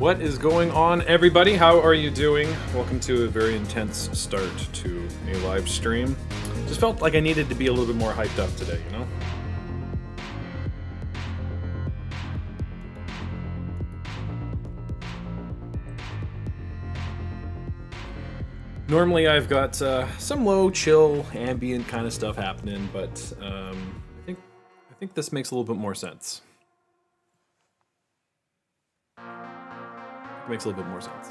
What is going on, everybody? How are you doing? Welcome to a very intense start to a live stream. Just felt like I needed to be a little bit more hyped up today, you know? Normally I've got some low, chill, ambient kind of stuff happening, but I think this makes a little bit more sense. Makes a little bit more sense.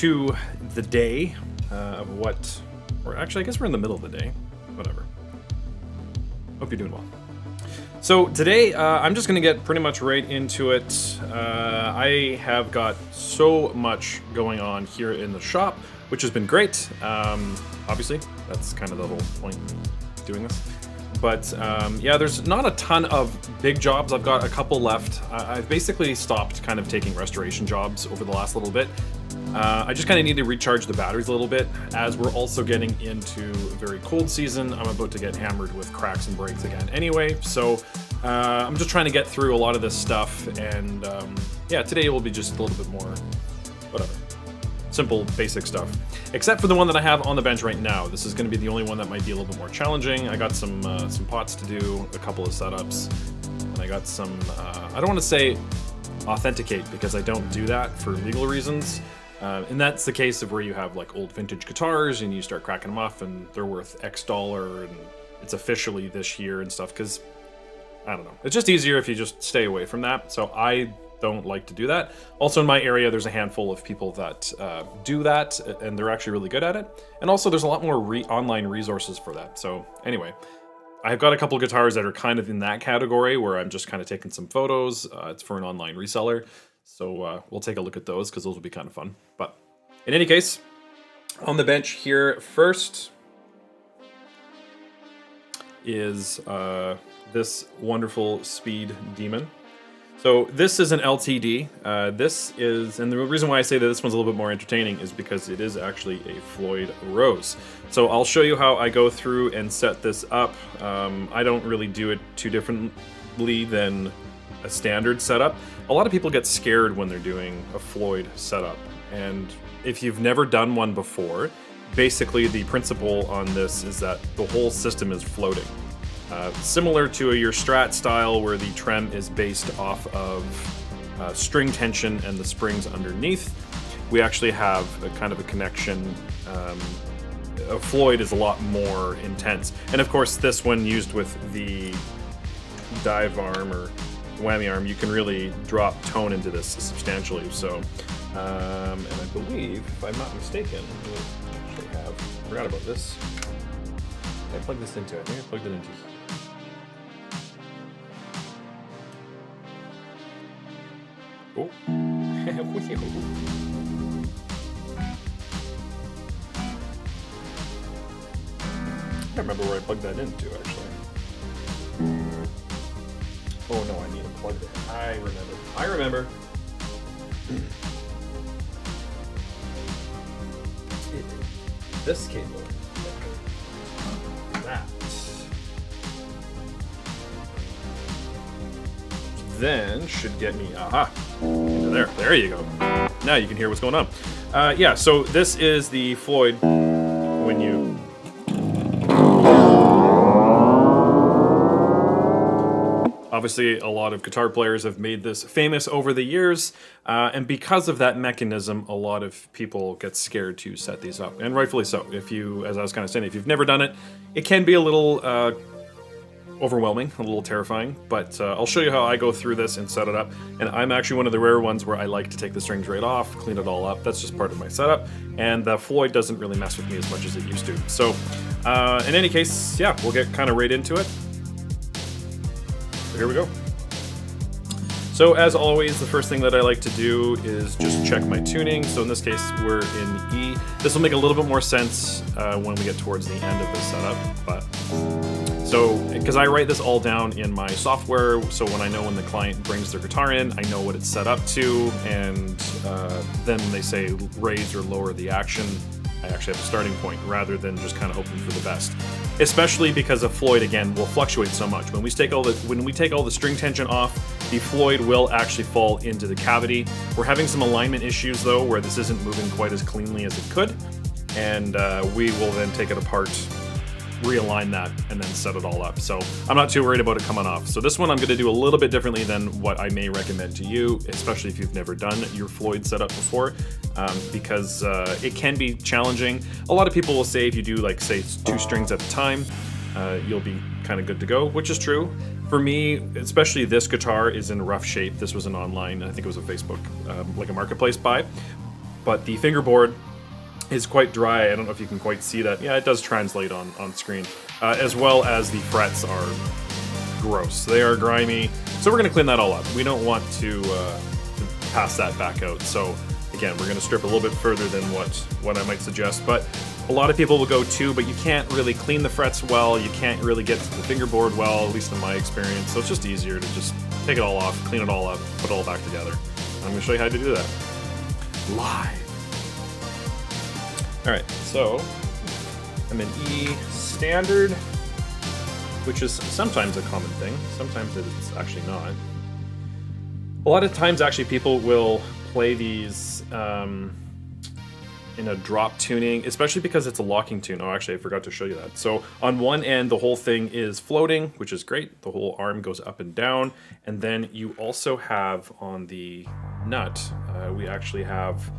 To the day of what, or actually I guess we're in the middle of the day, whatever. Hope you're doing well. So today I'm just gonna get pretty much right into it. I have got so much going on here in the shop, which has been great. Obviously, that's kind of the whole point of doing this. But yeah, there's not a ton of big jobs. I've got a couple left. I've basically stopped kind of taking restoration jobs over the last little bit. I just kind of need to recharge the batteries a little bit, as we're also getting into a very cold season. I'm about to get hammered with cracks and breaks again anyway, so I'm just trying to get through a lot of this stuff, and yeah, today will be just a little bit more, whatever, simple, basic stuff. Except for the one that I have on the bench right now. This is going to be the only one that might be a little bit more challenging. I got some pots to do, a couple of setups, and I got some, I don't want to say authenticate, because I don't do that for legal reasons. And that's the case of where you have like old vintage guitars and you start cracking them off and they're worth X dollar and it's officially this year and stuff, because I don't know. It's just easier if you just stay away from that. So I don't like to do that. Also in my area, there's a handful of people that do that, and they're actually really good at it. And also there's a lot more online resources for that. So anyway, I've got a couple of guitars that are kind of in that category where I'm just kind of taking some photos. It's for an online reseller. So we'll take a look at those because those will be kind of fun. But in any case, on the bench here first is this wonderful Speed Demon. So this is an LTD. This is, and the reason why I say that this one's a little bit more entertaining is because it is actually a Floyd Rose. So I'll show you how I go through and set this up. I don't really do it too differently than a standard setup. A lot of people get scared when they're doing a Floyd setup. And if you've never done one before, basically the principle on this is that the whole system is floating. Similar to your Strat style where the trem is based off of string tension and the springs underneath, we actually have a kind of a connection. A Floyd is a lot more intense. And of course this one used with the dive arm or whammy arm, you can really drop tone into this substantially. So, and I believe, if I'm not mistaken, I actually have, I forgot about this. I plugged this into it. Maybe I plugged it into Oh. I don't remember where I plugged that into, actually. Oh no, I need to plug it. I remember. This cable. That. Then should get me, aha, into there. There you go. Now you can hear what's going on. Yeah, so this is the Floyd when you... Obviously, a lot of guitar players have made this famous over the years, and because of that mechanism, a lot of people get scared to set these up, and rightfully so. If you, as I was kind of saying, if you've never done it, it can be a little overwhelming, a little terrifying, but I'll show you how I go through this and set it up. And I'm actually one of the rare ones where I like to take the strings right off, clean it all up. That's just part of my setup, and the Floyd doesn't really mess with me as much as it used to. So in any case, yeah, we'll get kind of right into it. So here we go. So as always, the first thing that I like to do is just check my tuning. So in this case, we're in E. This will make a little bit more sense when we get towards the end of the setup. But so, because I write this all down in my software, so when I know when the client brings their guitar in, I know what it's set up to, and then when they say raise or lower the action, I actually have a starting point rather than just kind of hoping for the best. Especially because a Floyd, again, will fluctuate so much. When we take all the string tension off, the Floyd will actually fall into the cavity. We're having some alignment issues though, where this isn't moving quite as cleanly as it could, and we will then take it apart, realign that, and then set it all up. So I'm not too worried about it coming off. So this one I'm going to do a little bit differently than what I may recommend to you, especially if you've never done your Floyd setup before, because it can be challenging. A lot of people will say if you do, like, say 2 strings at a time, you'll be kind of good to go, which is true. For me, especially this guitar is in rough shape. This was an online, I think it was a Facebook, like a marketplace buy, but the fingerboard is quite dry. I don't know if you can quite see that. Yeah, it does translate on screen. As well as the frets are gross. They are grimy. So we're going to clean that all up. We don't want to pass that back out. So again, we're going to strip a little bit further than what I might suggest. But a lot of people will go 2, but you can't really clean the frets well. You can't really get to the fingerboard well, at least in my experience. So it's just easier to just take it all off, clean it all up, put it all back together. I'm going to show you how to do that live. Alright, so I'm in E standard, which is sometimes a common thing, sometimes it's actually not. A lot of times actually people will play these in a drop tuning, especially because it's a locking tune. Oh, actually I forgot to show you that. So on one end the whole thing is floating, which is great. The whole arm goes up and down, and then you also have on the nut, we actually have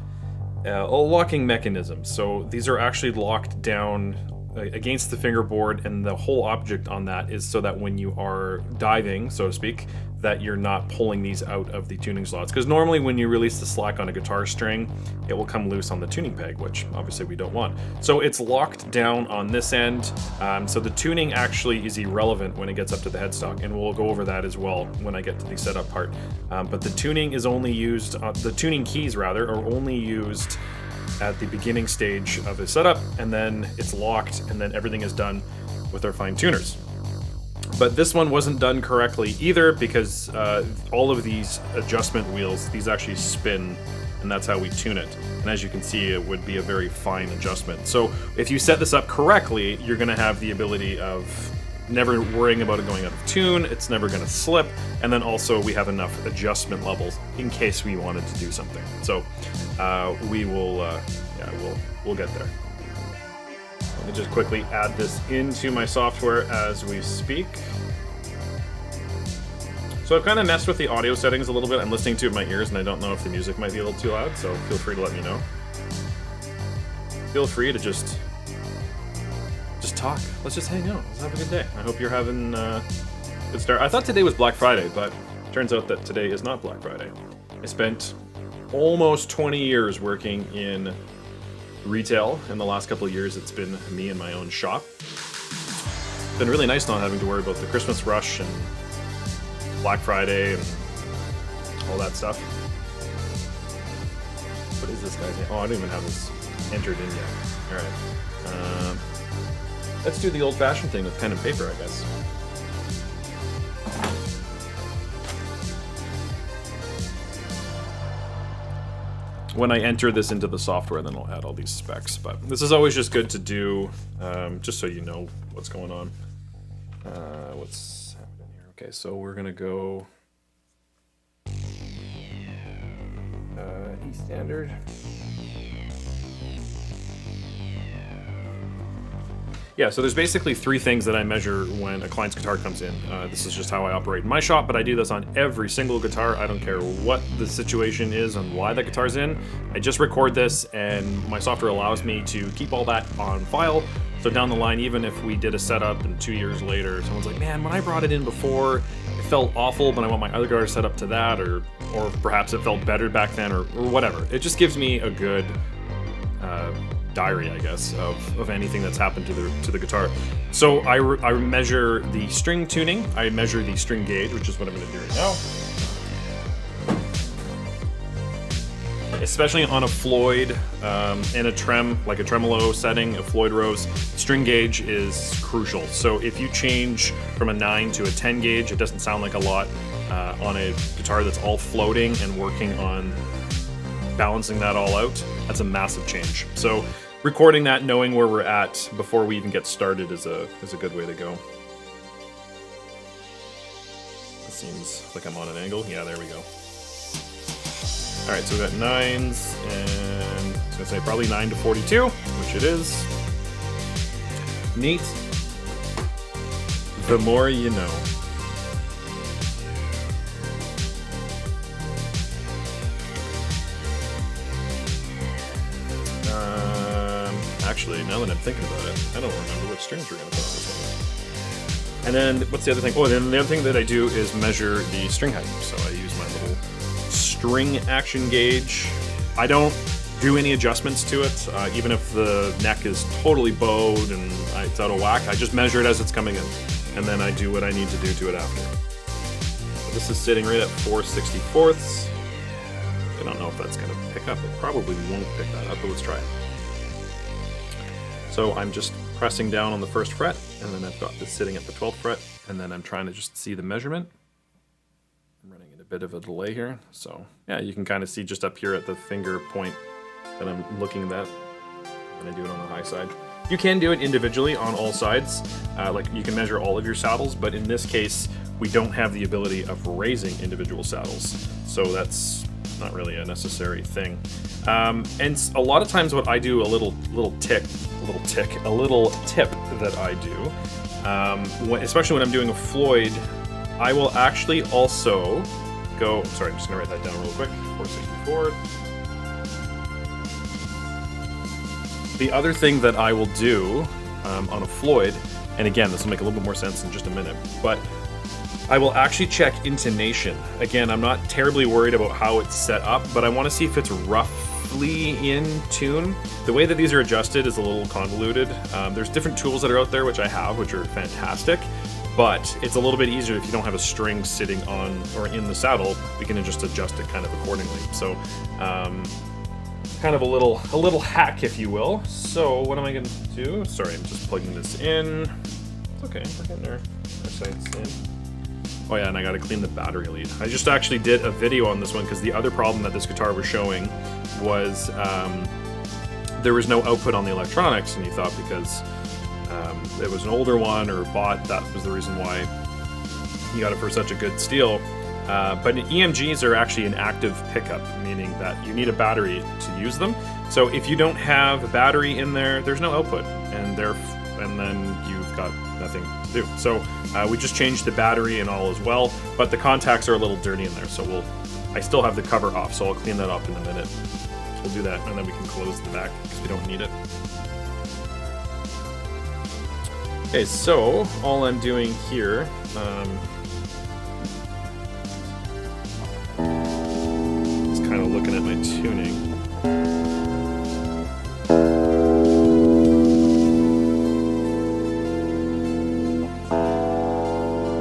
a locking mechanism. So these are actually locked down against the fingerboard, and the whole object on that is so that when you are diving, so to speak, that you're not pulling these out of the tuning slots. Because normally when you release the slack on a guitar string, it will come loose on the tuning peg, which obviously we don't want. So it's locked down on this end, so the tuning actually is irrelevant when it gets up to the headstock, and we'll go over that as well when I get to the setup part. But the tuning is only used, the tuning keys rather, are only used at the beginning stage of a setup, and then it's locked, and then everything is done with our fine tuners. But this one wasn't done correctly either, because all of these adjustment wheels, these actually spin, and that's how we tune it. And as you can see, it would be a very fine adjustment. So if you set this up correctly, you're gonna have the ability of never worrying about it going out of tune, it's never gonna slip, and then also we have enough adjustment levels in case we wanted to do something. So we will, we'll get there. Let me just quickly add this into my software as we speak. So I've kind of messed with the audio settings a little bit. I'm listening to it with my ears and I don't know if the music might be a little too loud, so feel free to let me know. Feel free to just talk. Let's just hang out. Let's have a good day. I hope you're having a good start. I thought today was Black Friday, but turns out that today is not Black Friday. I spent almost 20 years working in retail. In the last couple of years, it's been me and my own shop. It's been really nice not having to worry about the Christmas rush and Black Friday and all that stuff. What is this guy's name? Oh, I don't even have this entered in yet. All right. Let's do the old-fashioned thing with pen and paper, I guess. When I enter this into the software, then I'll add all these specs. But this is always just good to do, just so you know what's going on. What's happening here? Okay, so we're gonna go E standard. Yeah, so there's basically three things that I measure when a client's guitar comes in. This is just how I operate in my shop, but I do this on every single guitar. I don't care what the situation is and why the guitar's in. I just record this, and my software allows me to keep all that on file. So down the line, even if we did a setup and 2 years later, someone's like, man, when I brought it in before, it felt awful, but I want my other guitar set up to that, or perhaps it felt better back then, or whatever. It just gives me a good diary, I guess, of anything that's happened to the guitar. So I measure the string tuning, I measure the string gauge, which is what I'm going to do right now. Especially on a Floyd and a trem, like a tremolo setting, a Floyd Rose, string gauge is crucial. So if you change from a 9 to a 10 gauge, it doesn't sound like a lot on a guitar that's all floating and working on balancing that all out. That's a massive change. So recording that, knowing where we're at before we even get started is a good way to go. It seems like I'm on an angle. Yeah, there we go. All right, so we got 9s, and I was gonna say probably 9 to 42, which it is. Neat. The more you know. Actually, now that I'm thinking about it, I don't remember what strings we're going to put on this one. And then, what's the other thing? Oh, then the other thing that I do is measure the string height. So I use my little string action gauge. I don't do any adjustments to it, even if the neck is totally bowed and it's out of whack. I just measure it as it's coming in, and then I do what I need to do to it after. So this is sitting right at 4/64ths. I don't know if that's going to pick up. It probably won't pick that up, but let's try it. So I'm just pressing down on the 1st fret, and then I've got this sitting at the 12th fret, and then I'm trying to just see the measurement. I'm running in a bit of a delay here, so yeah, you can kind of see just up here at the finger point that I'm looking at that, and I do it on the high side. You can do it individually on all sides, like you can measure all of your saddles, but in this case, we don't have the ability of raising individual saddles, so that's not really a necessary thing. And a lot of times what I do, a little tip that I do, especially when I'm doing a Floyd, I will actually also go, sorry, I'm just gonna write that down real quick, 464. The other thing that I will do on a Floyd, and again, this will make a little bit more sense in just a minute, but I will actually check intonation. Again, I'm not terribly worried about how it's set up, but I want to see if it's roughly in tune. The way that these are adjusted is a little convoluted. There's different tools that are out there, which I have, which are fantastic, but it's a little bit easier if you don't have a string sitting on or in the saddle. We can just adjust it kind of accordingly. So, kind of a little hack, if you will. So what am I going to do? Sorry, I'm just plugging this in. okay, we're getting there. Our sights in. Oh yeah, and I gotta clean the battery lead. I just actually did a video on this one because the other problem that this guitar was showing was there was no output on the electronics, and he thought because it was an older one or bought, that was the reason why he got it for such a good steal. But EMGs are actually an active pickup, meaning that you need a battery to use them. So if you don't have a battery in there, there's no output, and then you've got nothing to do. So we just changed the battery and all as well, but the contacts are a little dirty in there, so I still have the cover off, so I'll clean that up in a minute. We'll do that, and then we can close the back because we don't need it. Okay, so all I'm doing here, is kind of looking at my tuning.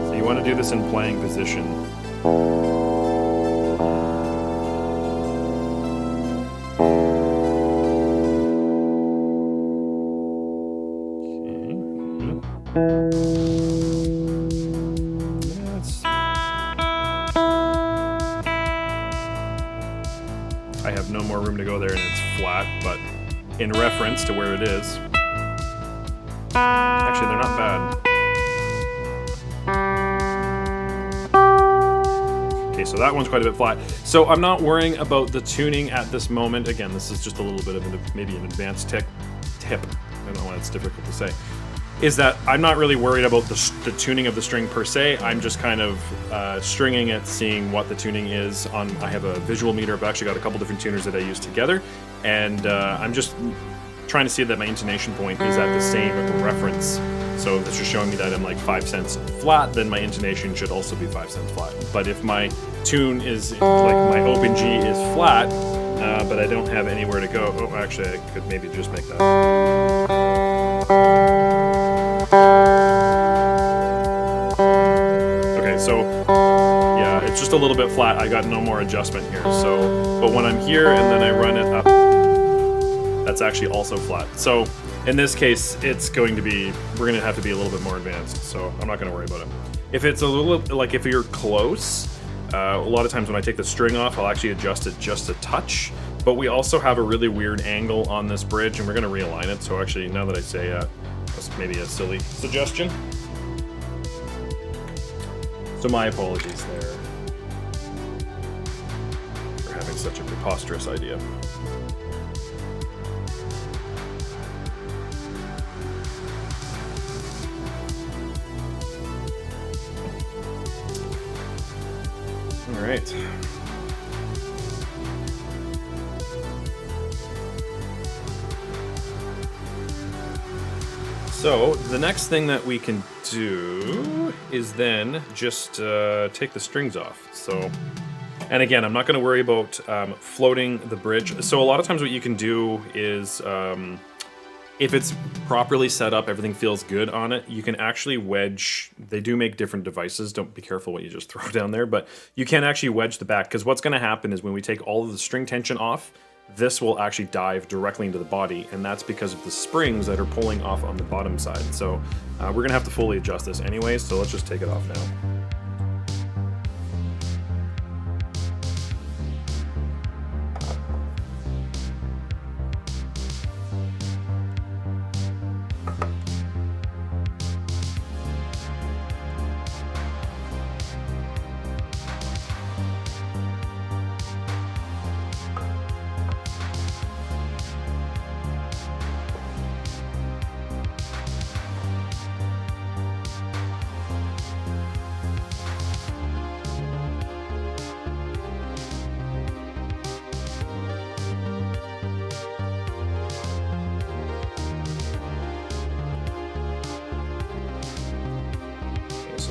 So you want to do this in playing position. I have no more room to go there, and it's flat, but in reference to where it is. Actually, they're not bad. Okay, so that one's quite a bit flat. So I'm not worrying about the tuning at this moment. Again, this is just a little bit of maybe an advanced tip. I don't know why it's difficult to say. Is that I'm not really worried about the tuning of the string per se. I'm just kind of stringing it, seeing what the tuning is on. I have a visual meter. I've actually got a couple different tuners that I use together, and I'm just trying to see that my intonation point is at the same reference. So if it's just showing me that I'm like 5 cents flat, then my intonation should also be 5 cents flat. But if my tune is like my open G is flat, but I don't have anywhere to go. Oh, actually, I could maybe just make that. Okay, so yeah, it's just a little bit flat. I got no more adjustment here. So, but when I'm here and then I run it up, that's actually also flat. So in this case, it's going to be, we're going to have to be a little bit more advanced. So I'm not going to worry about it. If it's a little, like if you're close, a lot of times when I take the string off, I'll actually adjust it just a touch. But we also have a really weird angle on this bridge, and we're going to realign it. So actually, now that I say that's maybe a silly suggestion. So my apologies there for having such a preposterous idea. All right. So the next thing that we can do is then just take the strings off. So, and again, I'm not going to worry about floating the bridge. So a lot of times what you can do is, if it's properly set up, everything feels good on it, you can actually wedge. They do make different devices. Don't be careful what you just throw down there, but you can actually wedge the back, because what's going to happen is when we take all of the string tension off, this will actually dive directly into the body, and that's because of the springs that are pulling off on the bottom side. So we're going to have to fully adjust this anyway, so let's just take it off now.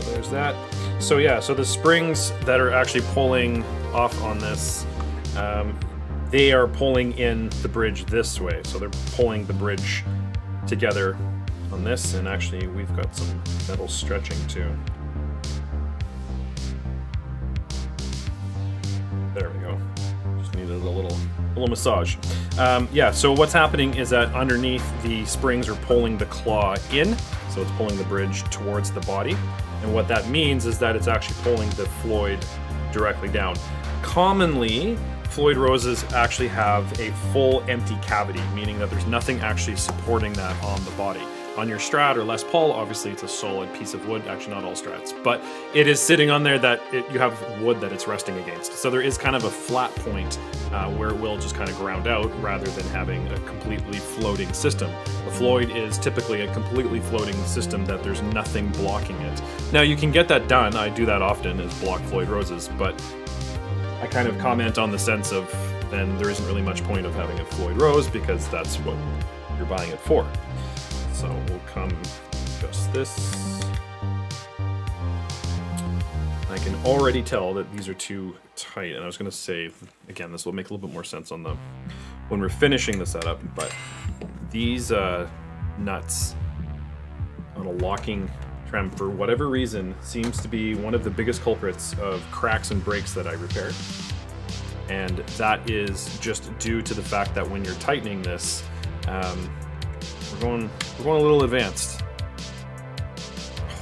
There's that. So yeah, so the springs that are actually pulling off on this, they are pulling in the bridge this way. So they're pulling the bridge together on this, and actually we've got some metal stretching too. There we go. Just needed a little massage. Yeah, so what's happening is that underneath the springs are pulling the claw in. So it's pulling the bridge towards the body. And what that means is that it's actually pulling the Floyd directly down. Commonly, Floyd Roses actually have a full empty cavity, meaning that there's nothing actually supporting that on the body. On your Strat or Les Paul, obviously it's a solid piece of wood, actually not all Strats, but it is sitting on there that you have wood that it's resting against. So there is kind of a flat point where it will just kind of ground out rather than having a completely floating system. The Floyd is typically a completely floating system that there's nothing blocking it. Now you can get that done, I do that often, is block Floyd Roses, but I kind of comment on the sense of then there isn't really much point of having a Floyd Rose because that's what you're buying it for. So we'll come adjust this. I can already tell that these are too tight, and I was going to say, again, this will make a little bit more sense on the when we're finishing the setup, but these nuts on a locking trem, for whatever reason, seems to be one of the biggest culprits of cracks and breaks that I repaired. And that is just due to the fact that when you're tightening this, we're going a little advanced.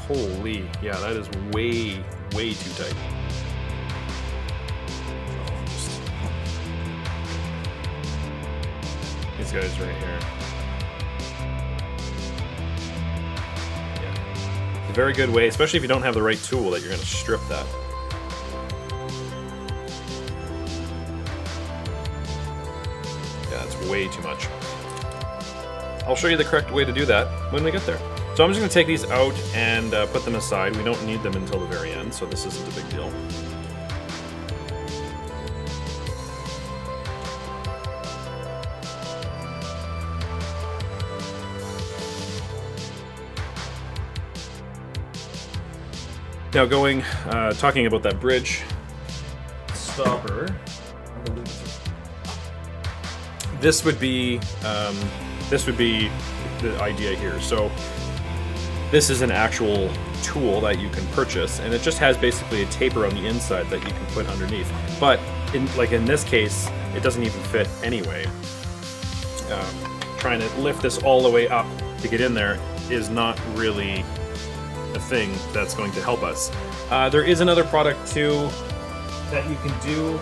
Holy, yeah, that is way too tight. These guys right here. Yeah, it's a very good way, especially if you don't have the right tool, that you're going to strip that. Yeah, it's way too much. I'll show you the correct way to do that when we get there. So I'm just going to take these out and put them aside. We don't need them until the very end, so this isn't a big deal. Now talking about that bridge stopper, this would be the idea here. So this is an actual tool that you can purchase, and it just has basically a taper on the inside that you can put underneath. But in this case, it doesn't even fit anyway. Trying to lift this all the way up to get in there is not really a thing that's going to help us. There is another product too that you can do.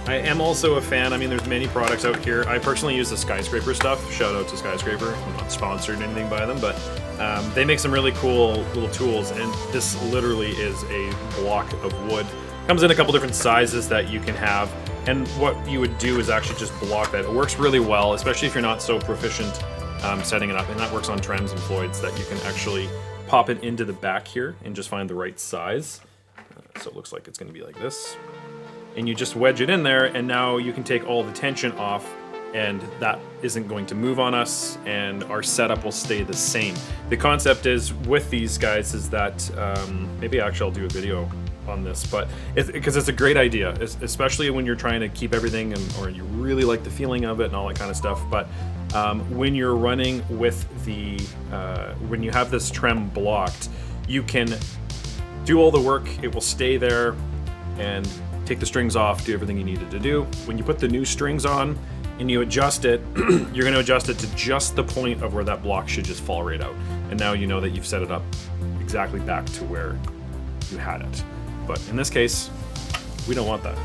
I am also a fan. I mean, there's many products out here. I personally use the Skyscraper stuff. Shout out to Skyscraper. I'm not sponsored or anything by them, but they make some really cool little tools, and this literally is a block of wood. Comes in a couple different sizes that you can have, and what you would do is actually just block that. It works really well, especially if you're not so proficient setting it up, and that works on Trems and Floyds, that you can actually pop it into the back here and just find the right size. So it looks like it's going to be like this. And you just wedge it in there, and now you can take all the tension off, and that isn't going to move on us, and our setup will stay the same. The concept is with these guys is that maybe actually I'll do a video on this, but because it's a great idea, especially when you're trying to keep everything or you really like the feeling of it and all that kind of stuff. But when you're running with the when you have this trem blocked, you can do all the work. It will stay there and take the strings off, do everything you needed to do. When you put the new strings on and you adjust it, you're going to adjust it to just the point of where that block should just fall right out. And now you know that you've set it up exactly back to where you had it. But in this case, we don't want that.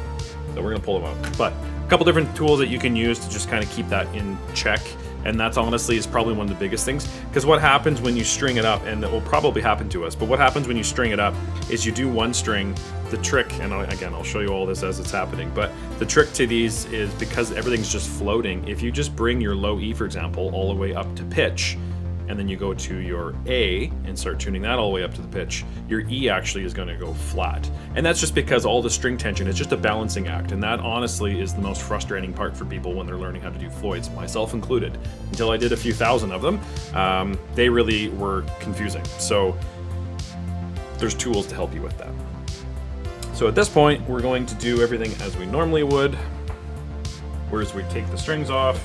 So we're going to pull them out. But a couple different tools that you can use to just kind of keep that in check. And that's honestly is probably one of the biggest things. Because what happens when you string it up, and it will probably happen to us, but what happens when you string it up is you do one string. The trick, and again, I'll show you all this as it's happening, but the trick to these is because everything's just floating, if you just bring your low E, for example, all the way up to pitch, and then you go to your A and start tuning that all the way up to the pitch, your E actually is going to go flat. And that's just because all the string tension is just a balancing act, and that honestly is the most frustrating part for people when they're learning how to do Floyds, myself included. Until I did a few thousand of them, they really were confusing. So there's tools to help you with that. So at this point, we're going to do everything as we normally would, whereas we take the strings off.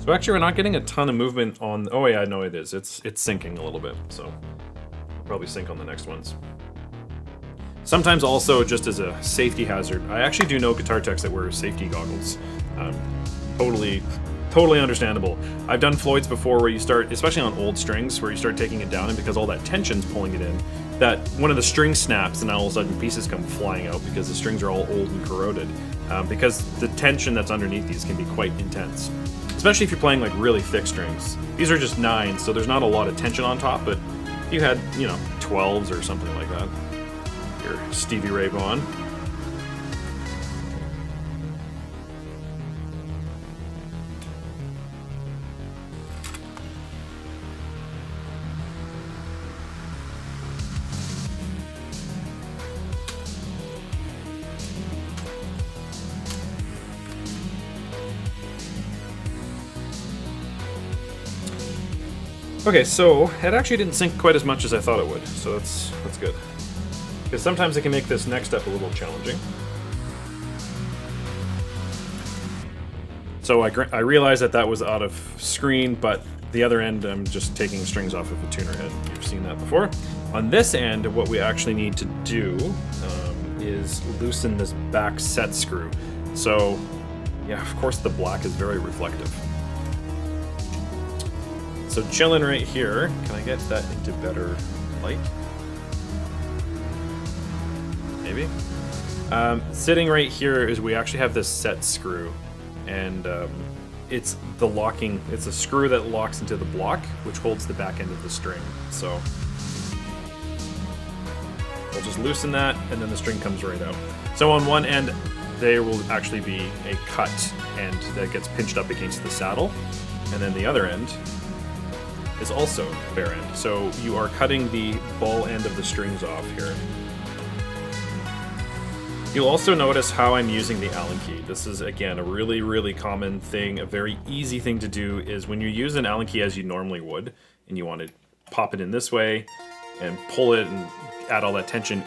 So actually we're not getting a ton of movement on, oh yeah, no it is. It's syncing a little bit, so I'll probably sync on the next ones. Sometimes also, just as a safety hazard, I actually do know guitar techs that wear safety goggles. Totally understandable. I've done Floyds before where you start, especially on old strings, where you start taking it down, and because all that tension's pulling it in, that one of the strings snaps and all of a sudden pieces come flying out because the strings are all old and corroded. Because the tension that's underneath these can be quite intense. Especially if you're playing like really thick strings. These are just 9s, so there's not a lot of tension on top, but if you had, you know, 12s or something like that, your Stevie Ray Vaughan. Okay, so it actually didn't sync quite as much as I thought it would, so that's good. Because sometimes it can make this next step a little challenging. So I realized that was out of screen, but the other end I'm just taking strings off of a tuner head. You've seen that before. On this end, what we actually need to do is loosen this back set screw. So yeah, of course the black is very reflective. So chilling right here, can I get that into better light? Maybe. Sitting right here is we actually have this set screw, and it's a screw that locks into the block, which holds the back end of the string. So we'll just loosen that, and then the string comes right out. So on one end, there will actually be a cut, and that gets pinched up against the saddle, and then the other end is also bare end. So you are cutting the ball end of the strings off here. You'll also notice how I'm using the Allen key. This is, again, a really, really common thing. A very easy thing to do is when you use an Allen key as you normally would, and you want to pop it in this way and pull it and add all that tension,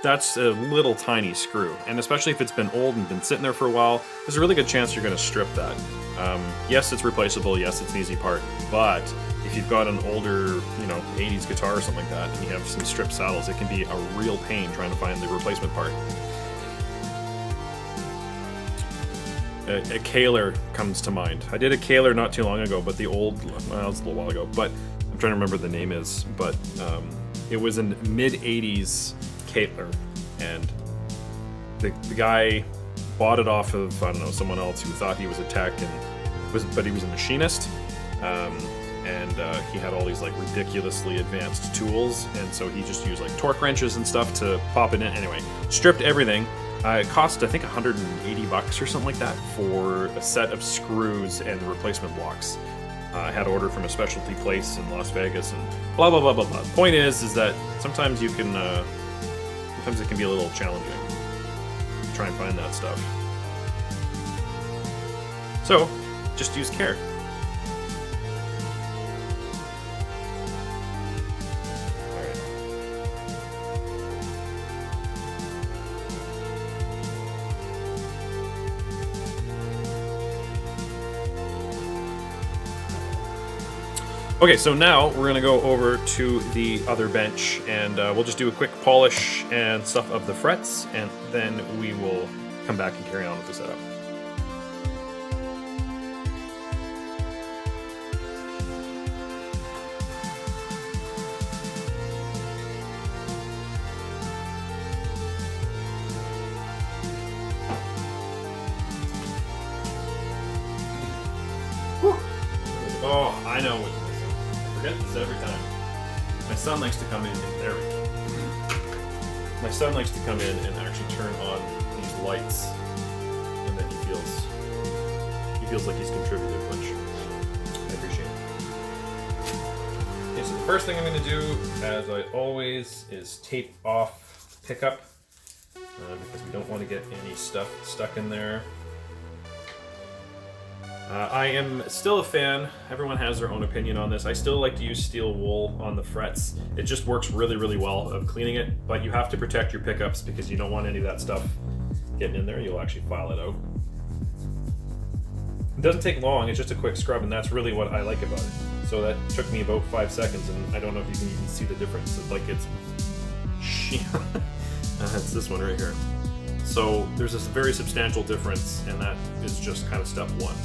that's a little tiny screw. And especially if it's been old and been sitting there for a while, there's a really good chance you're going to strip that. Yes, it's replaceable. Yes, it's an easy part. But if you've got an older, 80s guitar or something like that, and you have some stripped saddles, it can be a real pain trying to find the replacement part. A Kaler comes to mind. I did a Kaler not too long ago, but the old, well, it was a little while ago, but I'm trying to remember the name is, but it was a mid-80s Kaler, and the guy bought it off of, I don't know, someone else who thought he was a tech, but he was a machinist, and he had all these like ridiculously advanced tools, and so he just used like torque wrenches and stuff to pop it in. Anyway, stripped everything. It cost, I think, $180 or something like that for a set of screws and the replacement blocks. I had ordered from a specialty place in Las Vegas, and blah blah blah blah blah. Point is that sometimes you can, sometimes it can be a little challenging to try and find that stuff. So, just use care. Okay, so now we're gonna go over to the other bench, and we'll just do a quick polish and stuff of the frets, and then we will come back and carry on with the setup. Oh, I know what. Forget this every time. My son likes to come in, and there we go. My son likes to come in and actually turn on these lights, and then he feels like he's contributed, which I appreciate. Okay, so the first thing I'm going to do, as I always, is tape off the pickup, because we don't want to get any stuff stuck in there. I am still a fan. Everyone has their own opinion on this. I still like to use steel wool on the frets. It just works really, really well of cleaning it, but you have to protect your pickups because you don't want any of that stuff getting in there. You'll actually file it out. It doesn't take long, it's just a quick scrub, and that's really what I like about it. So that took me about 5 seconds, and I don't know if you can even see the difference. It's like it's this one right here. So there's this very substantial difference, and that is just kind of step one.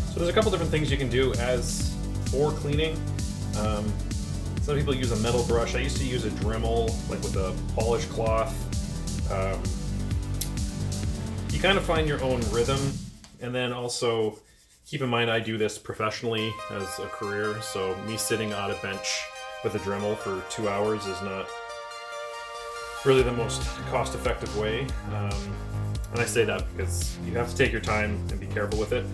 So there's a couple different things you can do as for cleaning. Some people use a metal brush. I used to use a Dremel, like with a polished cloth. You kind of find your own rhythm, and then also keep in mind I do this professionally as a career, so me sitting on a bench with a Dremel for 2 hours is not really the most cost-effective way. And I say that because you have to take your time and be careful with it.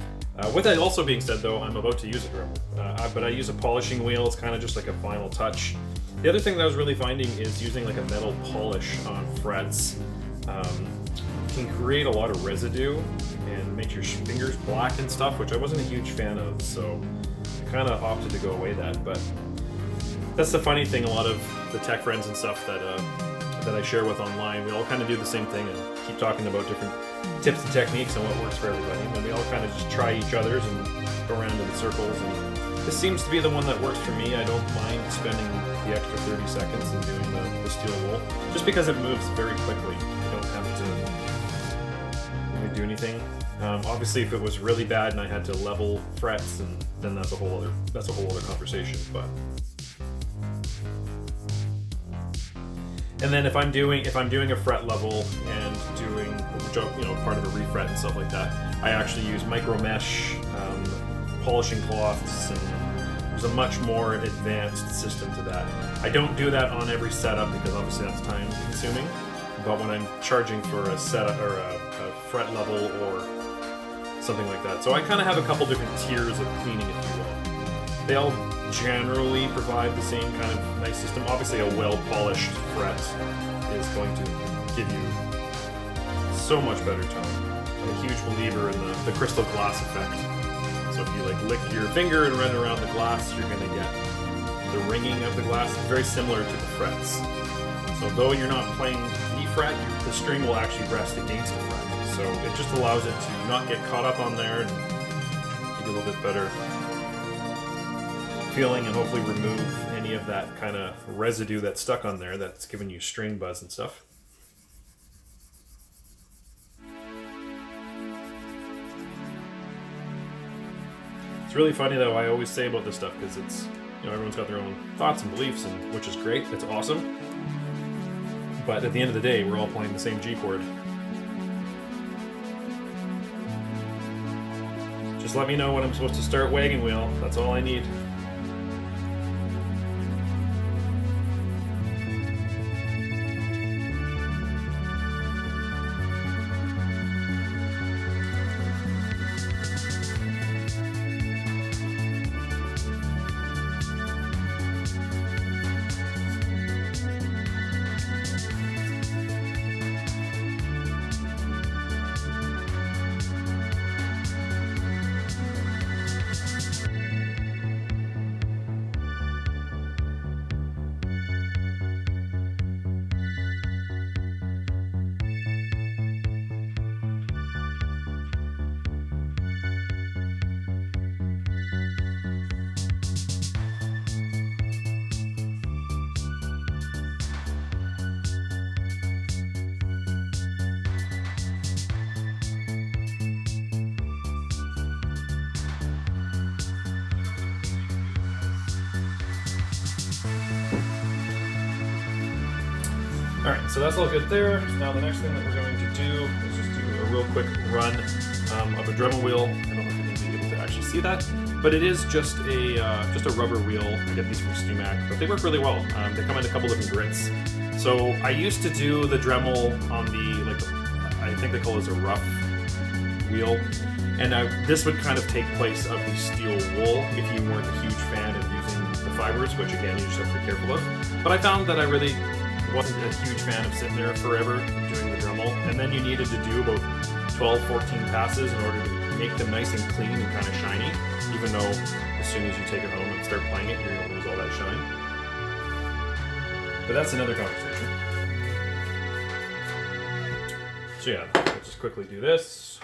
With that also being said, though, I'm about to use a Dremel, but I use a polishing wheel. It's kind of just like a final touch. The other thing that I was really finding is using like a metal polish on frets can create a lot of residue and makes your fingers black and stuff, which I wasn't a huge fan of, so I kind of opted to go away that. But that's the funny thing, a lot of the tech friends and stuff that I share with online, we all kind of do the same thing and keep talking about different tips and techniques and what works for everybody, and we all kind of just try each other's and go around in circles, and this seems to be the one that works for me. I don't mind spending the extra 30 seconds and doing the steel wool, just because it moves very quickly. You don't have to really do anything. Obviously, if it was really bad and I had to level frets, and then that's a whole other conversation. But and then if I'm doing a fret level and doing part of a refret and stuff like that, I actually use micro mesh polishing cloths, and there's a much more advanced system to that. I don't do that on every setup because obviously that's time consuming. But when I'm charging for a setup or a fret level or something like that, so I kind of have a couple different tiers of cleaning, if you will. They all generally provide the same kind of nice system. Obviously, a well-polished fret is going to give you so much better tone. I'm a huge believer in the crystal glass effect. So if you like lick your finger and run around the glass, you're going to get the ringing of the glass. It's very similar to the frets. So though you're not playing the fret, the string will actually rest against the fret. So it just allows it to not get caught up on there and give you a little bit better feeling, and hopefully remove any of that kind of residue that's stuck on there that's giving you string buzz and stuff. It's really funny though, I always say about this stuff, because it's, everyone's got their own thoughts and beliefs, and which is great, it's awesome. But at the end of the day, we're all playing the same G chord. Just let me know when I'm supposed to start wagon wheel, that's all I need. So that's all good there. Now the next thing that we're going to do is just do a real quick run of a Dremel wheel. I don't know if you're going to be able to actually see that, but it is just a rubber wheel. I get these from STUMAC, but they work really well. They come in a couple different grits. So I used to do the Dremel on I think they call this a rough wheel, and this would kind of take place of the steel wool if you weren't a huge fan of using the fibers, which again you just have to be careful of. But I found that I really wasn't a huge fan of sitting there forever doing the Dremel, and then you needed to do about 12, 14 passes in order to make them nice and clean and kind of shiny, even though as soon as you take it home and start playing it, you're going to lose all that shine. But that's another conversation. So yeah, let's just quickly do this.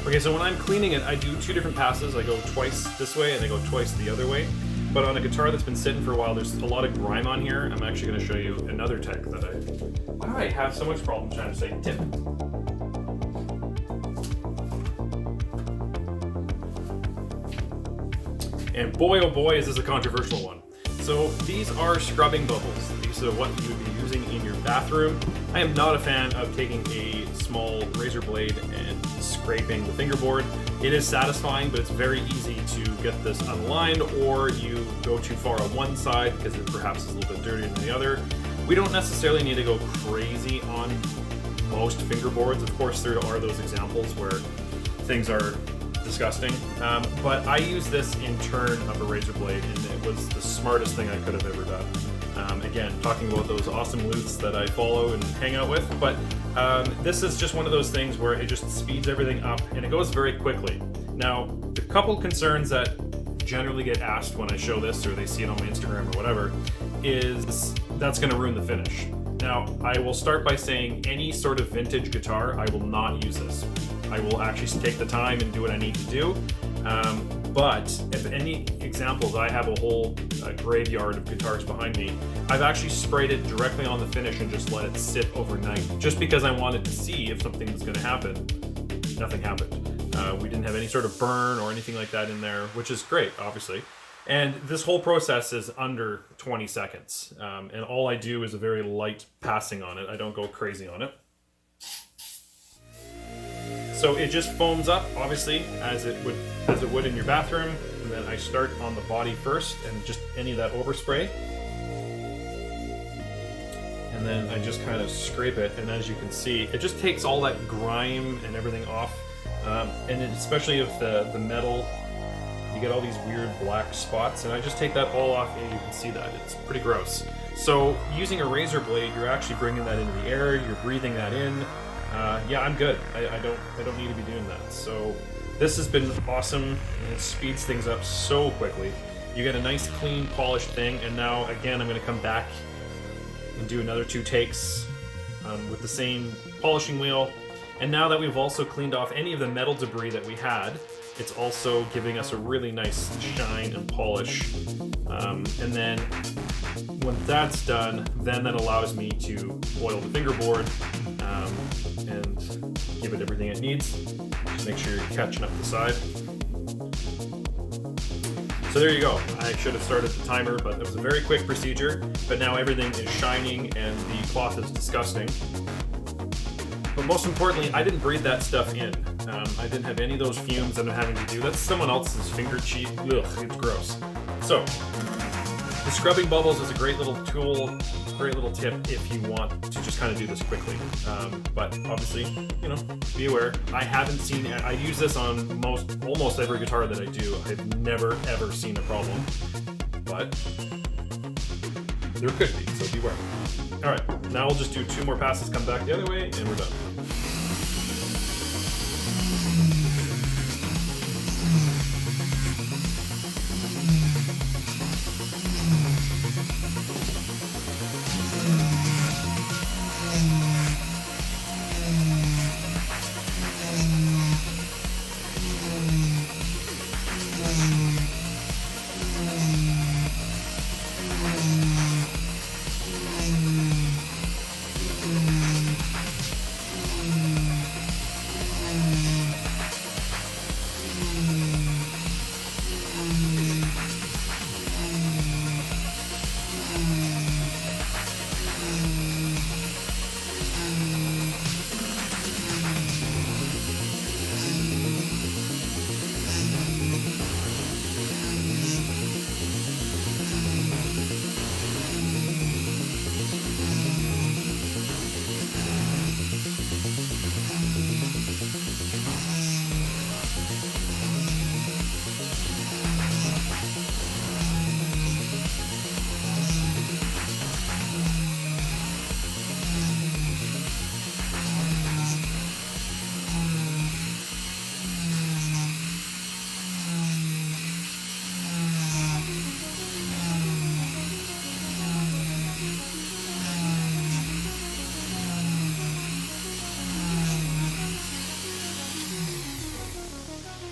Okay, so when I'm cleaning it, I do two different passes. I go twice this way and I go twice the other way. But on a guitar that's been sitting for a while, there's a lot of grime on here. I'm actually going to show you another tech that why do I have so much problem trying to say tip? And boy, oh boy, is this a controversial one. So these are scrubbing bubbles. These are what you would be using in your bathroom. I am not a fan of taking a small razor blade and scraping the fingerboard. It is satisfying, but it's very easy to get this unlined, or you go too far on one side because it perhaps is a little bit dirtier than the other. We don't necessarily need to go crazy on most fingerboards. Of course, there are those examples where things are disgusting, but I use this in turn of a razor blade, and it was the smartest thing I could have ever done. Again, talking about those awesome loots that I follow and hang out with, but this is just one of those things where it just speeds everything up and it goes very quickly. Now, the couple concerns that generally get asked when I show this, or they see it on my Instagram or whatever, is that's going to ruin the finish. Now, I will start by saying any sort of vintage guitar, I will not use this. I will actually take the time and do what I need to do. But if any examples, I have a whole graveyard of guitars behind me. I've actually sprayed it directly on the finish and just let it sit overnight, just because I wanted to see if something was going to happen. Nothing happened. We didn't have any sort of burn or anything like that in there, which is great, obviously. And this whole process is under 20 seconds. And all I do is a very light passing on it. I don't go crazy on it. So it just foams up, obviously, as it would in your bathroom. And then I start on the body first, and just any of that overspray. And then I just kind of scrape it, and as you can see, it just takes all that grime and everything off. And especially if the metal, you get all these weird black spots, and I just take that all off, and you can see that. It's pretty gross. So using a razor blade, you're actually bringing that into the air, you're breathing that in. Yeah, I'm good. I don't need to be doing that. So this has been awesome, and it speeds things up so quickly. You get a nice, clean, polished thing, and now again, I'm going to come back and do another 2 takes with the same polishing wheel. And now that we've also cleaned off any of the metal debris that we had, it's also giving us a really nice shine and polish. And then when that's done, then that allows me to oil the fingerboard and give it everything it needs. Just make sure you're catching up the side. So there you go. I should have started the timer, but it was a very quick procedure. But now everything is shining and the cloth is disgusting. But most importantly, I didn't breathe that stuff in. I didn't have any of those fumes that I'm having to do. That's someone else's finger cheat. Ugh, it's gross. So, the scrubbing bubbles is a great little tool, great little tip if you want to just kind of do this quickly. But obviously, you know, be aware. I haven't seen, I use this on almost every guitar that I do. I've never ever seen a problem, but there could be, so beware. All right, now we'll just do 2 more passes, come back the other way, and we're done.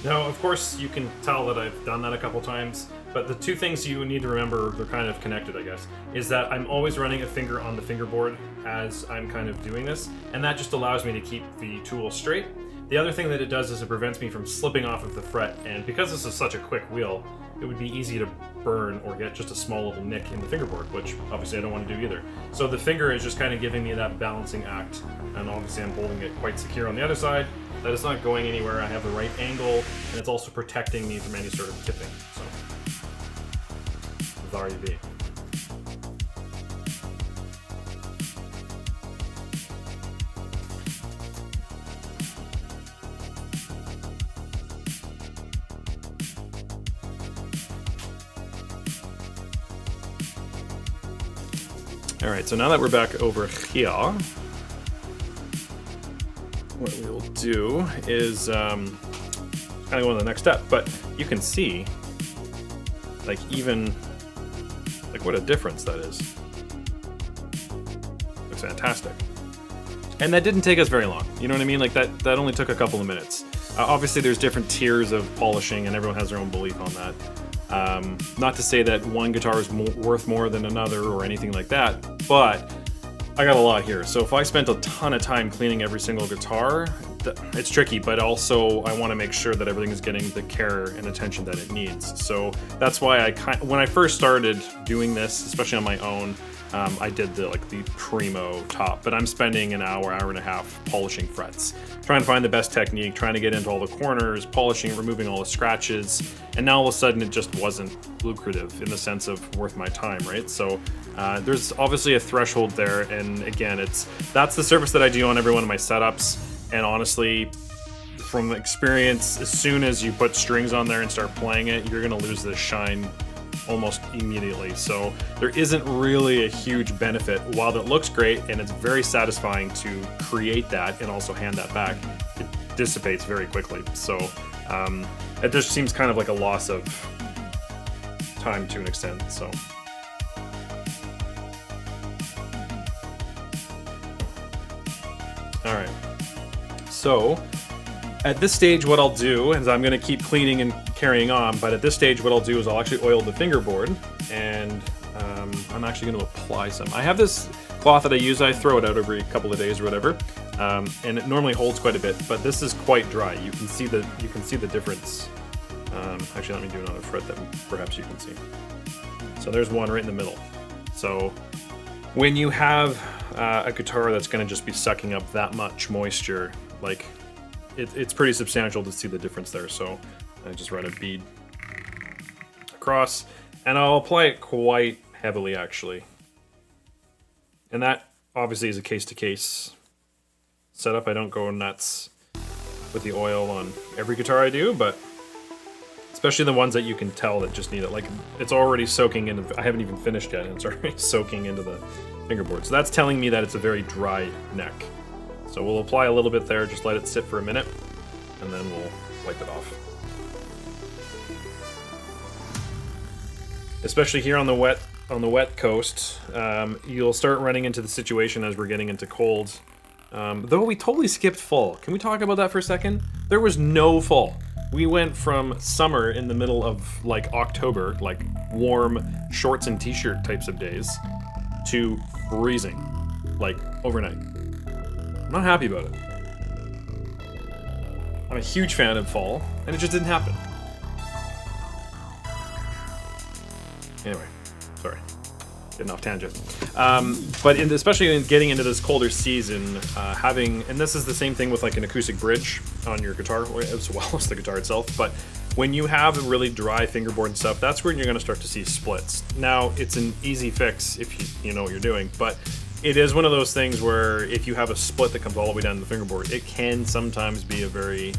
Now, of course, you can tell that I've done that a couple times, but the 2 things you need to remember, they're kind of connected, I guess, is that I'm always running a finger on the fingerboard as I'm kind of doing this, and that just allows me to keep the tool straight. The other thing that it does is it prevents me from slipping off of the fret, and because this is such a quick wheel, it would be easy to burn or get just a small little nick in the fingerboard, which obviously I don't want to do either. So the finger is just kind of giving me that balancing act, and obviously I'm holding it quite secure on the other side. That it's not going anywhere, I have the right angle, and it's also protecting me from any sort of tipping. So, with RUB. All right, so now that we're back over here, what we'll do is kind of go on the next step, but you can see, like, even, like, what a difference that is. Looks fantastic. And that didn't take us very long, you know what I mean? Like, that only took a couple of minutes. Obviously, there's different tiers of polishing, and everyone has their own belief on that. Not to say that one guitar is worth more than another or anything like that, but I got a lot here. So if I spent a ton of time cleaning every single guitar, it's tricky, but also I want to make sure that everything is getting the care and attention that it needs. So that's why when I first started doing this, especially on my own, I did the primo top, but I'm spending an hour and a half polishing frets, trying to find the best technique, trying to get into all the corners, polishing, removing all the scratches, and now all of a sudden it just wasn't lucrative in the sense of worth my time, right? So there's obviously a threshold there, and again, that's the service that I do on every one of my setups, and honestly, from experience, as soon as you put strings on there and start playing it, you're gonna lose this shine almost immediately. So there isn't really a huge benefit. While it looks great and it's very satisfying to create that and also hand that back, it dissipates very quickly. So it just seems kind of like a loss of time to an extent. So all right, So at this stage, what I'll do is I'm going to keep cleaning and carrying on, but at this stage what I'll do is I'll actually oil the fingerboard, and I'm actually going to apply some. I have this cloth that I use. I throw it out every couple of days or whatever, and it normally holds quite a bit, but this is quite dry. You can see the difference. Actually, let me do it on a fret that perhaps you can see. So there's one right in the middle. So when you have a guitar that's going to just be sucking up that much moisture, like it's pretty substantial to see the difference there. So I just run a bead across, and I'll apply it quite heavily actually. And that obviously is a case-to-case setup. I don't go nuts with the oil on every guitar I do, but especially the ones that you can tell that just need it. Like, it's already soaking into, I haven't even finished yet, and it's already soaking into the fingerboard. So that's telling me that it's a very dry neck. So we'll apply a little bit there, just let it sit for a minute, and then we'll wipe it off. Especially here on the wet coast, you'll start running into the situation as we're getting into cold. Though we totally skipped fall. Can we talk about that for a second? There was no fall. We went from summer in the middle of like October, like warm shorts and t-shirt types of days, to freezing, like overnight. I'm not happy about it. I'm a huge fan of fall, and it just didn't happen. Anyway, sorry, getting off tangent. But especially in getting into this colder season, and this is the same thing with like an acoustic bridge on your guitar, as well as the guitar itself, but when you have a really dry fingerboard and stuff, that's when you're going to start to see splits. Now, it's an easy fix if you know what you're doing, but it is one of those things where if you have a split that comes all the way down to the fingerboard, it can sometimes be a very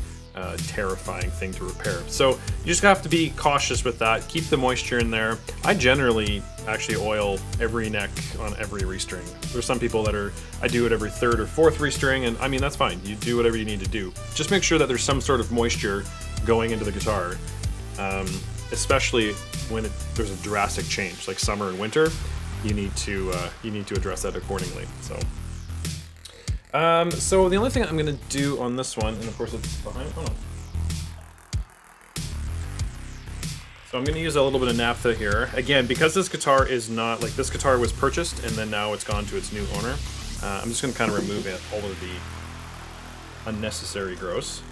terrifying thing to repair. So you just have to be cautious with that. Keep the moisture in there. I generally actually oil every neck on every restring. There's some people that I do it every third or fourth restring, and I mean, that's fine. You do whatever you need to do. Just make sure that there's some sort of moisture going into the guitar, especially when there's a drastic change, like summer and winter. You need to address that accordingly. So the only thing I'm gonna do on this one, and of course it's behind. Oh no. So I'm gonna use a little bit of naphtha here. Again, because this guitar is not like, this guitar was purchased and then now it's gone to its new owner. I'm just gonna kind of remove all of the unnecessary gross.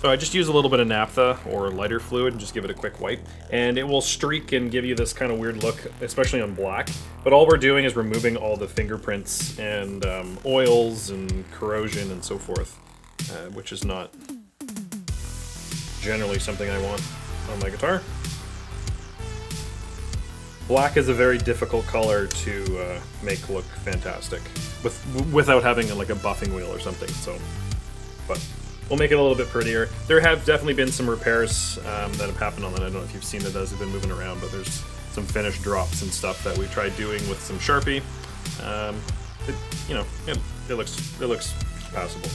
So I just use a little bit of naphtha or lighter fluid and just give it a quick wipe, and it will streak and give you this kind of weird look, especially on black. But all we're doing is removing all the fingerprints and oils and corrosion and so forth, which is not generally something I want on my guitar. Black is a very difficult color to make look fantastic without having like a buffing wheel or something. So, but we'll make it a little bit prettier. There have definitely been some repairs that have happened on it. I don't know if you've seen it as they've been moving around, but there's some finish drops and stuff that we tried doing with some Sharpie. It looks passable.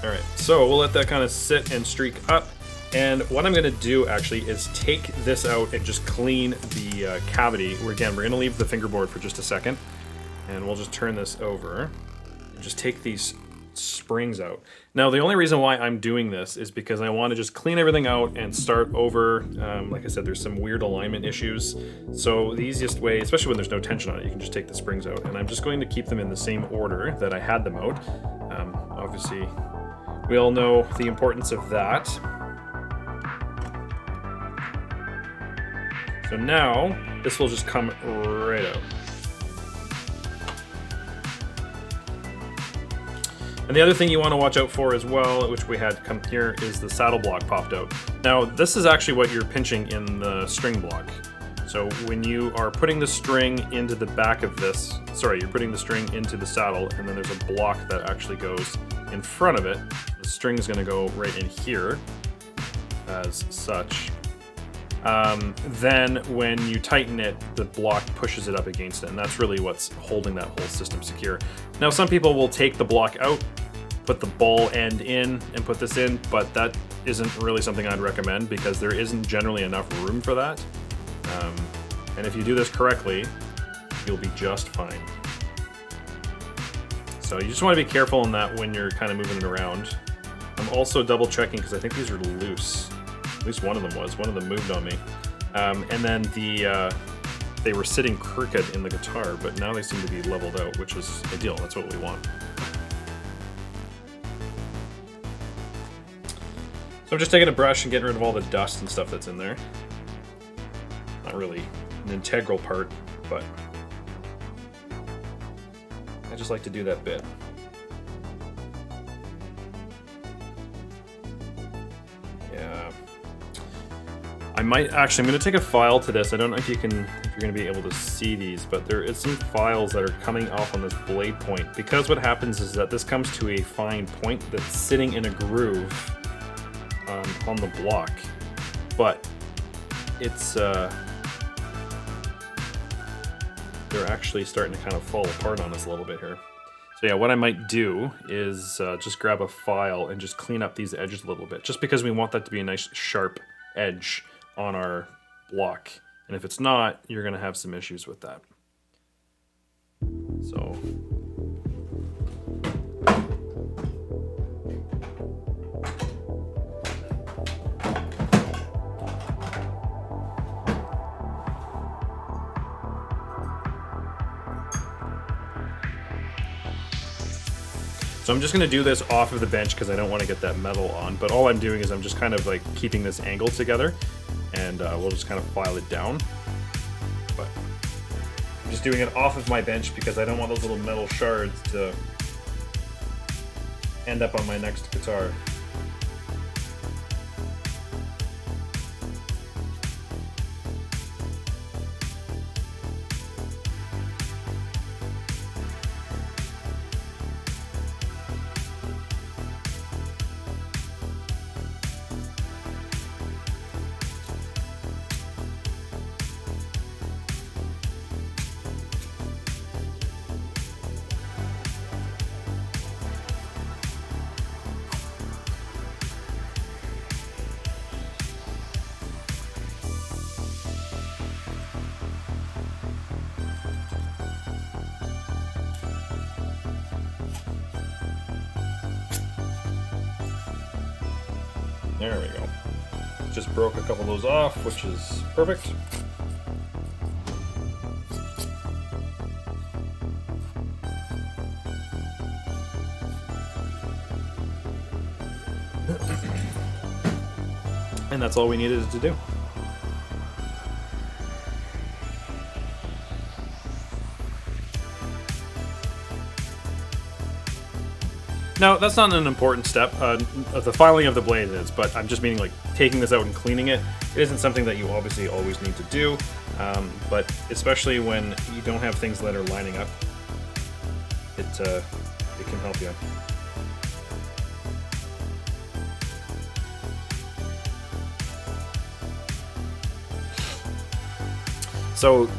All right, so we'll let that kind of sit and streak up. And what I'm gonna do actually is take this out and just clean the cavity. We're gonna leave the fingerboard for just a second. And we'll just turn this over and just take these springs out. Now, the only reason why I'm doing this is because I want to just clean everything out and start over. Like I said, there's some weird alignment issues. So the easiest way, especially when there's no tension on it, you can just take the springs out. And I'm just going to keep them in the same order that I had them out. Obviously, we all know the importance of that. So now, this will just come right out. And the other thing you want to watch out for as well, which we had come here, is the saddle block popped out. Now, this is actually what you're pinching in the string block. So when you are putting the string into the back of this, you're putting the string into the saddle, and then there's a block that actually goes in front of it. The string is going to go right in here, as such. Then when you tighten it, the block pushes it up against it, and that's really what's holding that whole system secure. Now, some people will take the block out, put the ball end in, and put this in, but that isn't really something I'd recommend because there isn't generally enough room for that. And if you do this correctly, you'll be just fine. So you just want to be careful in that when you're kind of moving it around. I'm also double checking because I think these are loose. At least one of them was. One of them moved on me. And then they were sitting crooked in the guitar, but now they seem to be leveled out, which is ideal. That's what we want. So I'm just taking a brush and getting rid of all the dust and stuff that's in there. Not really an integral part, but I just like to do that bit. Yeah. I'm going to take a file to this. I don't know if you're going to be able to see these, but there is some files that are coming off on this blade point. Because what happens is that this comes to a fine point that's sitting in a groove on the block, but it's they're actually starting to kind of fall apart on us a little bit here. So yeah, what I might do is just grab a file and just clean up these edges a little bit, just because we want that to be a nice sharp edge on our block. And if it's not, you're going to have some issues with that. So I'm just going to do this off of the bench because I don't want to get that metal on, but all I'm doing is I'm just kind of like keeping this angle together, and we'll just kind of file it down. But I'm just doing it off of my bench because I don't want those little metal shards to end up on my next guitar. There we go. Just broke a couple of those off, which is perfect. And that's all we needed to do. Now, that's not an important step. The filing of the blade is, but I'm just meaning like taking this out and cleaning it. It isn't something that you obviously always need to do, but especially when you don't have things that are lining up, it can help you. So,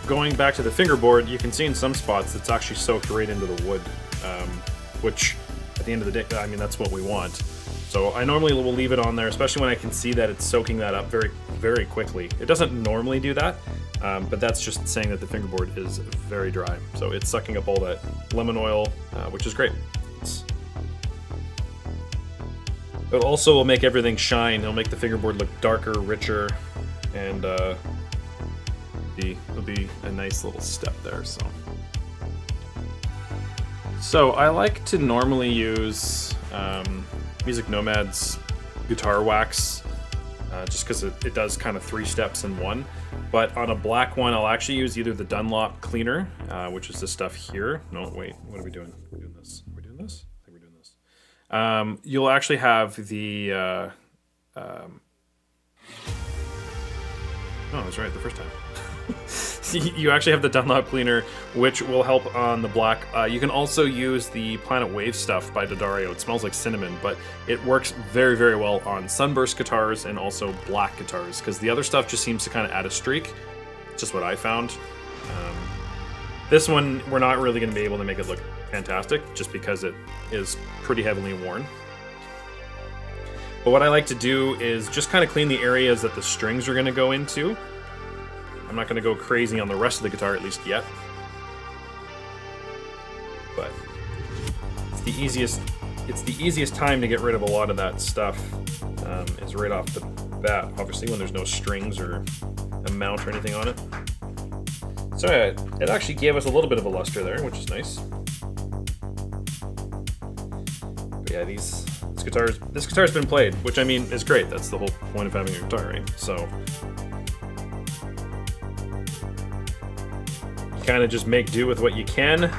going back to the fingerboard, you can see in some spots it's actually soaked right into the wood, which at the end of the day, I mean, that's what we want. So I normally will leave it on there, especially when I can see that it's soaking that up very, very quickly. It doesn't normally do that, but that's just saying that the fingerboard is very dry. So it's sucking up all that lemon oil, which is great. It also will make everything shine. It'll make the fingerboard look darker, richer, and it'll be a nice little step there. So I like to normally use Music Nomad's guitar wax, just because it does kind of 3 steps in one. But on a black one, I'll actually use either the Dunlop cleaner, which is this stuff here. No, wait, what are we doing? We're doing this. Are we doing this? I think we're doing this. You'll actually have the... oh, that's right, the first time. You actually have the Dunlop cleaner, which will help on the black. You can also use the Planet Wave stuff by D'Addario. It smells like cinnamon, but it works very, very well on sunburst guitars and also black guitars, because the other stuff just seems to kind of add a streak. It's just what I found. This one, we're not really going to be able to make it look fantastic, just because it is pretty heavily worn. But what I like to do is just kind of clean the areas that the strings are going to go into. I'm not going to go crazy on the rest of the guitar, at least yet. But It's the easiest time to get rid of a lot of that stuff. Is right off the bat, obviously, when there's no strings or a mount or anything on it. So yeah, it actually gave us a little bit of a luster there, which is nice. But yeah, this guitar's been played, which I mean is great. That's the whole point of having a guitar, right? So you kind of just make do with what you can.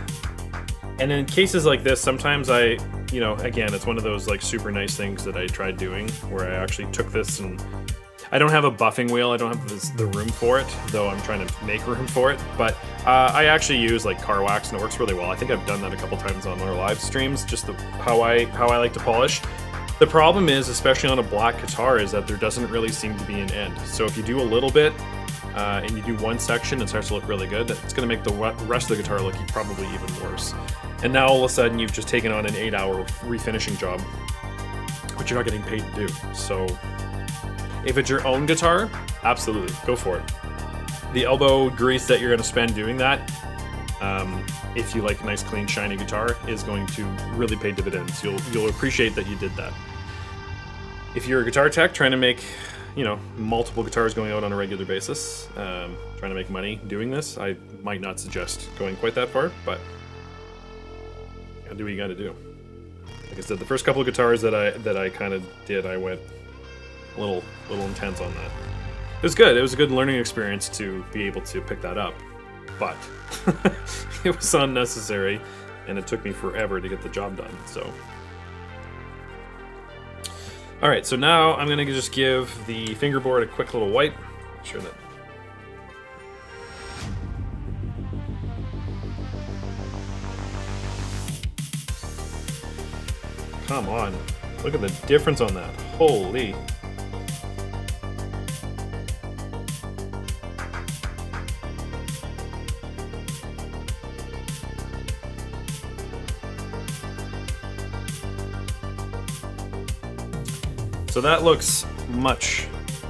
And in cases like this, sometimes you know, again, it's one of those like super nice things that I tried doing where I actually took this, and I don't have a buffing wheel. I don't have the room for it, though I'm trying to make room for it. But I actually use like car wax, and it works really well. I think I've done that a couple times on our live streams, just how I like to polish. The problem is, especially on a black guitar, is that there doesn't really seem to be an end. So if you do a little bit, and you do one section, it starts to look really good. It's going to make the rest of the guitar look probably even worse. And now all of a sudden you've just taken on an 8-hour refinishing job, which you're not getting paid to do. So if it's your own guitar, absolutely, go for it. The elbow grease that you're going to spend doing that, if you like a nice, clean, shiny guitar, is going to really pay dividends. You'll appreciate that you did that. If you're a guitar tech trying to make, you know, multiple guitars going out on a regular basis, trying to make money doing this, I might not suggest going quite that far, but you gotta do what you gotta do. Like I said, the first couple of guitars that I kind of did, I went a little intense on that. It was good. It was a good learning experience to be able to pick that up, but it was unnecessary, and it took me forever to get the job done. So, all right. So now I'm gonna just give the fingerboard a quick little wipe. Make sure that. Come on, look at the difference on that. Holy. So that looks much,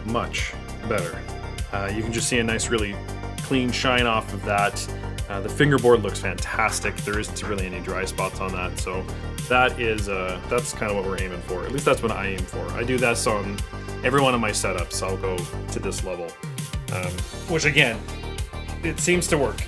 much better. You can just see a nice, really clean shine off of that. The fingerboard looks fantastic. There isn't really any dry spots on that, so that's kind of what we're aiming for. At least that's what I aim for. I do this on every one of my setups. I'll go to this level, which again, it seems to work.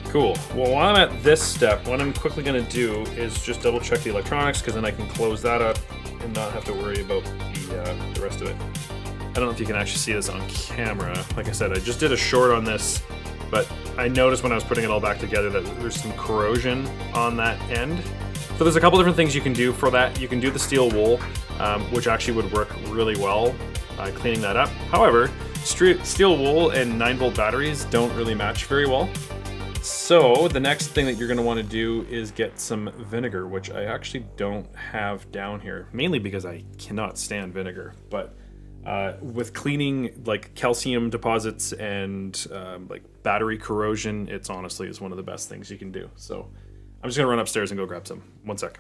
Cool. Well, while I'm at this step, what I'm quickly going to do is just double check the electronics, because then I can close that up and not have to worry about the rest of it. I don't know if you can actually see this on camera. Like I said, I just did a short on this, but I noticed when I was putting it all back together that there's some corrosion on that end. So there's a couple different things you can do for that. You can do the steel wool, which actually would work really well, cleaning that up. However, steel wool and 9-volt batteries don't really match very well. So the next thing that you're going to want to do is get some vinegar, which I actually don't have down here, mainly because I cannot stand vinegar. But with cleaning like calcium deposits and like battery corrosion, it's honestly is one of the best things you can do. So I'm just going to run upstairs and go grab some. One sec.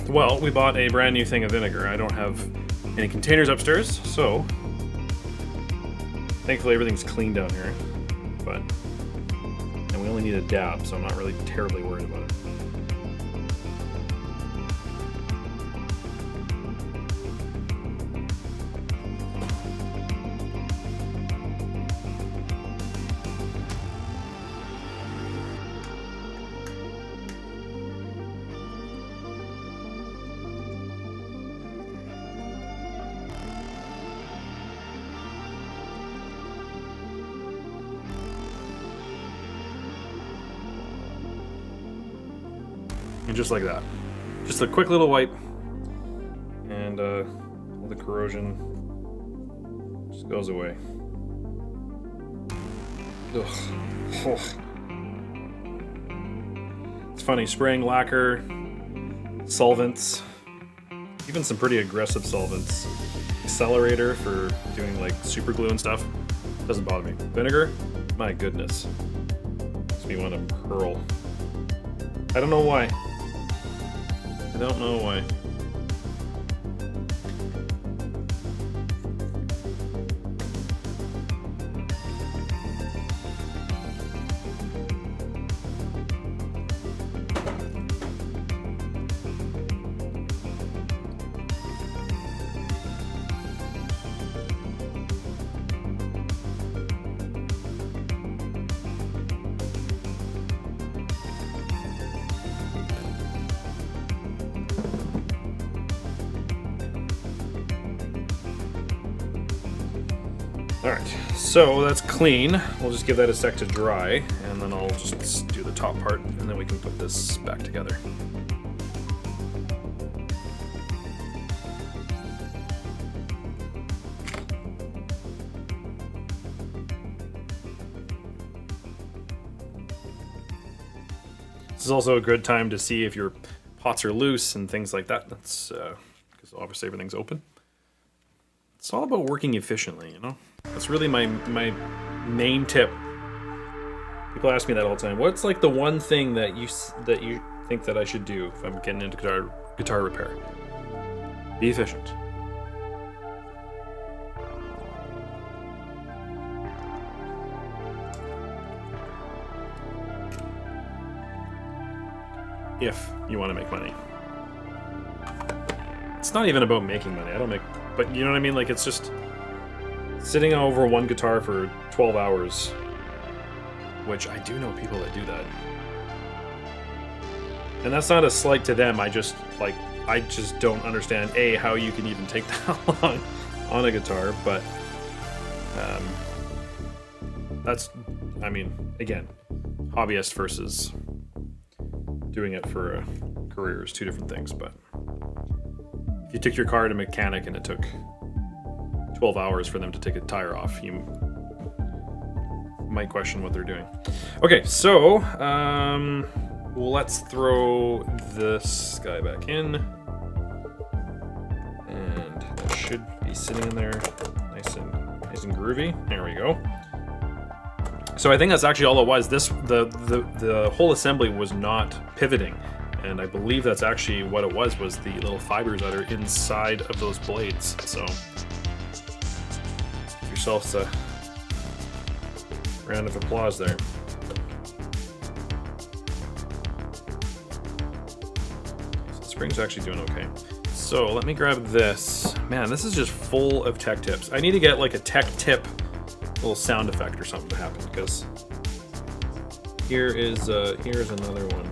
Well, we bought a brand new thing of vinegar. I don't have any containers upstairs, so thankfully everything's clean down here. And we only need a dab, so I'm not really terribly worried about it. And just like that. Just a quick little wipe. And all the corrosion just goes away. Ugh. Oh. It's funny, spraying lacquer, solvents, even some pretty aggressive solvents. Accelerator for doing like super glue and stuff. Doesn't bother me. Vinegar? My goodness. Makes me want to hurl. I don't know why. I don't know why. Alright, so that's clean. We'll just give that a sec to dry, and then I'll just do the top part, and then we can put this back together. This is also a good time to see if your pots are loose and things like that. That's because obviously everything's open. It's all about working efficiently, you know? That's really my main tip. People ask me that all the time. What's like the one thing that you think that I should do if I'm getting into guitar repair? Be efficient. If you want to make money. It's not even about making money. I don't make, but you know what I mean? Like, it's just sitting over one guitar for 12 hours, which I do know people that do that. And that's not a slight to them. I just don't understand, A, how you can even take that long on a guitar, but that's, I mean, again, hobbyist versus doing it for a career is two different things. But if you took your car to a mechanic and it took 12 hours for them to take a tire off, you might question what they're doing. Okay, so let's throw this guy back in, and that should be sitting in there nice and groovy. There we go. So I think that's actually all it was. The whole assembly was not pivoting, and I believe that's actually what it was the little fibers that are inside of those blades. So give yourselves a round of applause there. So the spring's actually doing okay. So let me grab this. Man, this is just full of tech tips. I need to get like a tech tip little sound effect or something to happen, because here's another one.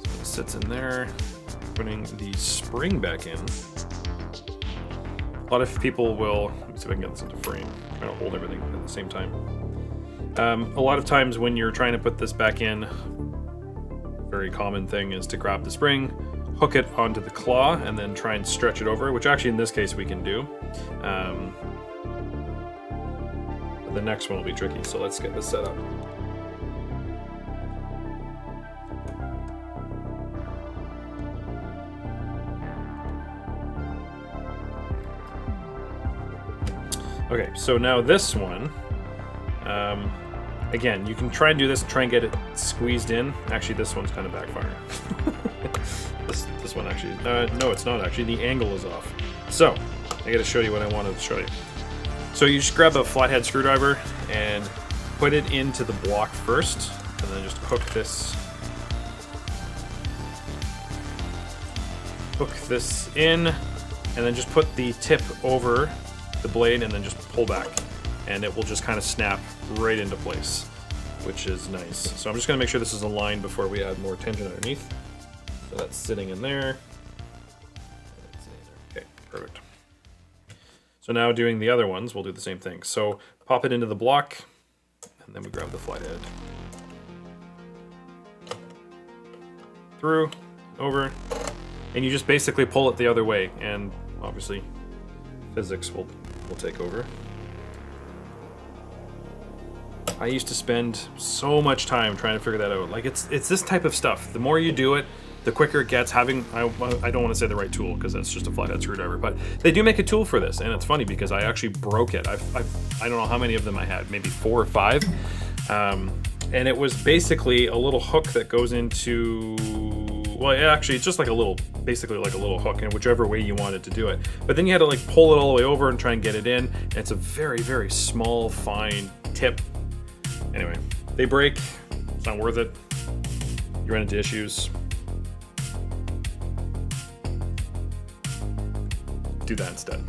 So it sits in there, putting the spring back in. A lot of people will, let me see if I can get this into frame, I'm trying to hold everything at the same time. A lot of times when you're trying to put this back in, very common thing is to grab the spring, hook it onto the claw, and then try and stretch it over, which actually in this case we can do. The next one will be tricky, so let's get this set up. Okay, so now this one, again, you can try and do this and try and get it squeezed in. Actually, this one's kind of backfiring. this one actually, no, it's not actually. The angle is off. So, I got to show you what I wanted to show you. So you just grab a flathead screwdriver and put it into the block first, and then just hook this in, and then just put the tip over the blade and then just pull back, and it will just kind of snap right into place, which is nice. So I'm just going to make sure this is aligned before we add more tension underneath. So that's sitting in there. Okay, perfect. So now doing the other ones, we'll do the same thing. So pop it into the block, and then we grab the flathead. Through, over, and you just basically pull it the other way, and obviously physics will take over. I used to spend so much time trying to figure that out. Like, it's this type of stuff. The more you do it, the quicker it gets. I don't want to say the right tool because that's just a flathead screwdriver, but they do make a tool for this, and it's funny because I actually broke it. I don't know how many of them I had, maybe 4 or 5, and it was basically a little hook that goes into, well, actually it's just like a little, basically like a little hook in whichever way you wanted to do it. But then you had to like pull it all the way over and try and get it in. And it's a very, very small, fine tip. Anyway, they break. It's not worth it. You run into issues. Do that instead.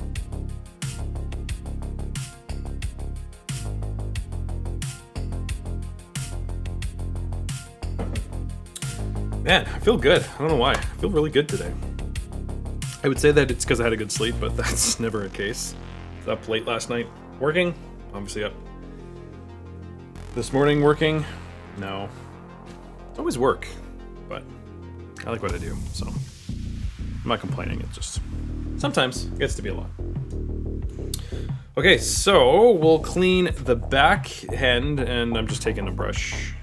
Man, I feel good. I don't know why. I feel really good today. I would say that it's because I had a good sleep, but that's never a case. I was up late last night working. Obviously up this morning working. No. It's always work, but I like what I do, so I'm not complaining. It's just sometimes it gets to be a lot. Okay, so we'll clean the back end, and I'm just taking a brush.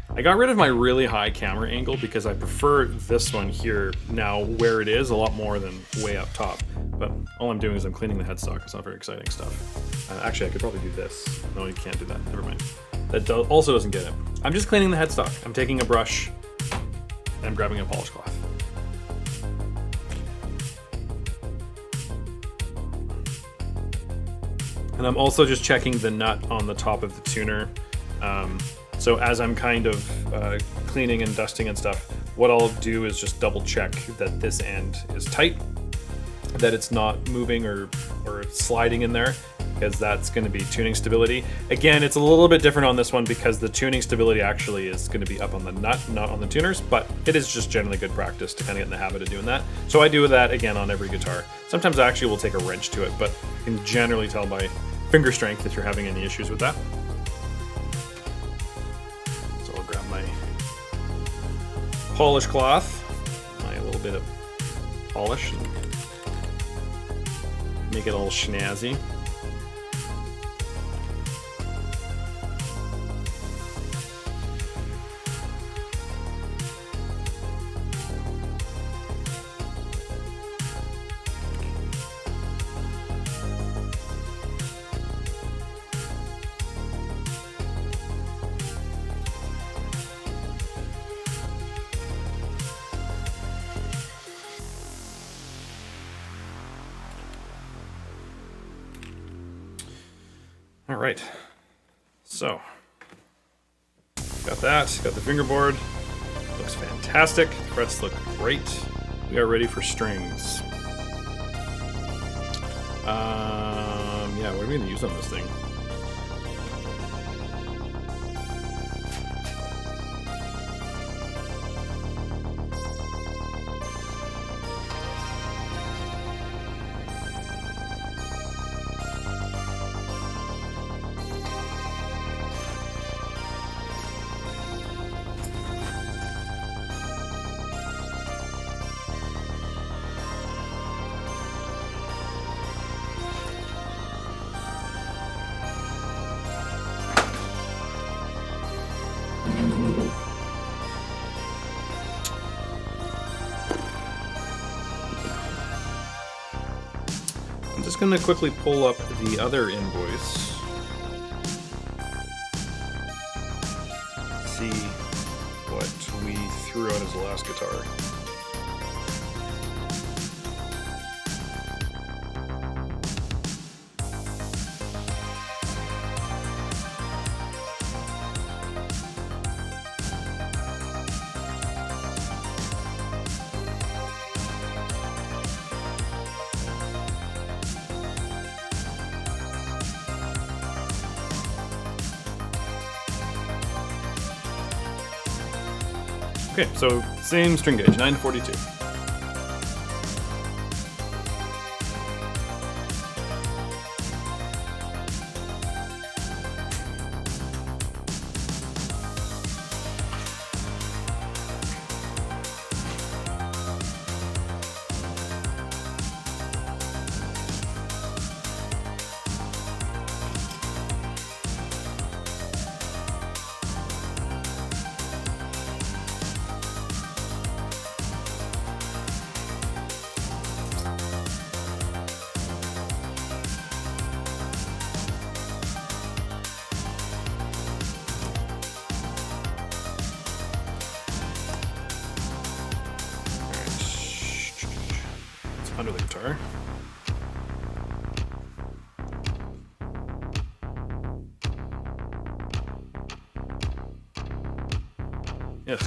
I got rid of my really high camera angle because I prefer this one here now where it is a lot more than way up top. But all I'm doing is I'm cleaning the headstock. It's not very exciting stuff. Actually, I could probably do this. No, you can't do that. Never mind. That also doesn't get it. I'm just cleaning the headstock. I'm taking a brush and I'm grabbing a polish cloth. And I'm also just checking the nut on the top of the tuner. So as I'm kind of cleaning and dusting and stuff, what I'll do is just double check that this end is tight, that it's not moving or sliding in there, because that's going to be tuning stability. Again, it's a little bit different on this one because the tuning stability actually is going to be up on the nut, not on the tuners, but it is just generally good practice to kind of get in the habit of doing that. So I do that again on every guitar. Sometimes I actually will take a wrench to it, but you can generally tell by finger strength if you're having any issues with that. So I'll grab my polish cloth, my little bit of polish, and make it all snazzy. All right, so got that, got the fingerboard, looks fantastic, the frets look great. We are ready for strings. Yeah, what are we gonna use on this thing? I'm just going to quickly pull up the other invoice. See what we threw out as the last guitar. Okay, so same string gauge, 942. Under the guitar. Ugh.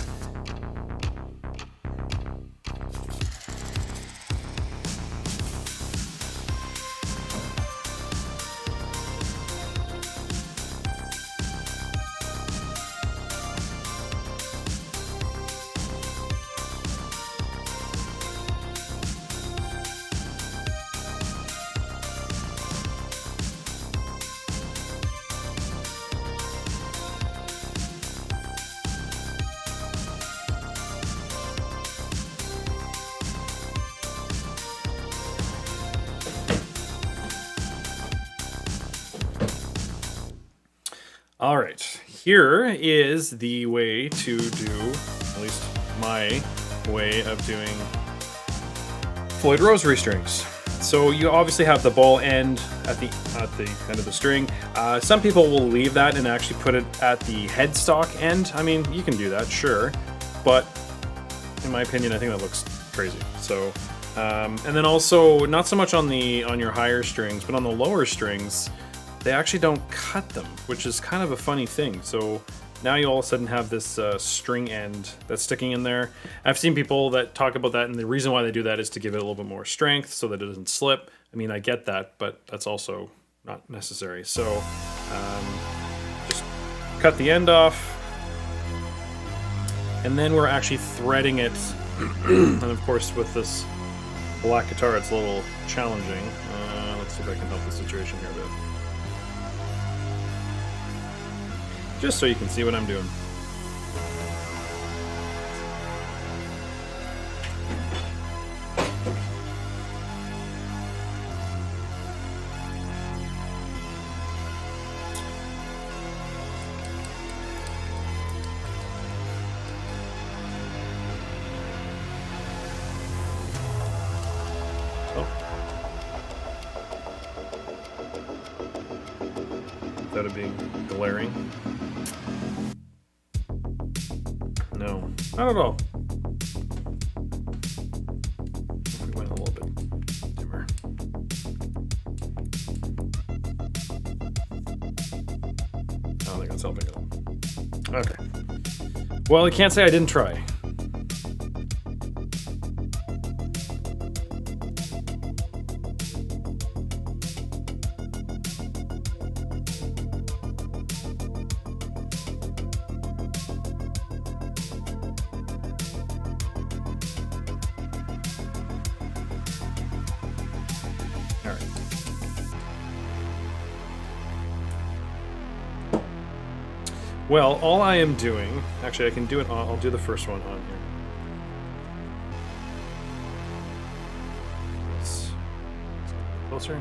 All right, here is the way to do, at least my way of doing Floyd Rosary strings. So you obviously have the ball end at the end of the string. Some people will leave that and actually put it at the headstock end. I mean, you can do that, sure, but in my opinion, I think that looks crazy. So, and then also not so much on your higher strings, but on the lower strings, they actually don't cut them, which is kind of a funny thing. So now you all of a sudden have this string end that's sticking in there. I've seen people that talk about that, and the reason why they do that is to give it a little bit more strength so that it doesn't slip. I mean, I get that, but that's also not necessary. So just cut the end off, and then we're actually threading it. And of course, with this black guitar, it's a little challenging. Let's see if I can help the situation here a bit. Just so you can see what I'm doing. Without it being glaring. No, not at all. If we went a little bit dimmer. I don't think that's helping at all. Okay. Well, I can't say I didn't try. All right. Well, all I am doing, actually I can do it, I'll do the first one on here. Let's closer.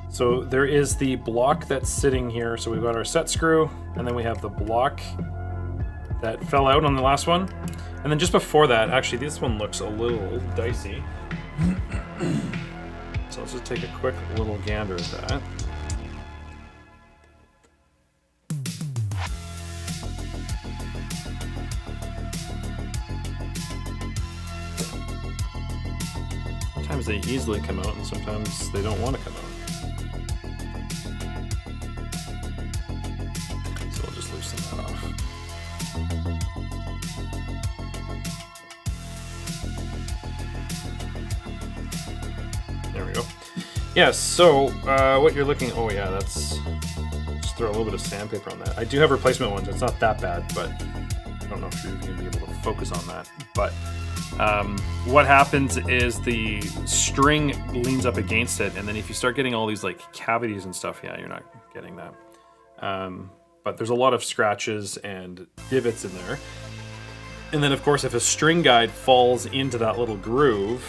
So there is the block that's sitting here. So we've got our set screw, and then we have the block that fell out on the last one. And then just before that, actually this one looks a little dicey. So let's just take a quick little gander at that. Sometimes they easily come out and sometimes they don't want to come out. So we'll just loosen that off. There we go. Yeah, so what you're looking, oh yeah, that's, just throw a little bit of sandpaper on that. I do have replacement ones, it's not that bad, but I don't know if you're going to be able to focus on that. But what happens is the string leans up against it, and then if you start getting all these like cavities and stuff, yeah, you're not getting that. But there's a lot of scratches and divots in there. And then of course, if a string guide falls into that little groove,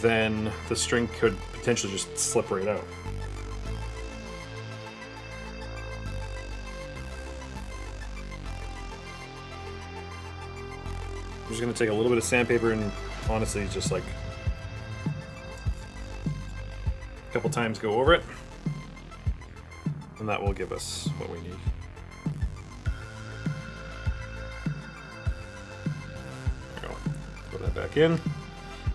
then the string could potentially just slip right out. I'm just going to take a little bit of sandpaper and honestly just like a couple times go over it, and that will give us what we need. There we go. Put that back in.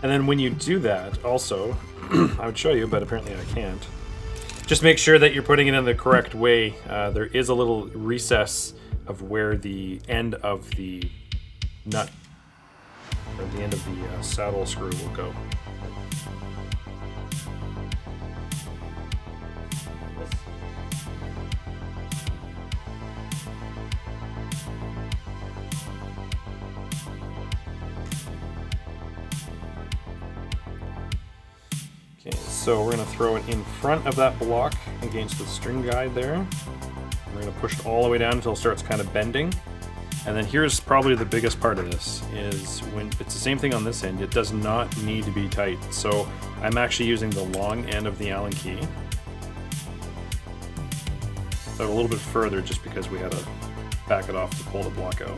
And then when you do that, also, I would show you, but apparently I can't. Just make sure that you're putting it in the correct way. There is a little recess of where the end of the nut, or the end of the saddle screw will go. Okay, so we're going to throw it in front of that block against the string guide there. We're going to push it all the way down until it starts kind of bending. And then here's probably the biggest part of this, is when it's the same thing on this end, it does not need to be tight. So I'm actually using the long end of the Allen key. So a little bit further just because we had to back it off to pull the block out.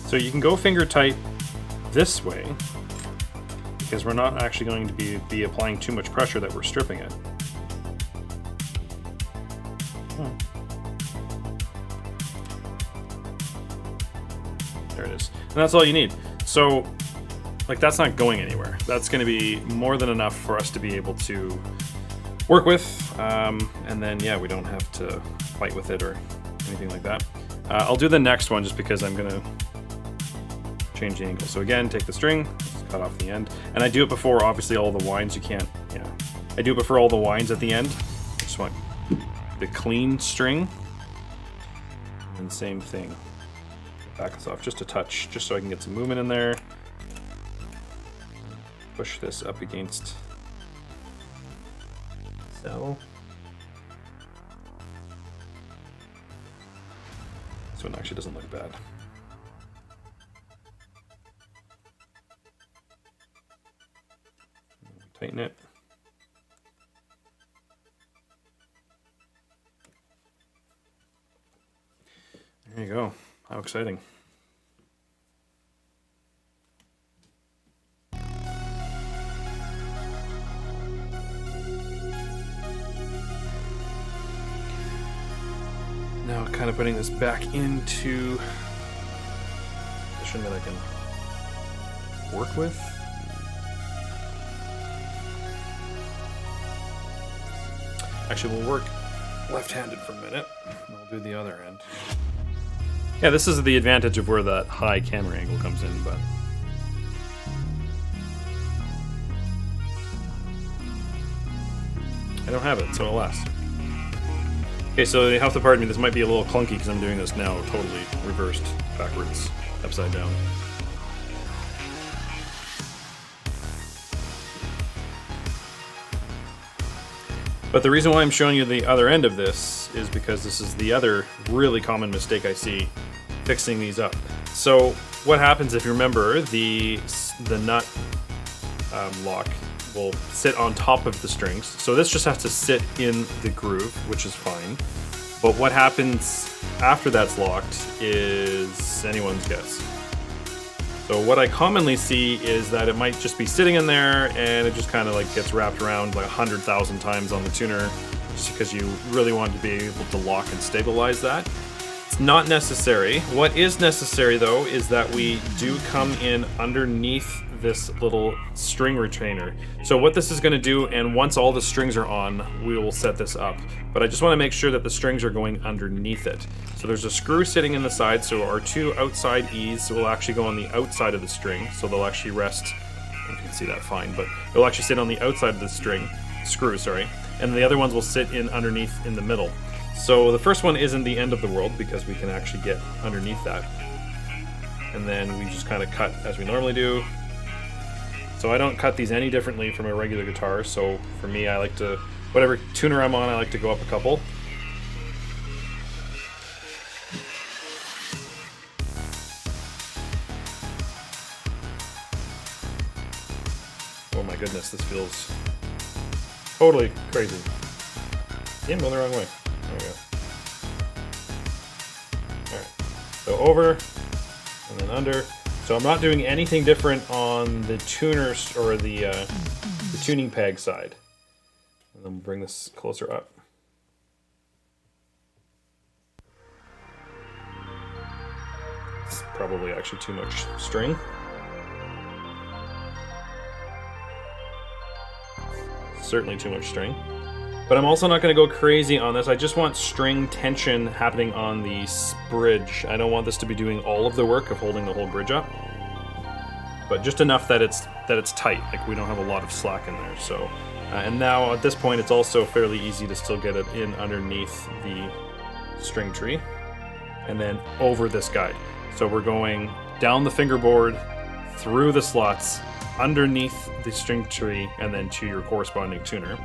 So you can go finger tight this way because we're not actually going to be applying too much pressure that we're stripping it. There it is. And that's all you need. So like that's not going anywhere. That's going to be more than enough for us to be able to work with. And then yeah, we don't have to fight with it or anything like that. I'll do the next one just because I'm going to change the angle. So again, take the string, cut off the end, and I do it before obviously all the winds. You can't, yeah. I do it before all the winds at the end. I just want the clean string, and same thing. Back this off just a touch, just so I can get some movement in there. Push this up against the saddle. This one actually doesn't look bad. Tighten it. There you go. How exciting. Now kind of putting this back into a position that I can work with. Actually, we'll work left-handed for a minute, and we'll do the other end. Yeah, this is the advantage of where that high camera angle comes in, but... I don't have it, so alas. Okay, so you have to pardon me, this might be a little clunky because I'm doing this now totally reversed, backwards, upside down. But the reason why I'm showing you the other end of this is because this is the other really common mistake I see fixing these up. So what happens, if you remember, the nut lock will sit on top of the strings. So this just has to sit in the groove, which is fine. But what happens after that's locked is anyone's guess. So what I commonly see is that it might just be sitting in there and it just kind of like gets wrapped around like 100,000 times on the tuner, just because you really want to be able to lock and stabilize that. It's not necessary. What is necessary though is that we do come in underneath this little string retainer. So what this is going to do, and once all the strings are on, we will set this up. But I just want to make sure that the strings are going underneath it. So there's a screw sitting in the side, so our two outside E's will actually go on the outside of the string, so they'll actually rest. You can see that fine, but they'll actually sit on the outside of the screw, sorry. And the other ones will sit in underneath in the middle. So the first one isn't the end of the world because we can actually get underneath that. And then we just kind of cut as we normally do. So I don't cut these any differently from a regular guitar. So for me, I like to, whatever tuner I'm on, I like to go up a couple. Oh my goodness, this feels totally crazy. Yeah, I'm going the wrong way. There we go. Alright, so over, and then under. So I'm not doing anything different on the tuners or the tuning peg side. And then we'll bring this closer up. It's probably actually too much string. Certainly too much string. But I'm also not going to go crazy on this. I just want string tension happening on the bridge. I don't want this to be doing all of the work of holding the whole bridge up, but just enough that it's tight. Like we don't have a lot of slack in there. So, and now at this point, it's also fairly easy to still get it in underneath the string tree, and then over this guide. So we're going down the fingerboard, through the slots, underneath the string tree, and then to your corresponding tuner.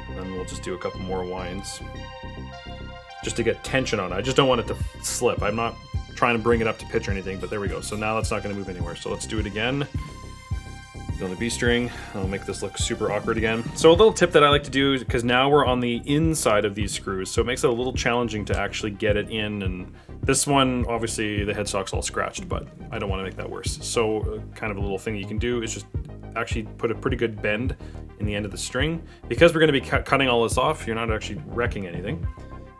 And then we'll just do a couple more winds just to get tension on it. I just don't want it to slip. I'm not trying to bring it up to pitch or anything, but there we go. So now that's not going to move anywhere. So let's do it again. On the B string, I'll make this look super awkward again. So a little tip that I like to do, because now we're on the inside of these screws, so it makes it a little challenging to actually get it in. And this one, obviously the headstock's all scratched, but I don't want to make that worse. So kind of a little thing you can do is just actually put a pretty good bend in the end of the string. Because we're going to be cutting all this off, you're not actually wrecking anything.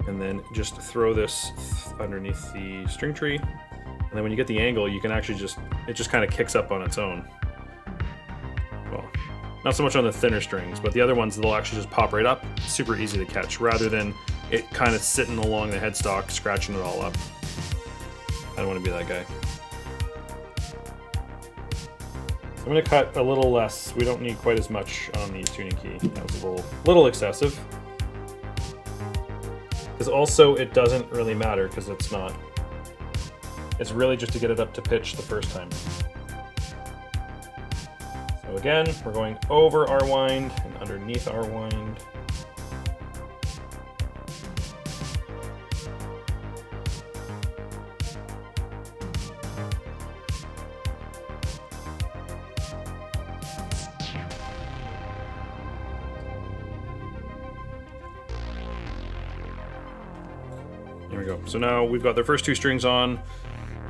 And then just throw this underneath the string tree. And then when you get the angle, you can actually it just kind of kicks up on its own. Well, not so much on the thinner strings, but the other ones, they'll actually just pop right up. Super easy to catch, rather than it kind of sitting along the headstock, scratching it all up. I don't want to be that guy. I'm going to cut a little less. We don't need quite as much on the tuning key. That was a little excessive. Because also it doesn't really matter, because it's not. It's really just to get it up to pitch the first time. So again, we're going over our wind and underneath our wind. There we go. So now we've got the first two strings on,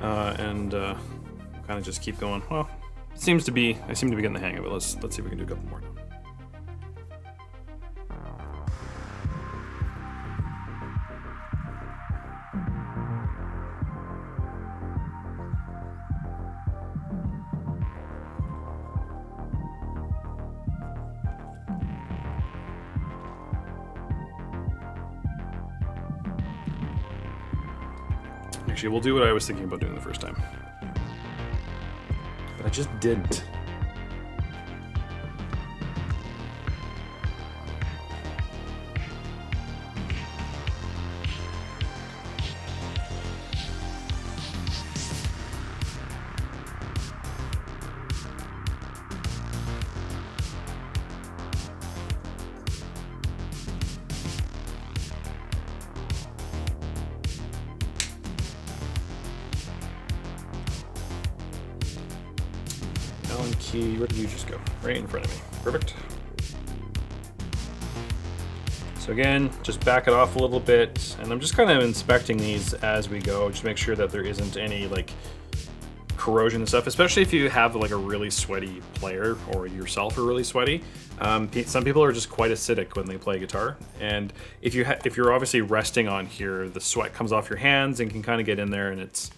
and kind of just keep going. Well, I seem to be getting the hang of it. Let's see if we can do a couple more. Actually, we'll do what I was thinking about doing the first time. But I just didn't. Allen key, where did you just go? Right in front of me. Perfect. So again, just back it off a little bit, and I'm just kind of inspecting these as we go, just make sure that there isn't any like corrosion and stuff, especially if you have like a really sweaty player or yourself are really sweaty. Some people are just quite acidic when they play guitar, and if you're obviously resting on here, the sweat comes off your hands and can kind of get in there, and it's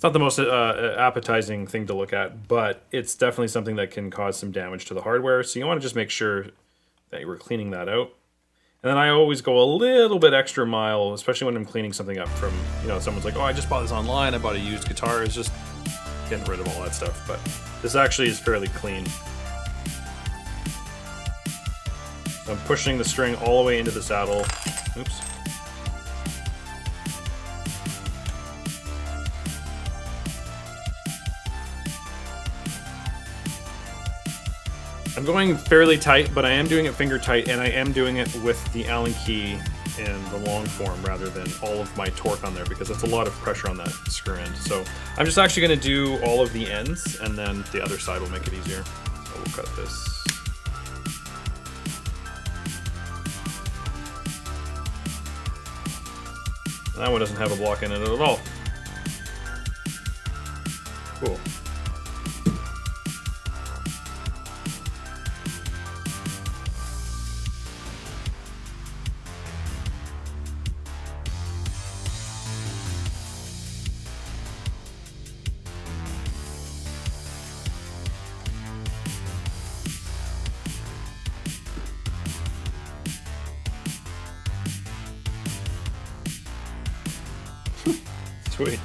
not the most appetizing thing to look at, but it's definitely something that can cause some damage to the hardware, so you want to just make sure that you were cleaning that out. And then I always go a little bit extra mile, especially when I'm cleaning something up from, you know, someone's like, oh, I just bought this online, I bought a used guitar. It's just getting rid of all that stuff. But this actually is fairly clean. So I'm pushing the string all the way into the saddle. Oops. I'm going fairly tight, but I am doing it finger tight, and I am doing it with the Allen key and the long form rather than all of my torque on there, because that's a lot of pressure on that screw end. So I'm just actually going to do all of the ends, and then the other side will make it easier. So we'll cut this. That one doesn't have a block in it at all. Cool. Sweet.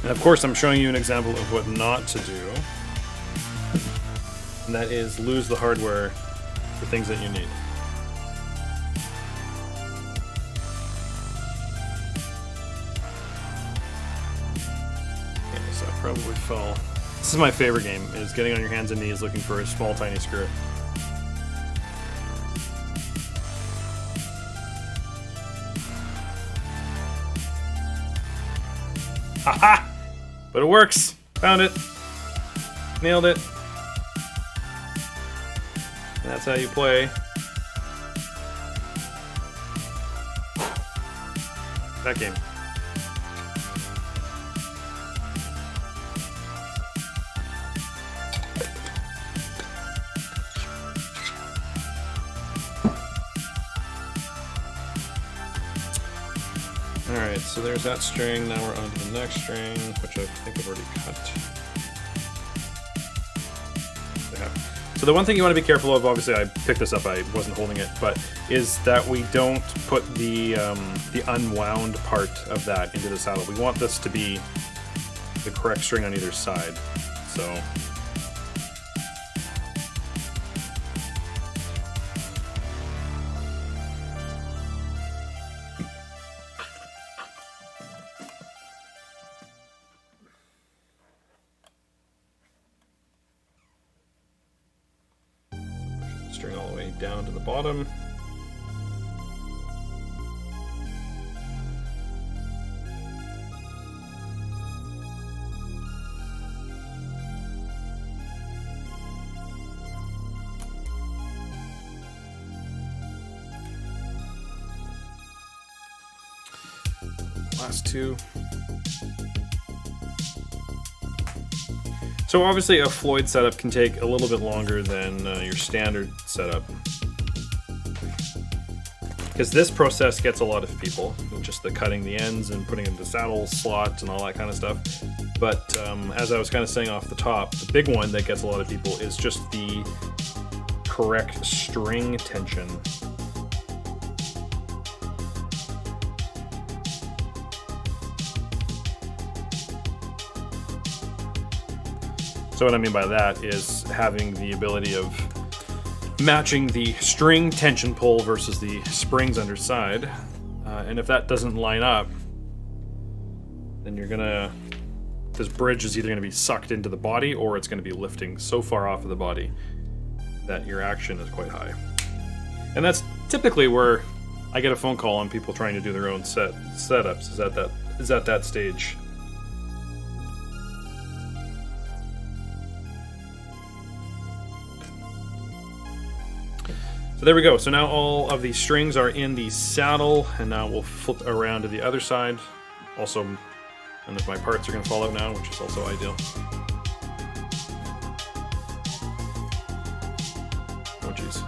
And of course, I'm showing you an example of what not to do, and that is lose the hardware for things that you need. Okay, so I probably fell. This is my favorite game, is getting on your hands and knees looking for a small, tiny screw. Haha! But it works! Found it! Nailed it! And that's how you play that game. Alright, so there's that string. Now we're on to the next string, which I think I've already cut. Yeah. So the one thing you want to be careful of, obviously I picked this up, I wasn't holding it, but is that we don't put the unwound part of that into the saddle. We want this to be the correct string on either side. So string all the way down to the bottom. Last two. So obviously a Floyd setup can take a little bit longer than your standard setup, because this process gets a lot of people, just the cutting the ends and putting in the saddle slots and all that kind of stuff. But as I was kind of saying off the top, the big one that gets a lot of people is just the correct string tension. So what I mean by that is having the ability of matching the string tension pull versus the springs underside. And if that doesn't line up, then this bridge is either gonna be sucked into the body or it's gonna be lifting so far off of the body that your action is quite high. And that's typically where I get a phone call on people trying to do their own setups, is at that stage. So there we go. So now all of the strings are in the saddle, and now we'll flip around to the other side. Also, and if my parts are going to fall out now, which is also ideal. Oh jeez.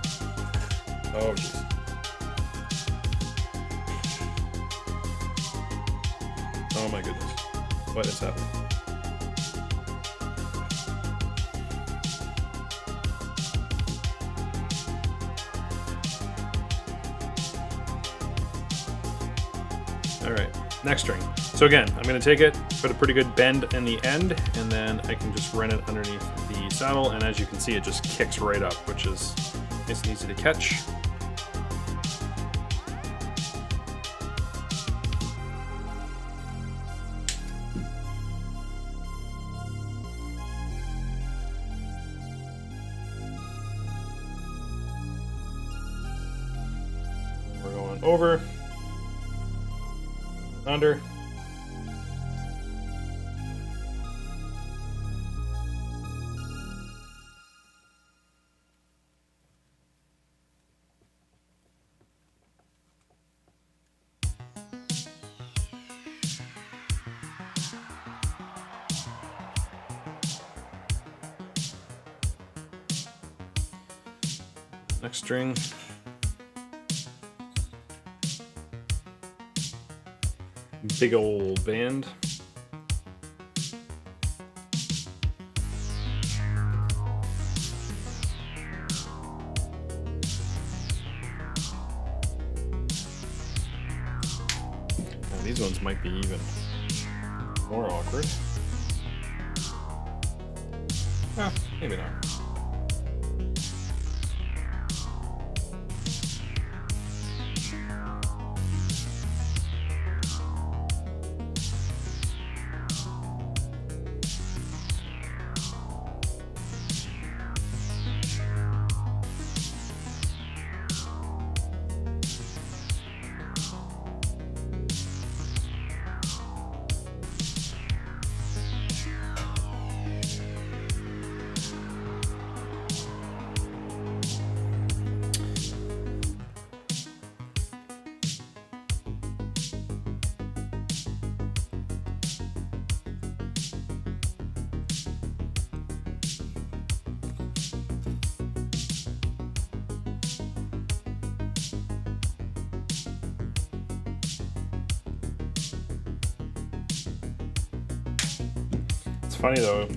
Oh jeez. Oh my goodness. What is happening? Alright, next string. So again, I'm going to take it, put a pretty good bend in the end, and then I can just run it underneath the saddle, and as you can see, it just kicks right up, which is nice and easy to catch. We're going over. Under. Next string. Big old band. Now these ones might be even more awkward. Ah, maybe not. Funny though,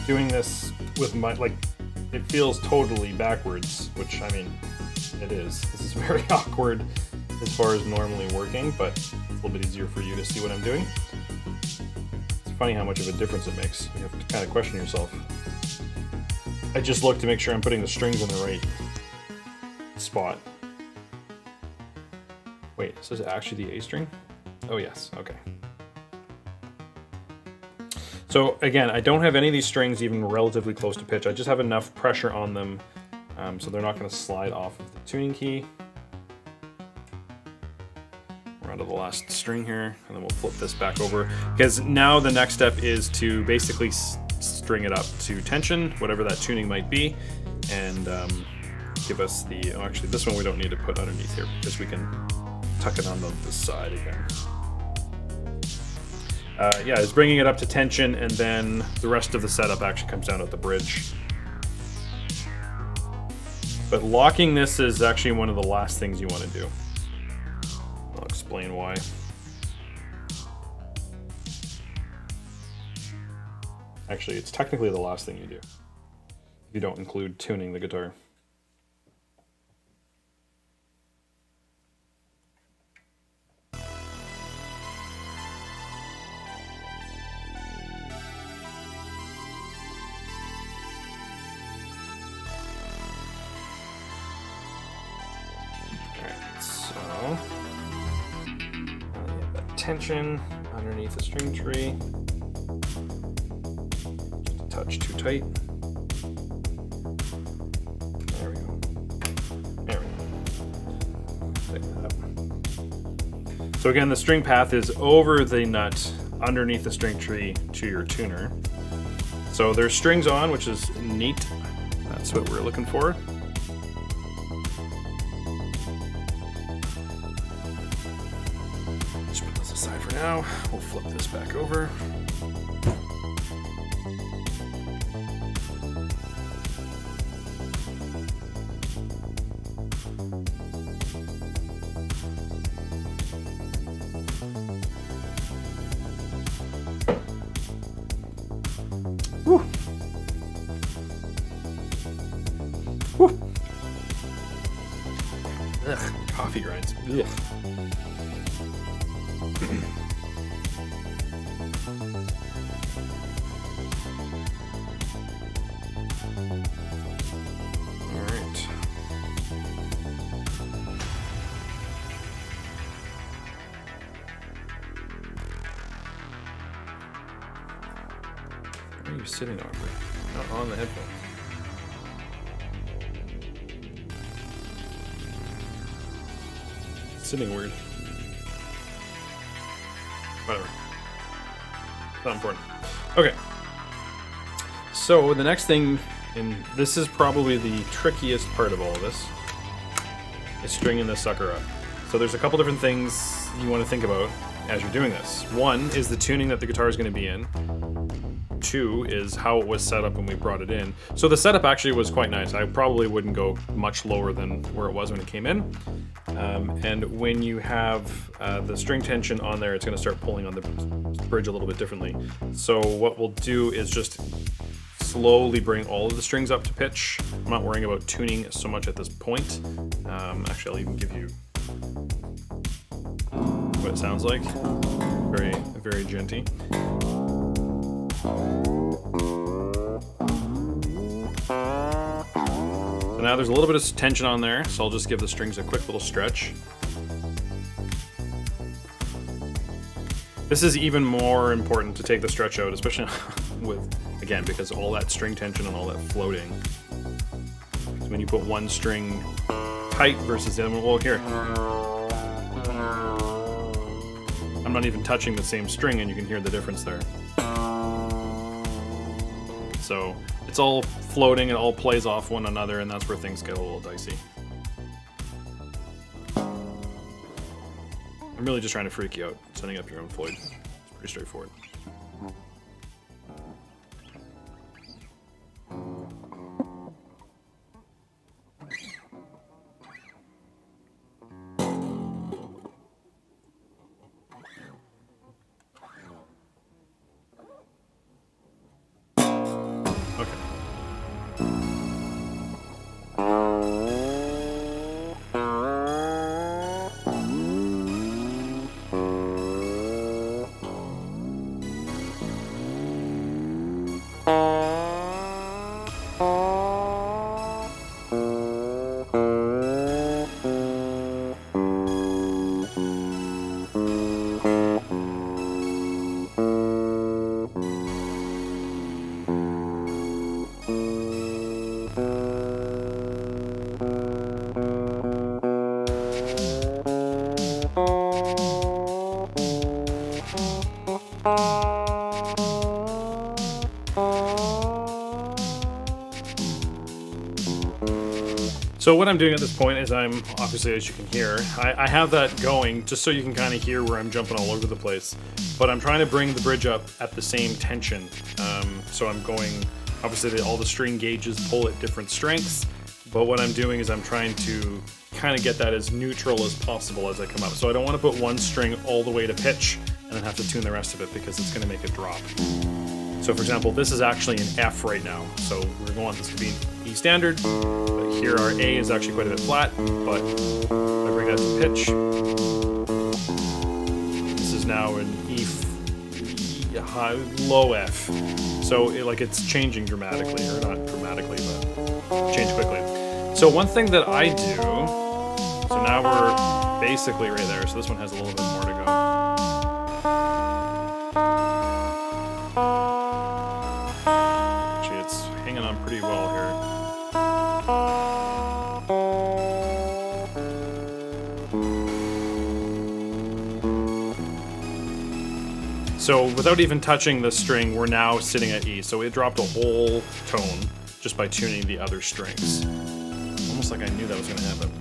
doing this with my, it feels totally backwards, which, I mean, it is. This is very awkward as far as normally working, but it's a little bit easier for you to see what I'm doing. It's funny how much of a difference it makes. You have to kind of question yourself. I just look to make sure I'm putting the strings in the right spot. Wait, so is it actually the A string? Oh yes, okay. So again, I don't have any of these strings even relatively close to pitch. I just have enough pressure on them so they're not going to slide off of the tuning key. We're onto the last string here, and then we'll flip this back over. Because now the next step is to basically string it up to tension, whatever that tuning might be, and give us the, oh actually this one we don't need to put underneath here because we can tuck it on the side again. Yeah, it's bringing it up to tension, and then the rest of the setup actually comes down at the bridge. But locking this is actually one of the last things you want to do. I'll explain why. Actually, it's technically the last thing you do, if you don't include tuning the guitar. tension underneath the string tree. Just a touch too tight. There we go. There we go. Tighten that up. So again, the string path is over the nut underneath the string tree to your tuner. So there's strings on, which is neat. That's what we're looking for. Just put this aside for now. We'll flip this back over. Woo. Woo. Ugh, coffee grinds. Ugh. All right. Where are you sitting on? Not on the headphones. Sitting weird. Whatever. Not important. Okay. So the next thing, and this is probably the trickiest part of all of this, is stringing this sucker up. So there's a couple different things you want to think about as you're doing this. One is the tuning that the guitar is going to be in. Two is how it was set up when we brought it in. So the setup actually was quite nice. I probably wouldn't go much lower than where it was when it came in. And when you have the string tension on there, it's going to start pulling on the bridge a little bit differently. So what we'll do is just slowly bring all of the strings up to pitch. I'm not worrying about tuning so much at this point. Actually, I'll even give you what it sounds like. Very, very genty. So now there's a little bit of tension on there, so I'll just give the strings a quick little stretch. This is even more important to take the stretch out, especially with, again, because all that string tension and all that floating. So when you put one string tight versus the other one, well, here. I'm not even touching the same string and you can hear the difference there. So it's all floating, it all plays off one another, and that's where things get a little dicey. I'm really just trying to freak you out, setting up your own Floyd. It's pretty straightforward. So what I'm doing at this point is I'm, obviously as you can hear, I have that going just so you can kind of hear where I'm jumping all over the place. But I'm trying to bring the bridge up at the same tension. So I'm going, obviously all the string gauges pull at different strengths, but what I'm doing is I'm trying to kind of get that as neutral as possible as I come up. So I don't want to put one string all the way to pitch and then have to tune the rest of it because it's going to make it drop. So for example, this is actually an F right now. So we're going, this could be an E standard, but here our A is actually quite a bit flat, but if I bring that to pitch, this is now an E high, low F. So it's changing dramatically, or not dramatically, but change quickly. So one thing that I do, so now we're basically right there, so this one has a little bit more to go. on pretty well here. So without even touching the string, we're now sitting at E. So it dropped a whole tone just by tuning the other strings. Almost like I knew that was going to happen.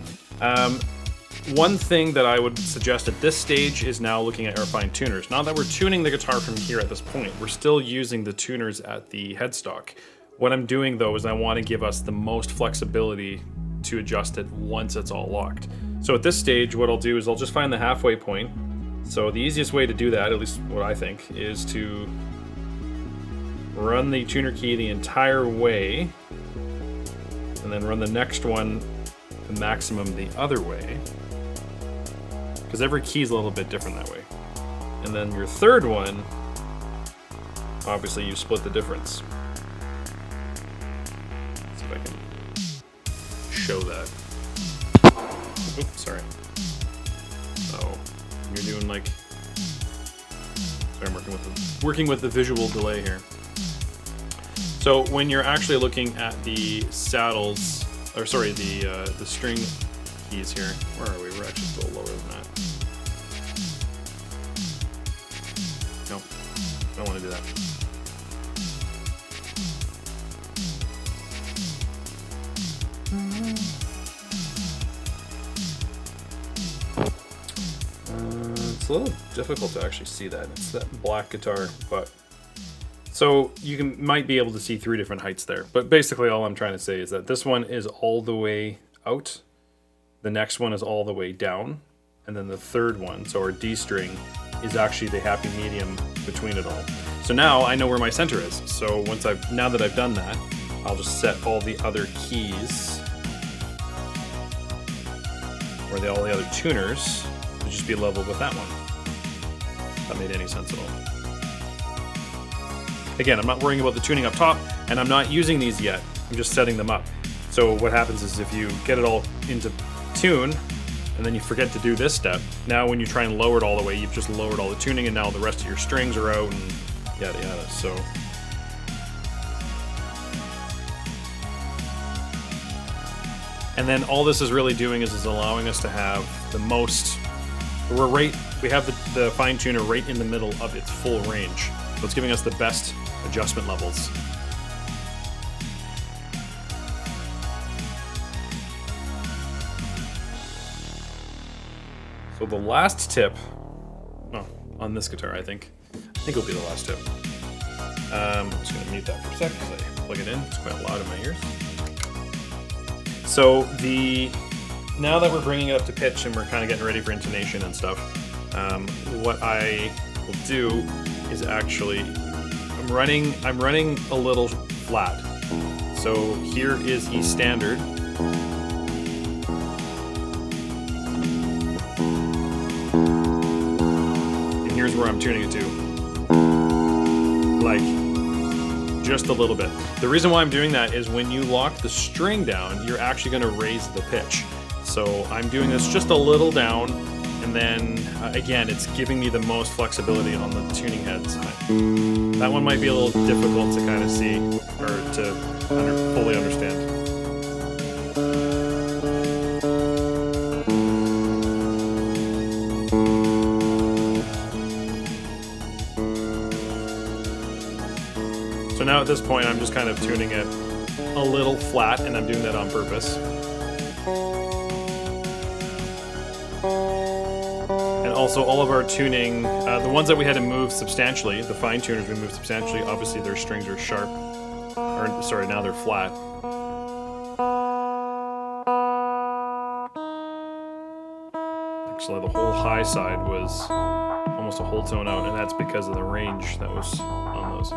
One thing that I would suggest at this stage is now looking at our fine tuners. Now that we're tuning the guitar from here at this point, we're still using the tuners at the headstock. What I'm doing though is I want to give us the most flexibility to adjust it once it's all locked. So at this stage, what I'll do is I'll just find the halfway point. So the easiest way to do that, at least what I think, is to run the tuner key the entire way and then run the next one the maximum the other way, because every key is a little bit different that way. And then your third one, obviously you split the difference. Let's see if I can show that. Oops, sorry. Oh, you're doing like, sorry, I'm working with the visual delay here. So when you're actually looking at the saddles, or sorry, the string keys here, where are we? We're actually still lower than that. Nope, I don't want to do that. It's a little difficult to actually see that. It's that black guitar, but so you might be able to see 3 different heights there. But basically all I'm trying to say is that this one is all the way out, the next one is all the way down, and then the third one, so our D string, is actually the happy medium between it all. So now I know where my center is. So now that I've done that, I'll just set all the other keys, or all the other tuners, to just be level with that one. If that made any sense at all. Again, I'm not worrying about the tuning up top, and I'm not using these yet. I'm just setting them up. So what happens is if you get it all into tune, and then you forget to do this step, now when you try and lower it all the way, you've just lowered all the tuning, and now the rest of your strings are out, and yada yada, so. And then all this is really doing is allowing us to have the most, we have the fine tuner right in the middle of its full range. So it's giving us the best adjustment levels. So the last tip, on this guitar I think it'll be the last tip. I'm just gonna mute that for a second because I plug it in, it's quite loud in my ears. So now that we're bringing it up to pitch and we're kind of getting ready for intonation and stuff, what I will do is actually, I'm running a little flat. So here is E standard. And here's where I'm tuning it to. Like, just a little bit. The reason why I'm doing that is when you lock the string down, you're actually gonna raise the pitch. So I'm doing this just a little down, and then again, it's giving me the most flexibility on the tuning head side. That one might be a little difficult to kind of see, or to fully understand. So now at this point, I'm just kind of tuning it a little flat, and I'm doing that on purpose. Also, all of our tuning, the ones that we had to move substantially, the fine tuners we moved substantially, obviously their strings are sharp, or sorry, now they're flat. Actually, the whole high side was almost a whole tone out, and that's because of the range that was on those.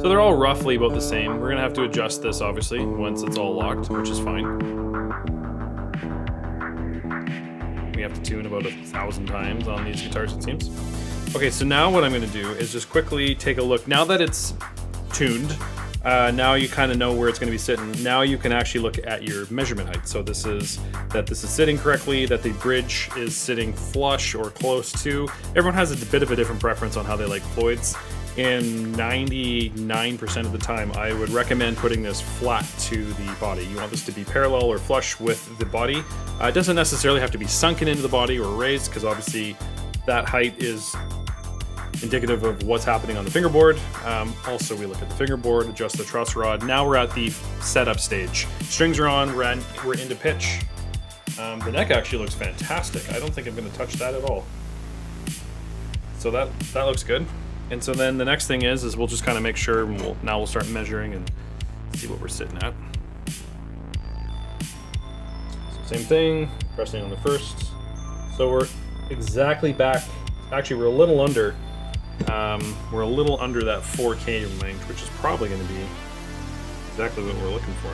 So they're all roughly about the same. We're gonna have to adjust this, obviously, once it's all locked, which is fine. We have to tune about 1,000 times on these guitars, it seems. Okay, so now what I'm gonna do is just quickly take a look. Now that it's tuned, Now you kind of know where it's going to be sitting. Now you can actually look at your measurement height. So this is sitting correctly, that the bridge is sitting flush or close to. Everyone has a bit of a different preference on how they like Floyd's. In 99% of the time, I would recommend putting this flat to the body. You want this to be parallel or flush with the body. It doesn't necessarily have to be sunken into the body or raised, because obviously that height is indicative of what's happening on the fingerboard. Also, we look at the fingerboard, adjust the truss rod. Now we're at the setup stage. Strings are on, we're into pitch. The neck actually looks fantastic. I don't think I'm going to touch that at all. So that looks good. And so then the next thing is we'll just kind of make sure, and we'll start measuring and see what we're sitting at. So same thing, pressing on the first. So we're exactly back. Actually, we're a little under. We're a little under that 4K range, which is probably going to be exactly what we're looking for.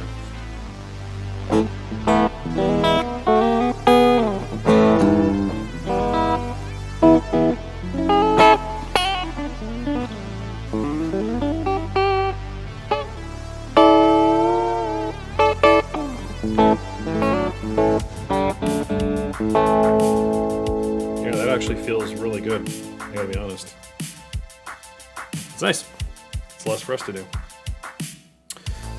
Yeah, that actually feels really good, I gotta be honest. It's nice. It's less for us to do.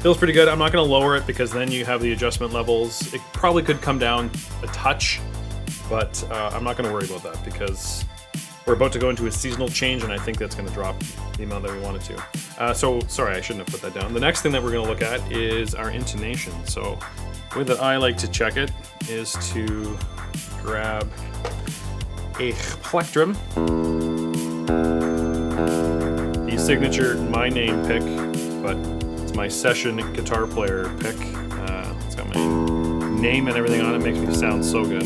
Feels pretty good. I'm not going to lower it because then you have the adjustment levels. It probably could come down a touch, but I'm not going to worry about that because we're about to go into a seasonal change, and I think that's going to drop the amount that we want it to. So, sorry, I shouldn't have put that down. The next thing that we're going to look at is our intonation. So, the way that I like to check it is to grab a plectrum. Signature my name pick, but it's my session guitar player pick. It's got my name and everything on it. Makes me sound so good.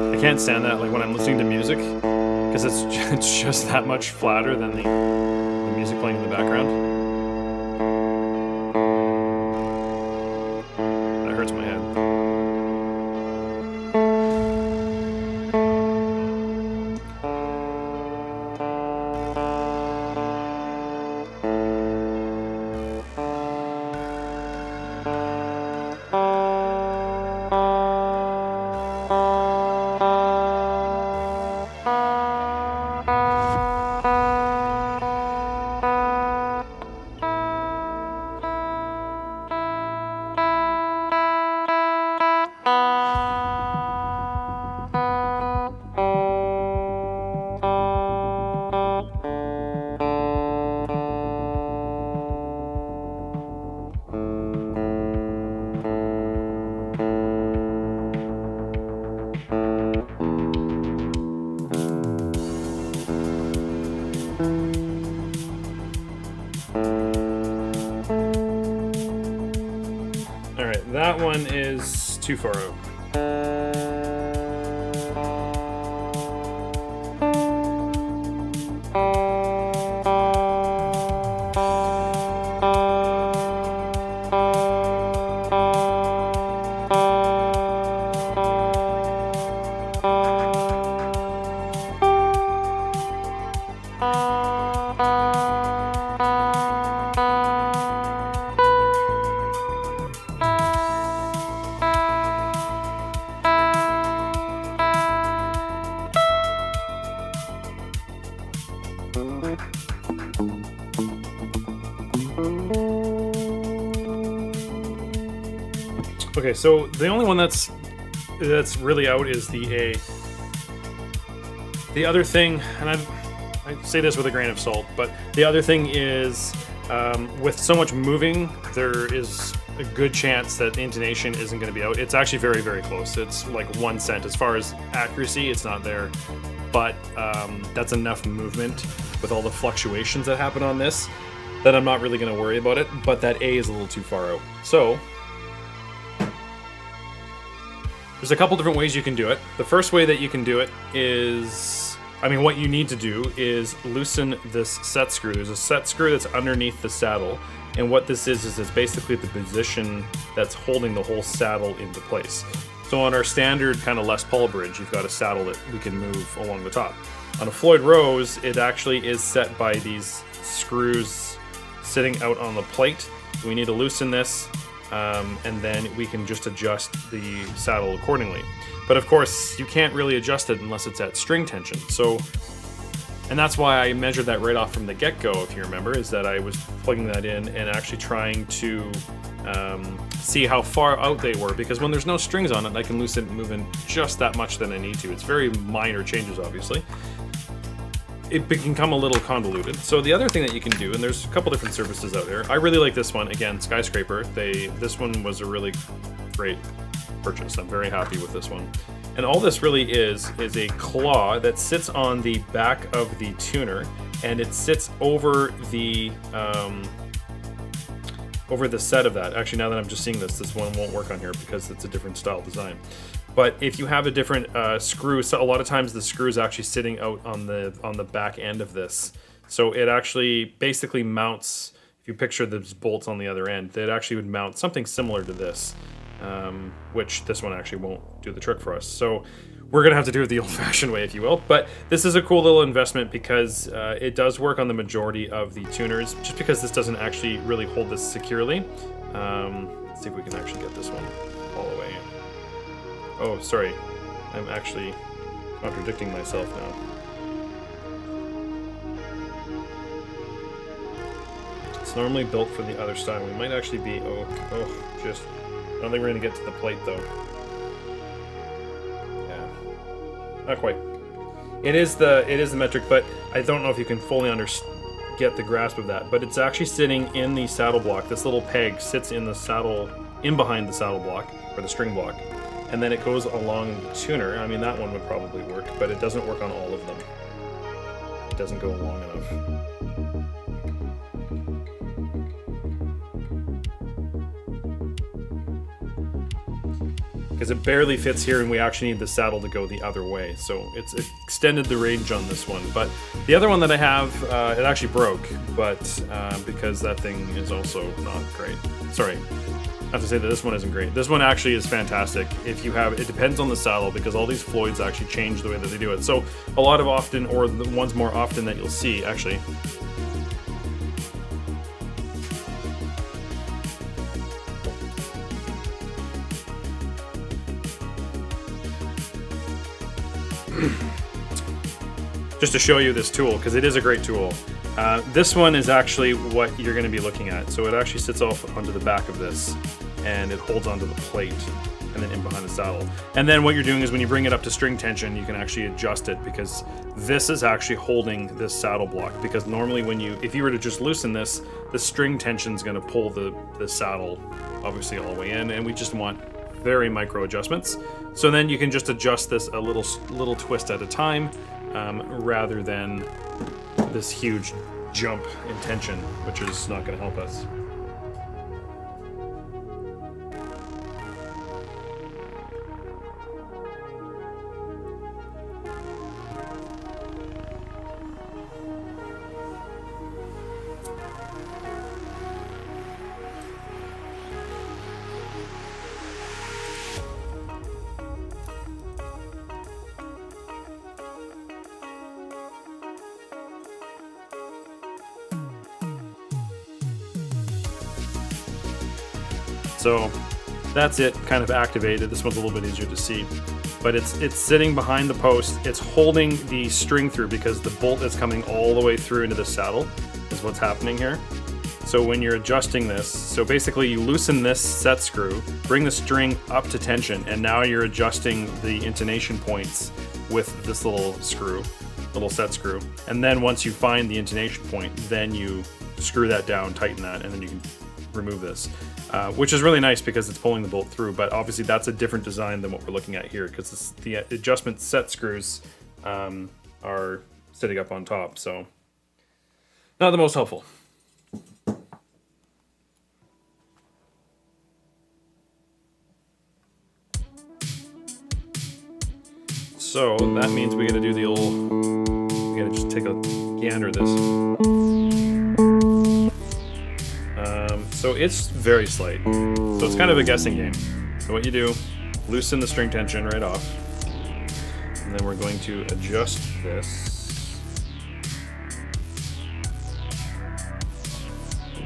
I can't stand that, like when I'm listening to music, because it's just that much flatter than the music playing in the background. That hurts my head. That one is too far out. Okay, so the only one that's really out is the A. The other thing, and I say this with a grain of salt, but the other thing is with so much moving, there is a good chance that the intonation isn't going to be out. It's actually very, very close. It's like 1 cent. As far as accuracy, it's not there. But that's enough movement with all the fluctuations that happen on this that I'm not really going to worry about it. But that A is a little too far out. So There's a couple different ways you can do it. The first way that you can do it is, what you need to do is loosen this set screw. There's a set screw that's underneath the saddle, and what this is it's basically the position that's holding the whole saddle into place. So on our standard kind of Les Paul bridge, you've got a saddle that we can move along the top. On a Floyd Rose, it actually is set by these screws sitting out on the plate. We need to loosen this, and then we can just adjust the saddle accordingly. But of course, you can't really adjust it unless it's at string tension. And that's why I measured that right off from the get-go, if you remember, is that I was plugging that in and actually trying to see how far out they were, because when there's no strings on it, I can loosen it and move in just that much than I need to. It's very minor changes, obviously. It can become a little convoluted. So the other thing that you can do, and there's a couple different services out there. I really like this one. Again, Skyscraper. This one was a really great purchase. I'm very happy with this one. And all this really is a claw that sits on the back of the tuner, and it sits over the set of that. Actually, now that I'm just seeing this one won't work on here because it's a different style design. But if you have a different screw, so a lot of times the screw is actually sitting out on the back end of this. So it actually basically mounts, if you picture those bolts on the other end, it actually would mount something similar to this, which this one actually won't do the trick for us. So we're going to have to do it the old-fashioned way, if you will. But this is a cool little investment because it does work on the majority of the tuners, just because this doesn't actually really hold this securely. Let's see if we can actually get this one all the way in. Oh, sorry. I'm actually contradicting myself now. It's normally built for the other side. We might actually be... I don't think we're going to get to the plate, though. Yeah. Not quite. It is the metric, but I don't know if you can fully get the grasp of that. But it's actually sitting in the saddle block. This little peg sits in the saddle, in behind the saddle block, or the string block. And then it goes along the tuner. That one would probably work, but it doesn't work on all of them. It doesn't go long enough. Because it barely fits here, and we actually need the saddle to go the other way. So it's extended the range on this one. But the other one that I have, it actually broke, but because that thing is also not great. Sorry. I have to say that this one isn't great. This one actually is fantastic. If you have, it depends on the saddle, because all these Floyds actually change the way that they do it. So a lot of often, or the ones more often that you'll see, actually. Just to show you this tool, because it is a great tool. This one is actually what you're going to be looking at. So it actually sits off onto the back of this, and it holds onto the plate and then in behind the saddle. And then what you're doing is when you bring it up to string tension, you can actually adjust it, because this is actually holding this saddle block. Because normally if you were to just loosen this, the string tension is going to pull the saddle obviously all the way in, and we just want very micro adjustments. So then you can just adjust this a little twist at a time, rather than this huge jump in tension, which is not going to help us. So that's it, kind of activated. This one's a little bit easier to see, but it's sitting behind the post. It's holding the string through, because the bolt is coming all the way through into the saddle is what's happening here. So when you're adjusting this, so basically you loosen this set screw, bring the string up to tension, and now you're adjusting the intonation points with this little set screw. And then once you find the intonation point, then you screw that down, tighten that, and then you can remove this. Which is really nice because it's pulling the bolt through, but obviously that's a different design than what we're looking at here, because the adjustment set screws are sitting up on top, so not the most helpful. So that means we gotta do the old, we gotta just take a gander at this. So it's very slight. So it's kind of a guessing game. So what you do, loosen the string tension right off. And then we're going to adjust this.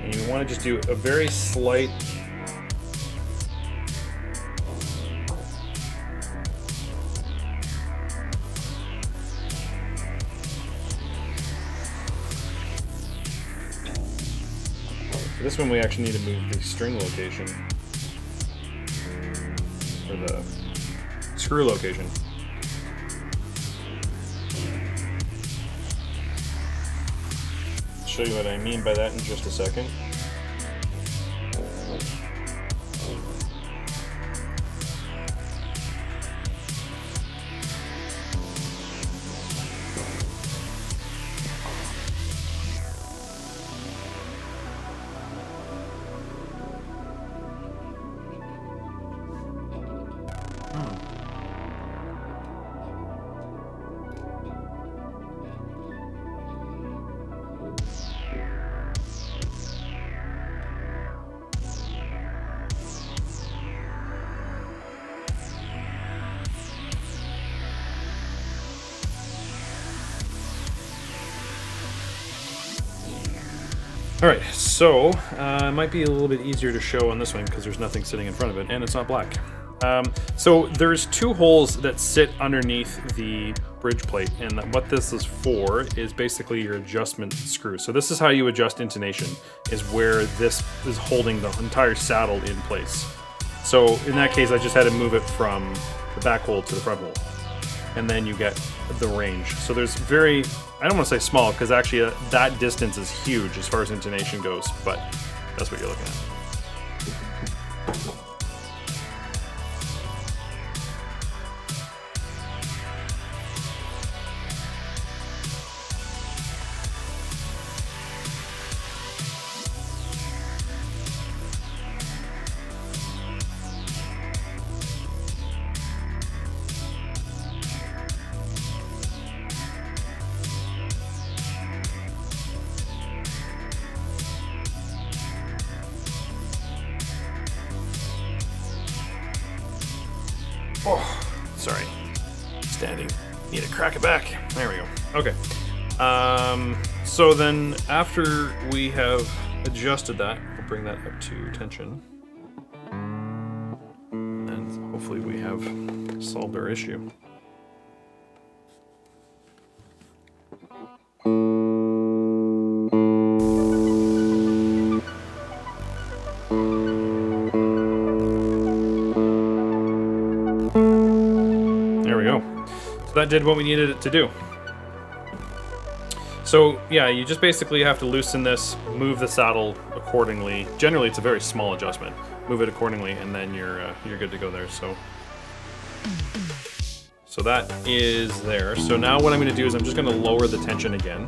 And you want to just do a very slight for this one we actually need to move the string location, or the screw location. I'll show you what I mean by that in just a second. Alright, so it might be a little bit easier to show on this one because there's nothing sitting in front of it and it's not black. So there's two holes that sit underneath the bridge plate, and what this is for is basically your adjustment screw. So this is how you adjust intonation, is where this is holding the entire saddle in place. So in that case I just had to move it from the back hole to the front hole, and then you get the range. So there's very, I don't want to say small, because actually that distance is huge as far as intonation goes, but that's what you're looking at. Oh, sorry. Standing. Need to crack it back. There we go. Okay. So then after we have adjusted that, we'll bring that up to tension. And hopefully we have solved our issue. That did what we needed it to do. So yeah, you just basically have to loosen this, move the saddle accordingly. Generally, it's a very small adjustment. Move it accordingly, and then you're good to go there. So that is there. So now what I'm going to do is I'm just going to lower the tension again,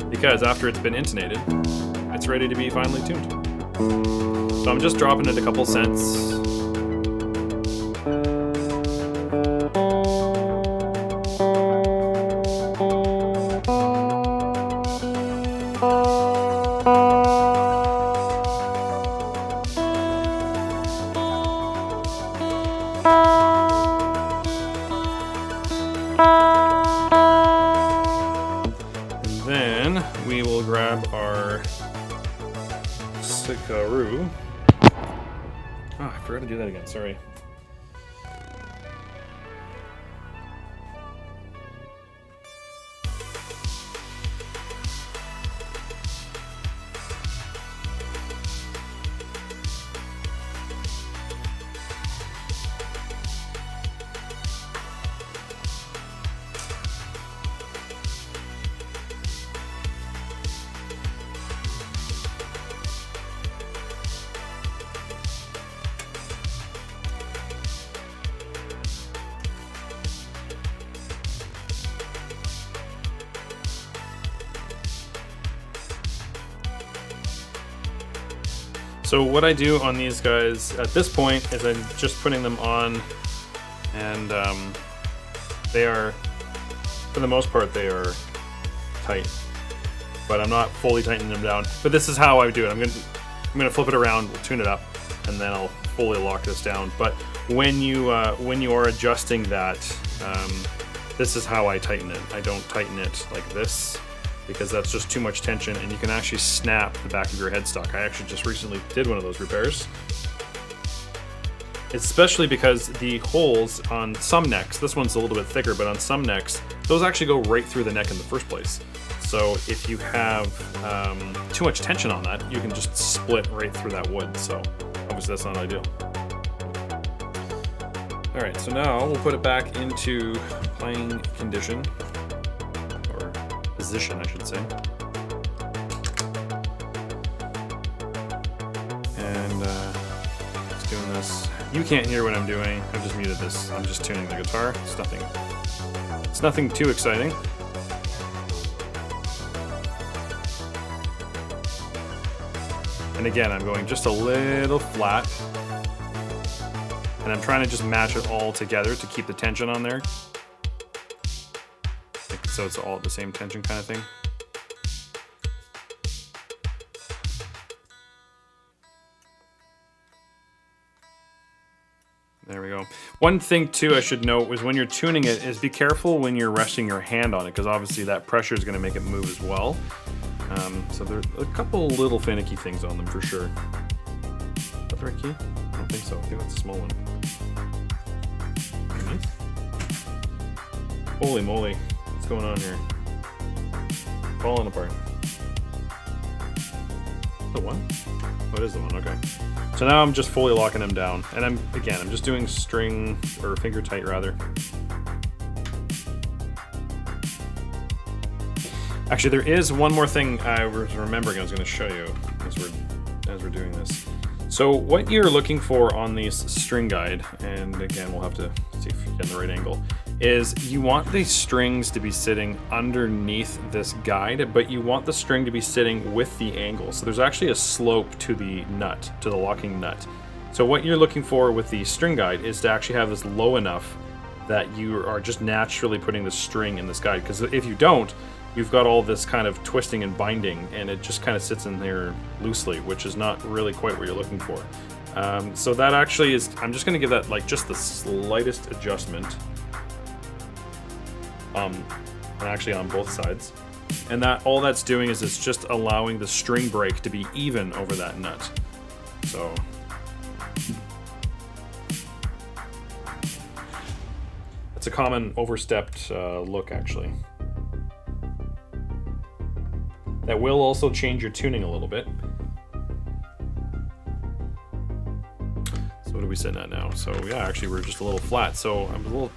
because after it's been intonated, it's ready to be finely tuned. So I'm just dropping it a couple cents. Then we will grab our Guitar-a-thon. Oh, I forgot to do that again, sorry. So what I do on these guys at this point is I'm just putting them on and They are, for the most part, they are tight, but I'm not fully tightening them down. But this is how I do it. I'm gonna flip it around, we'll tune it up, and then I'll fully lock this down. But when you are adjusting that, this is how I tighten it. I don't tighten it like this, because that's just too much tension, and you can actually snap the back of your headstock. I actually just recently did one of those repairs. Especially because the holes on some necks, this one's a little bit thicker, but on some necks, those actually go right through the neck in the first place. So if you have too much tension on that, you can just split right through that wood. So obviously that's not ideal. All right, so now we'll put it back into playing condition, or position, I should say. And just doing this. You can't hear what I'm doing. I've just muted this. I'm just tuning the guitar. It's nothing too exciting. And again, I'm going just a little flat. And I'm trying to just match it all together to keep the tension on there. So it's all at the same tension kind of thing. There we go. One thing too I should note was when you're tuning it is be careful when you're resting your hand on it, because obviously that pressure is going to make it move as well. So there are a couple little finicky things on them for sure. Is that the right key? I don't think so. I think that's a small one. Holy moly. What's going on here? Falling apart. The one? Oh, it is the one, okay. So now I'm just fully locking them down. And I'm just doing string, or finger tight rather. Actually, there is one more thing I was remembering I was going to show you as we're doing this. So what you're looking for on these string guide, and again, we'll have to see if you get the right angle, is you want these strings to be sitting underneath this guide, but you want the string to be sitting with the angle. So there's actually a slope to the nut, to the locking nut. So what you're looking for with the string guide is to actually have this low enough that you are just naturally putting the string in this guide. Because if you don't, you've got all this kind of twisting and binding, and it just kind of sits in there loosely, which is not really quite what you're looking for. So that actually is, I'm just going to give that like just the slightest adjustment. And actually on both sides. And that all that's doing is it's just allowing the string break to be even over that nut. So it's a common overstepped look actually. That will also change your tuning a little bit. So what are we sitting at now? So yeah, actually we're just a little flat. So I'm a little,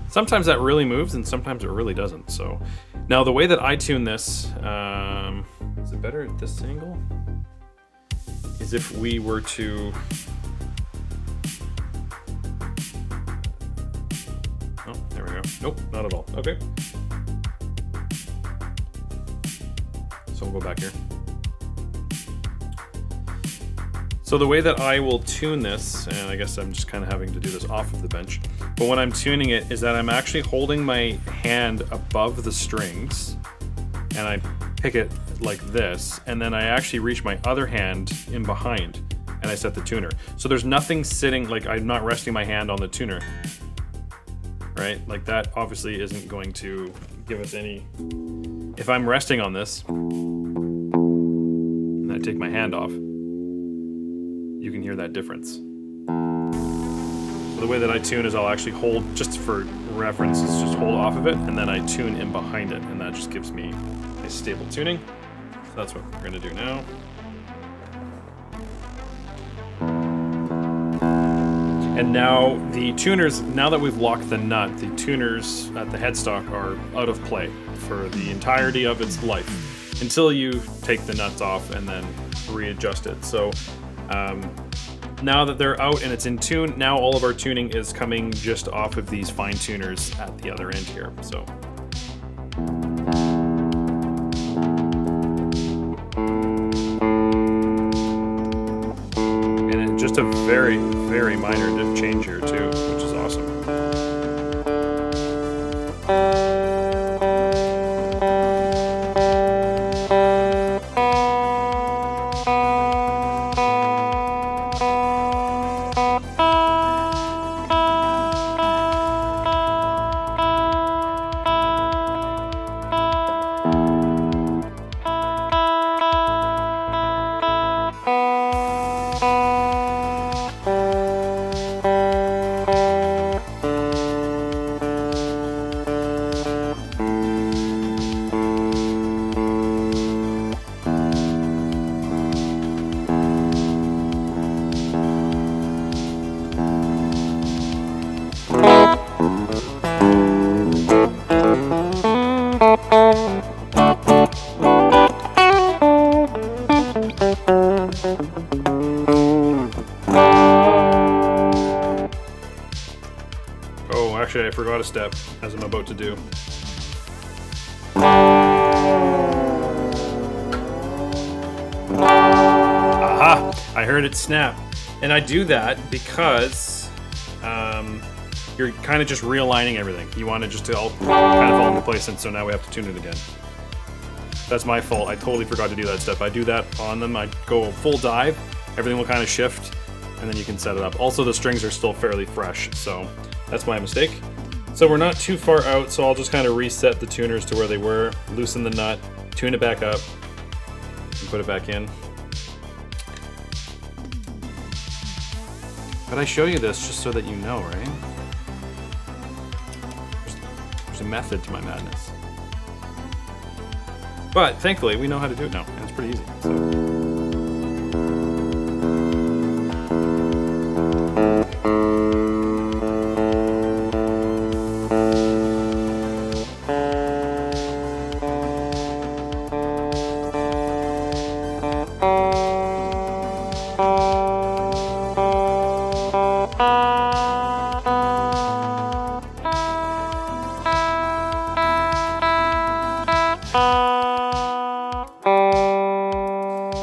sometimes that really moves and sometimes it really doesn't. So now the way that I tune this, is it better at this angle? Is if we were to, oh, there we go. Nope, not at all. Okay. So we'll go back here. So the way that I will tune this, and I guess I'm just kind of having to do this off of the bench, but when I'm tuning it is that I'm actually holding my hand above the strings and I pick it like this, and then I actually reach my other hand in behind and I set the tuner. So there's nothing sitting, like I'm not resting my hand on the tuner, right? Like that obviously isn't going to give us any, if I'm resting on this and I take my hand off, you can hear that difference. So the way that I tune is I'll actually hold, just for reference, is just hold off of it and then I tune in behind it, and that just gives me a stable tuning. So that's what we're gonna do now. And now the tuners, now that we've locked the nut, the tuners at the headstock are out of play for the entirety of its life until you take the nuts off and then readjust it. So now that they're out and it's in tune, now all of our tuning is coming just off of these fine tuners at the other end here. So. And just a very, very minor change here too, which is awesome. Oh, actually, I forgot a step, as I'm about to do. Aha! I heard it snap. And I do that because you're kind of just realigning everything. You want it just to all kind of fall into place, and so now we have to tune it again. That's my fault. I totally forgot to do that step. I do that on them. I go full dive. Everything will kind of shift, and then you can set it up. Also, the strings are still fairly fresh, so that's my mistake. So we're not too far out, so I'll just kind of reset the tuners to where they were, loosen the nut, tune it back up, and put it back in. But I show you this just so that you know, right? There's a method to my madness. But thankfully, we know how to do it now, and it's pretty easy. So.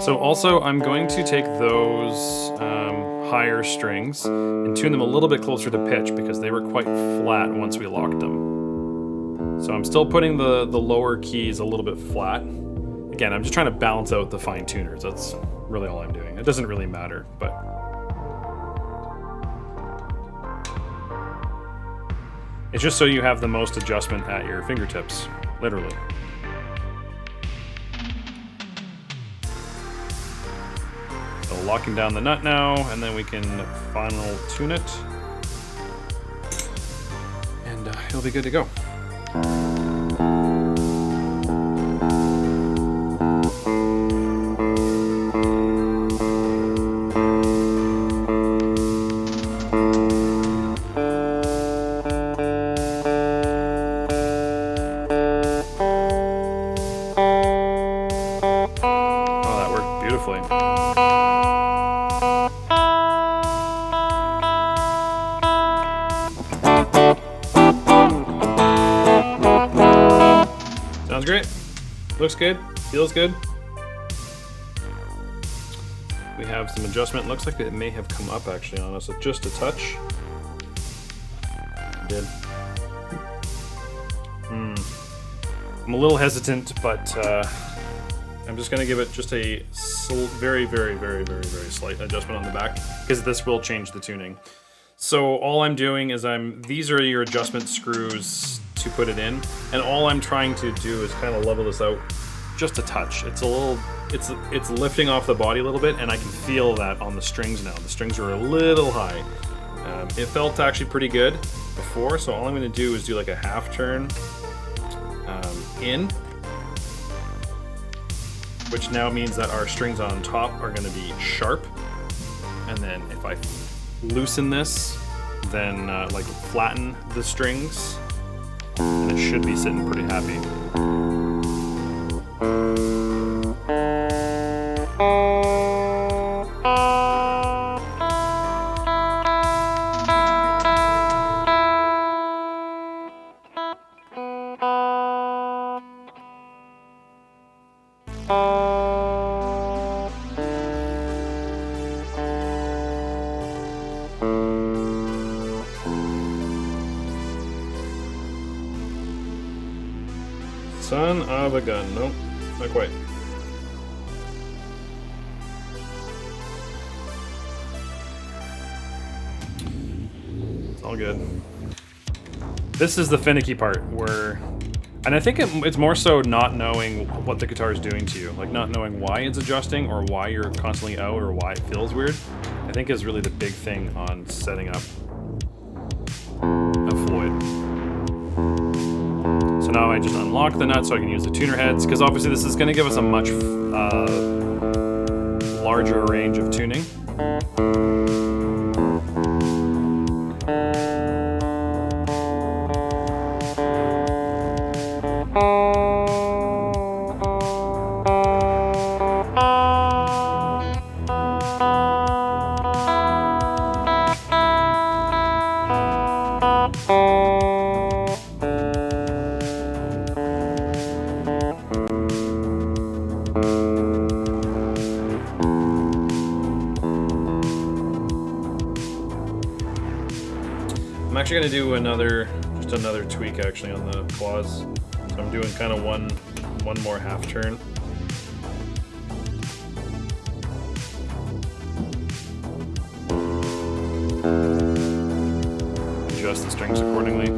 So also, I'm going to take those higher strings and tune them a little bit closer to pitch because they were quite flat once we locked them. So I'm still putting the lower keys a little bit flat. Again, I'm just trying to balance out the fine tuners. That's really all I'm doing. It doesn't really matter, but... It's just so you have the most adjustment at your fingertips, literally. So locking down the nut now, and then we can final tune it. And it'll be good to go. Oh, that worked beautifully. Sounds great. Looks good. Feels good. We have some adjustment. Looks like it may have come up actually on us just a touch. It did. I'm a little hesitant, but I'm just going to give it just a very, very, very, very, very slight adjustment on the back because this will change the tuning. So all I'm doing is these are your adjustment screws to put it in, and all I'm trying to do is kind of level this out just a touch. It's a little, it's lifting off the body a little bit, and I can feel that on the strings now. The strings are a little high. It felt actually pretty good before, so all I'm going to do is do like a half turn in, which now means that our strings on top are going to be sharp, and then if I loosen this, then like flatten the strings, and it should be sitting pretty happy. Son of a gun. Nope, not quite. It's all good. This is the finicky part where, and I think it's more so not knowing what the guitar is doing to you, like not knowing why it's adjusting or why you're constantly out or why it feels weird, I think is really the big thing on setting up a Floyd. So now I just unlock the nut so I can use the tuner heads, because obviously this is going to give us a much larger range of tuning. I'm actually going to do just another tweak actually on the claws. So I'm doing kind of one more half turn. Adjust the strings accordingly.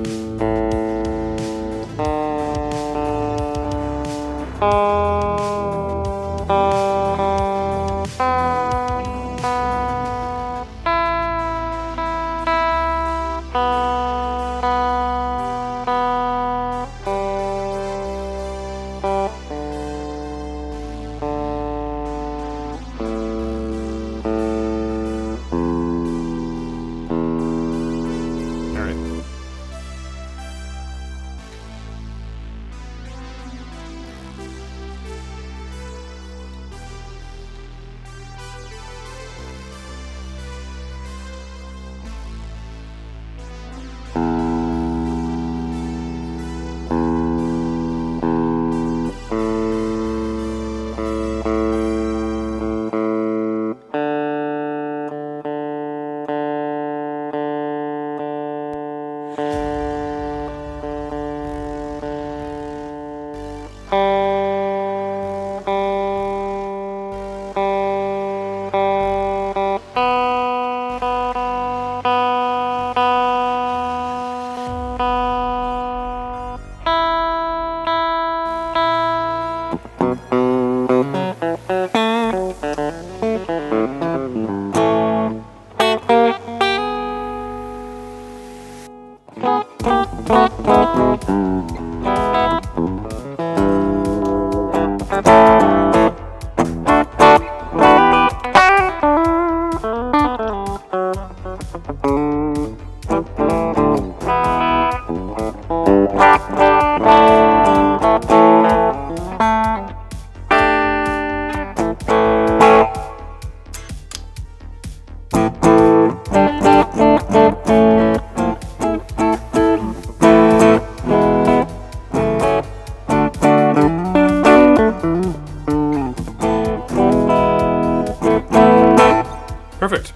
Perfect.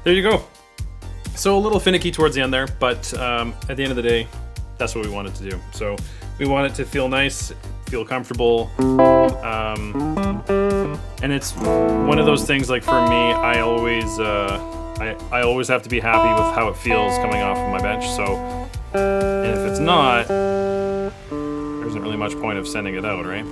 There you go. So a little finicky towards the end there, but at the end of the day, that's what we want it to do. So we want it to feel nice, feel comfortable, and it's one of those things. Like for me, I always have to be happy with how it feels coming off of my bench. So, and if it's not, there isn't really much point of sending it out, right?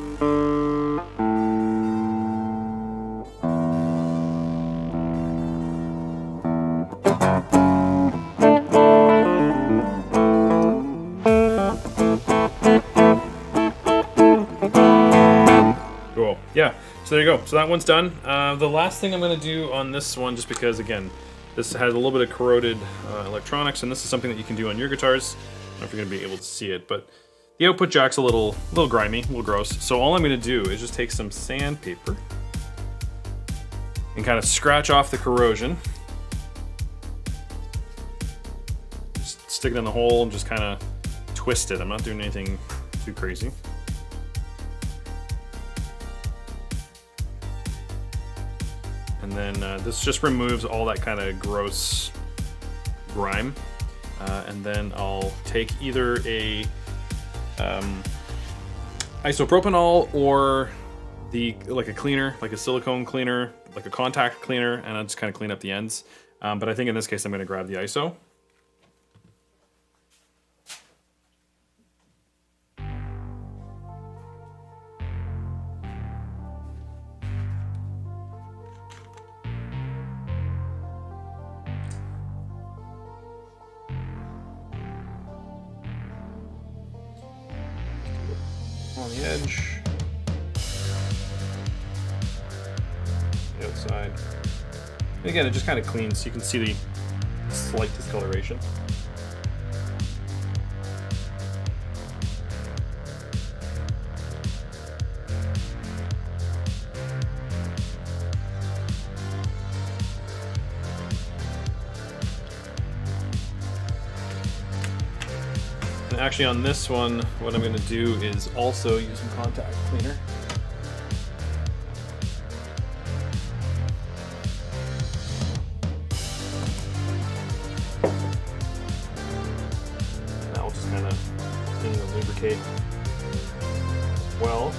Yeah, so there you go. So that one's done. The last thing I'm going to do on this one, just because, again, this has a little bit of corroded electronics, and this is something that you can do on your guitars. I don't know if you're going to be able to see it, but the output jack's a little grimy, a little gross. So all I'm going to do is just take some sandpaper and kind of scratch off the corrosion. Just stick it in the hole and just kind of twist it. I'm not doing anything too crazy. And then this just removes all that kind of gross grime. And then I'll take either a isopropanol or like a cleaner, like a silicone cleaner, like a contact cleaner, and I'll just kind of clean up the ends. But I think in this case I'm going to grab the iso. On the edge, the outside. And again, it just kind of cleans so you can see the slight discoloration. And actually on this one, what I'm going to do is also use some contact cleaner. That will just kind of lubricate well.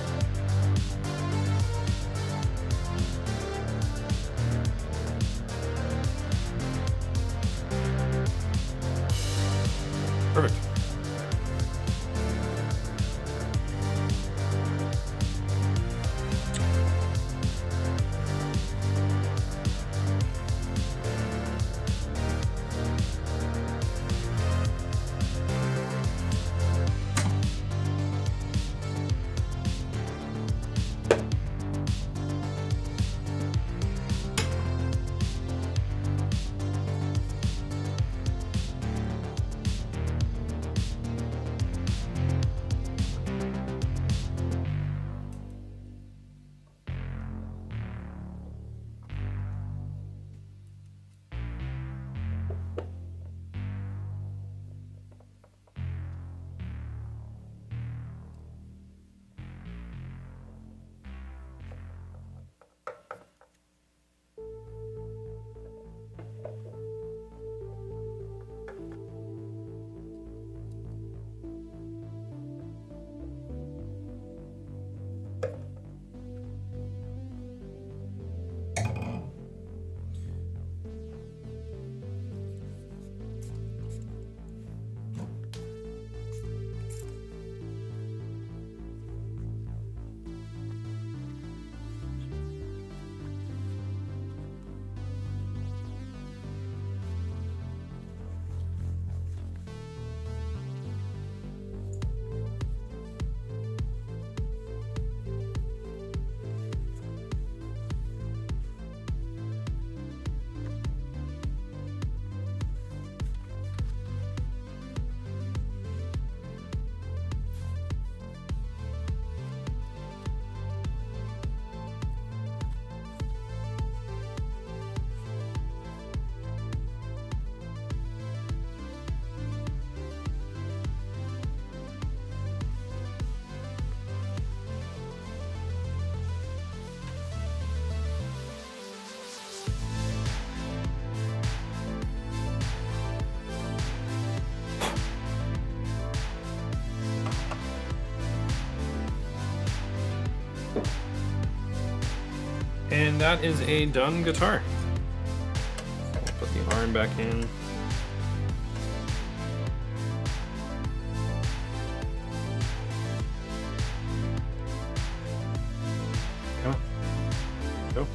Perfect. And that is a done guitar. I'll put the arm back in. Come on. Go.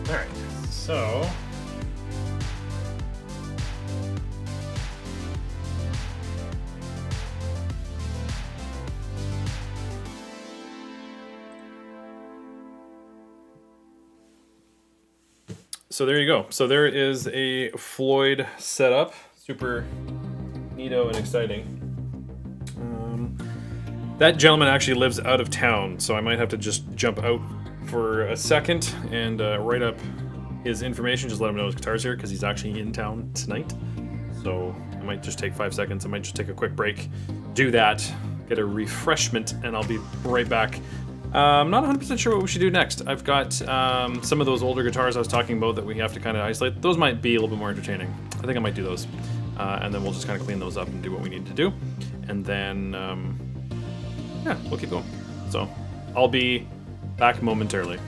All right, so there you go. So there is a Floyd setup, super neato and exciting. That gentleman actually lives out of town, so I might have to just jump out for a second and write up his information, just let him know his guitar's here, because he's actually in town tonight. So I might just take 5 seconds, I might just take a quick break, do that, get a refreshment, and I'll be right back. I'm not 100% sure what we should do next. I've got some of those older guitars I was talking about that we have to kind of isolate. Those might be a little bit more entertaining. I think I might do those. And then we'll just kind of clean those up and do what we need to do. And then, yeah, we'll keep going. So I'll be back momentarily.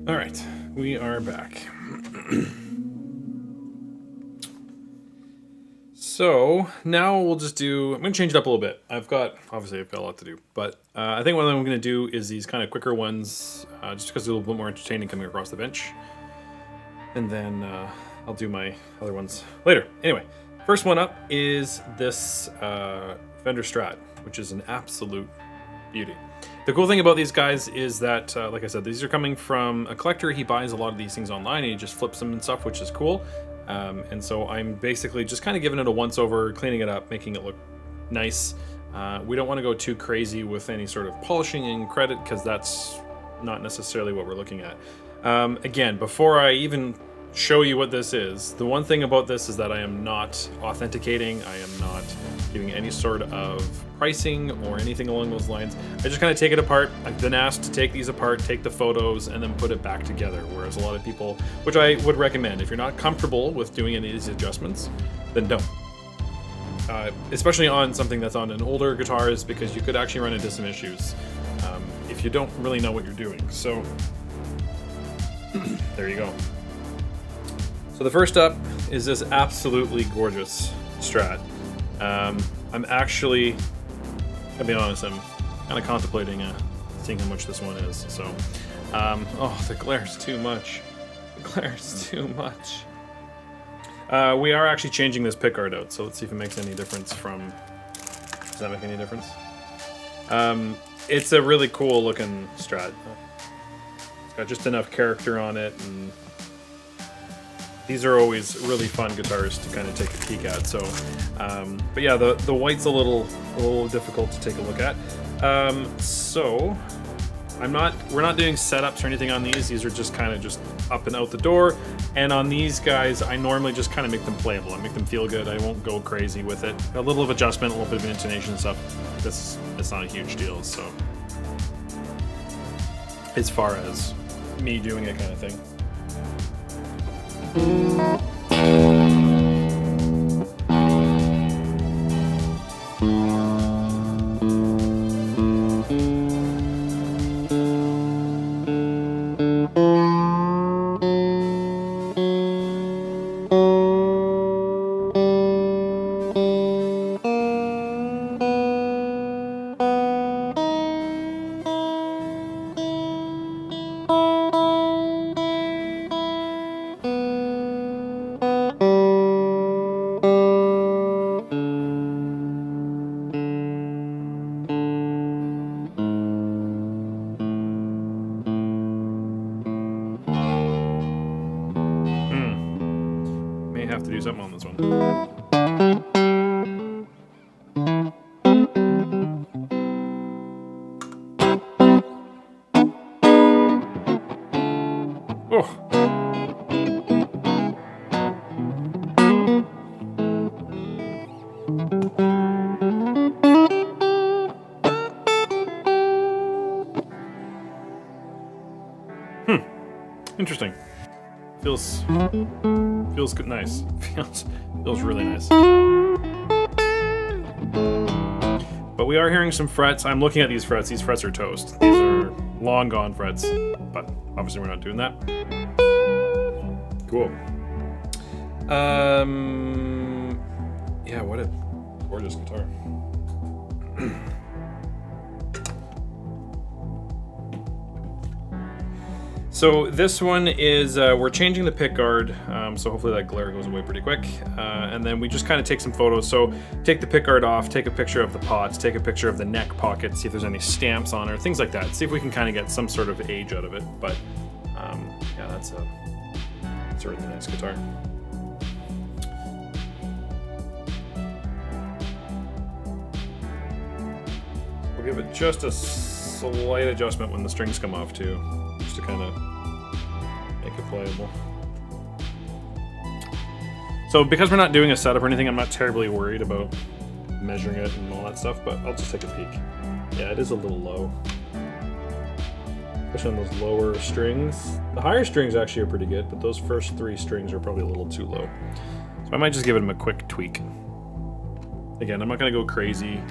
All right, we are back. So now we'll just do, I'm going to change it up a little bit. Obviously I've got a lot to do, but I think what I'm going to do is these kind of quicker ones, just because they're a little bit more entertaining coming across the bench. And then I'll do my other ones later. Anyway, first one up is this Fender Strat, which is an absolute beauty. The cool thing about these guys is that, like I said, these are coming from a collector. He buys a lot of these things online and he just flips them and stuff, which is cool. And so I'm basically just kind of giving it a once over, cleaning it up, making it look nice. We don't want to go too crazy with any sort of polishing and credit because that's not necessarily what we're looking at. Again, before I even show you what this is, the one thing about this is that I am not authenticating. I am not giving any sort of pricing or anything along those lines. I just kind of take it apart. I've been asked to take these apart, take the photos, and then put it back together. Whereas a lot of people, which I would recommend, if you're not comfortable with doing any of these adjustments, then don't. Especially on something that's on an older guitar, is because you could actually run into some issues if you don't really know what you're doing. So there you go. So the first up is this absolutely gorgeous Strat. I'm actually, I'll be honest, I'm kind of contemplating seeing how much this one is. So, oh, the glare's too much. The glare's too much. We are actually changing this pickguard out, so let's see if it makes any difference from, does that make any difference? It's a really cool looking Strat. It's got just enough character on it, and these are always really fun guitars to kind of take a peek at. So, but yeah, the white's a little difficult to take a look at. So, we're not doing setups or anything on these. These are just kind of just up and out the door. And on these guys, I normally just kind of make them playable. I make them feel good. I won't go crazy with it. A little of adjustment, a little bit of intonation and stuff. It's not a huge deal. So, as far as me doing it kind of thing. Have to do something on this one. Oh. Interesting. Feels good, nice. Feels really nice. But we are hearing some frets. I'm looking at these frets. These frets are toast. These are long gone frets. But obviously we're not doing that. Cool. Yeah, what a gorgeous guitar. So this one is, we're changing the pickguard, so hopefully that glare goes away pretty quick. And then we just kind of take some photos. So take the pickguard off, take a picture of the pots, take a picture of the neck pocket, see if there's any stamps on it, things like that. See if we can kind of get some sort of age out of it. But yeah, that's a really nice guitar. We'll give it just a slight adjustment when the strings come off too, just to kind of make it playable. So because we're not doing a setup or anything, I'm not terribly worried about measuring it and all that stuff, but I'll just take a peek. Yeah, it is a little low, especially on those lower strings. The higher strings actually are pretty good, but those first three strings are probably a little too low. So I might just give them a quick tweak. Again, I'm not gonna go crazy,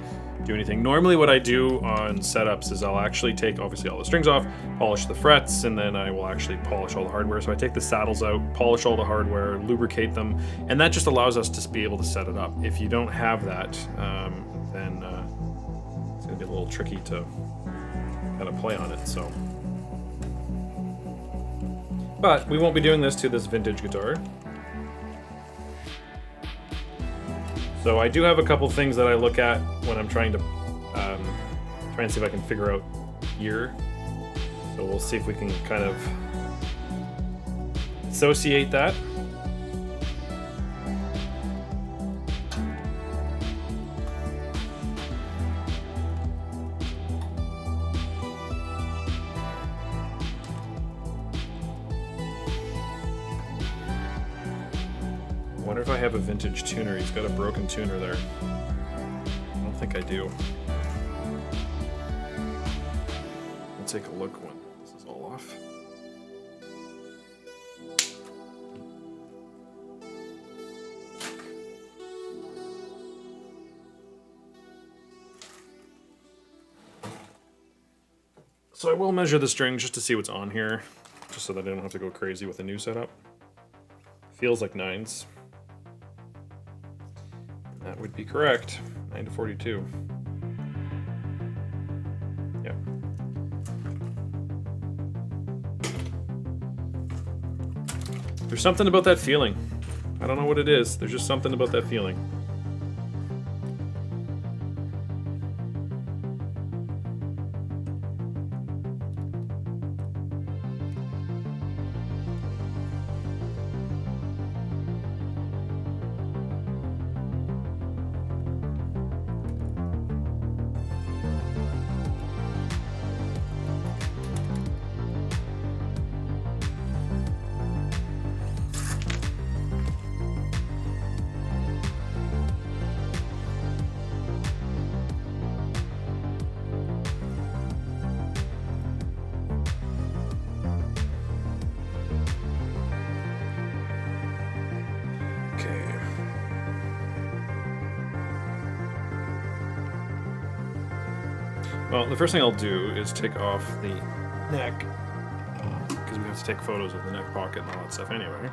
do anything. Normally what I do on setups is I'll actually take obviously all the strings off, polish the frets, and then I will actually polish all the hardware. So I take the saddles out, polish all the hardware, lubricate them, and that just allows us to be able to set it up. If you don't have that, then it's gonna be a little tricky to kind of play on it, so. But we won't be doing this to this vintage guitar. So I do have a couple things that I look at when I'm trying to try and see if I can figure out year. So we'll see if we can kind of associate that. I wonder if I have a vintage tuner. He's got a broken tuner there. I don't think I do. I'll take a look when this is all off. So I will measure the strings just to see what's on here, just so that I don't have to go crazy with a new setup. Feels like 9s. That would be correct. 9 to 42. Yeah. There's something about that feeling. I don't know what it is. There's just something about that feeling. Well, the first thing I'll do is take off the neck, because we have to take photos of the neck pocket and all that stuff anyway.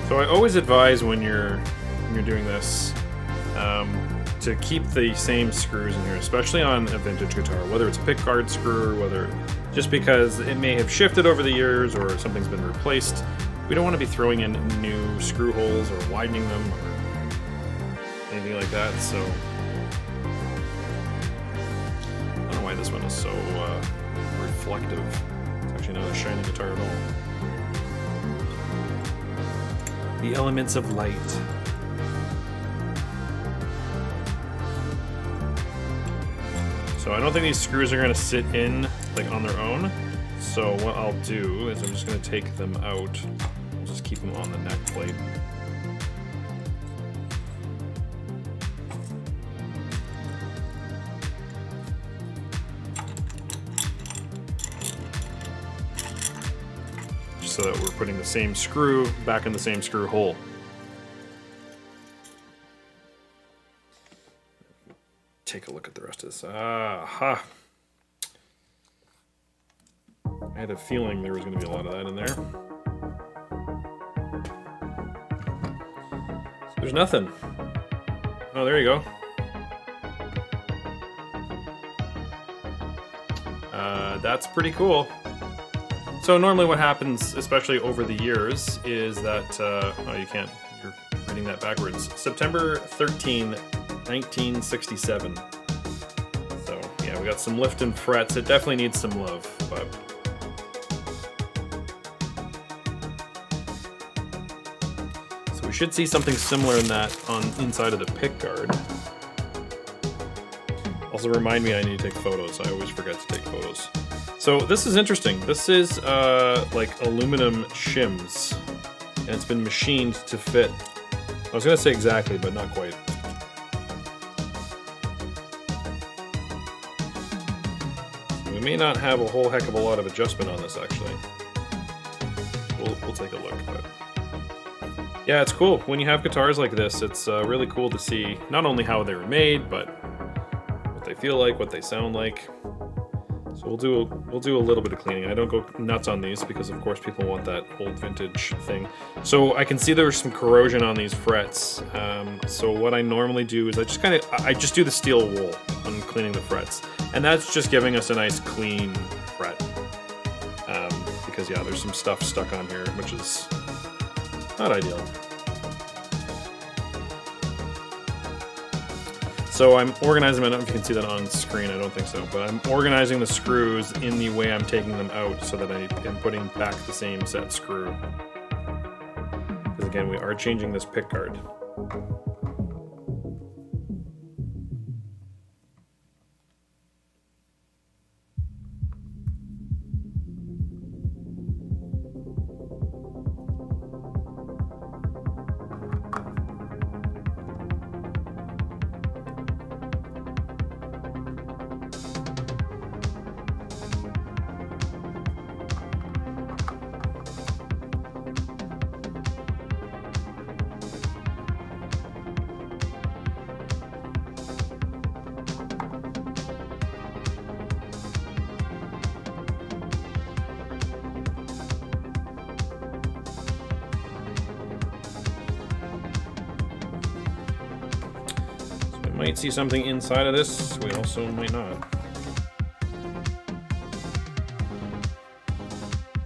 So I always advise when you're doing this to keep the same screws in here, especially on a vintage guitar, whether it's a pickguard screw or whether, just because it may have shifted over the years or something's been replaced. We don't want to be throwing in new screw holes or widening them or anything like that, so I don't know why this one is so reflective. It's actually not a shiny guitar at all. The elements of light. So I don't think these screws are going to sit in like on their own. So what I'll do is I'm just going to take them out. I'll just keep them on the neck plate. Just so that we're putting the same screw back in the same screw hole. Take a look at the rest of this. Aha! I had a feeling there was going to be a lot of that in there. So there's nothing. Oh, there you go. That's pretty cool. So normally what happens, especially over the years, is that... oh, you can't. You're reading that backwards. September 13, 1967. So, yeah, we got some lift and frets. It definitely needs some love, but... we should see something similar in that on inside of the pickguard. Also remind me I need to take photos. I always forget to take photos. So this is interesting. This is like aluminum shims, and it's been machined to fit. I was gonna say exactly, but not quite. We may not have a whole heck of a lot of adjustment on this actually. We'll we'll take a look. But yeah, it's cool when you have guitars like this. It's really cool to see not only how they were made, but what they feel like, what they sound like. So we'll do a little bit of cleaning. I don't go nuts on these because of course people want that old vintage thing. So I can see there's some corrosion on these frets. So what I normally do is I just do the steel wool on cleaning the frets, and that's just giving us a nice clean fret. Because yeah, there's some stuff stuck on here, which is not ideal. So I'm organizing them. I don't know if you can see that on screen. I don't think so. But I'm organizing the screws in the way I'm taking them out so that I am putting back the same set screw. Because again, we are changing this pick guard. Might see something inside of this, we also might not.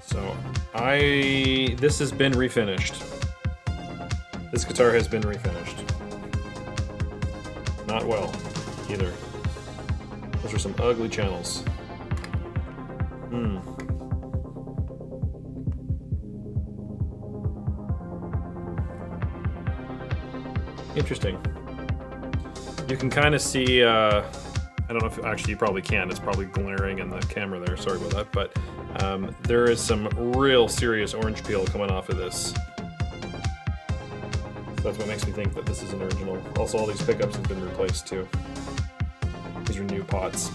So this has been refinished. This guitar has been refinished. Not well, either. Those are some ugly channels. Interesting. You can kind of see, I don't know if, actually you probably can, it's probably glaring in the camera there, sorry about that, but there is some real serious orange peel coming off of this. So that's what makes me think that this is an original. Also, all these pickups have been replaced too. These are new pots.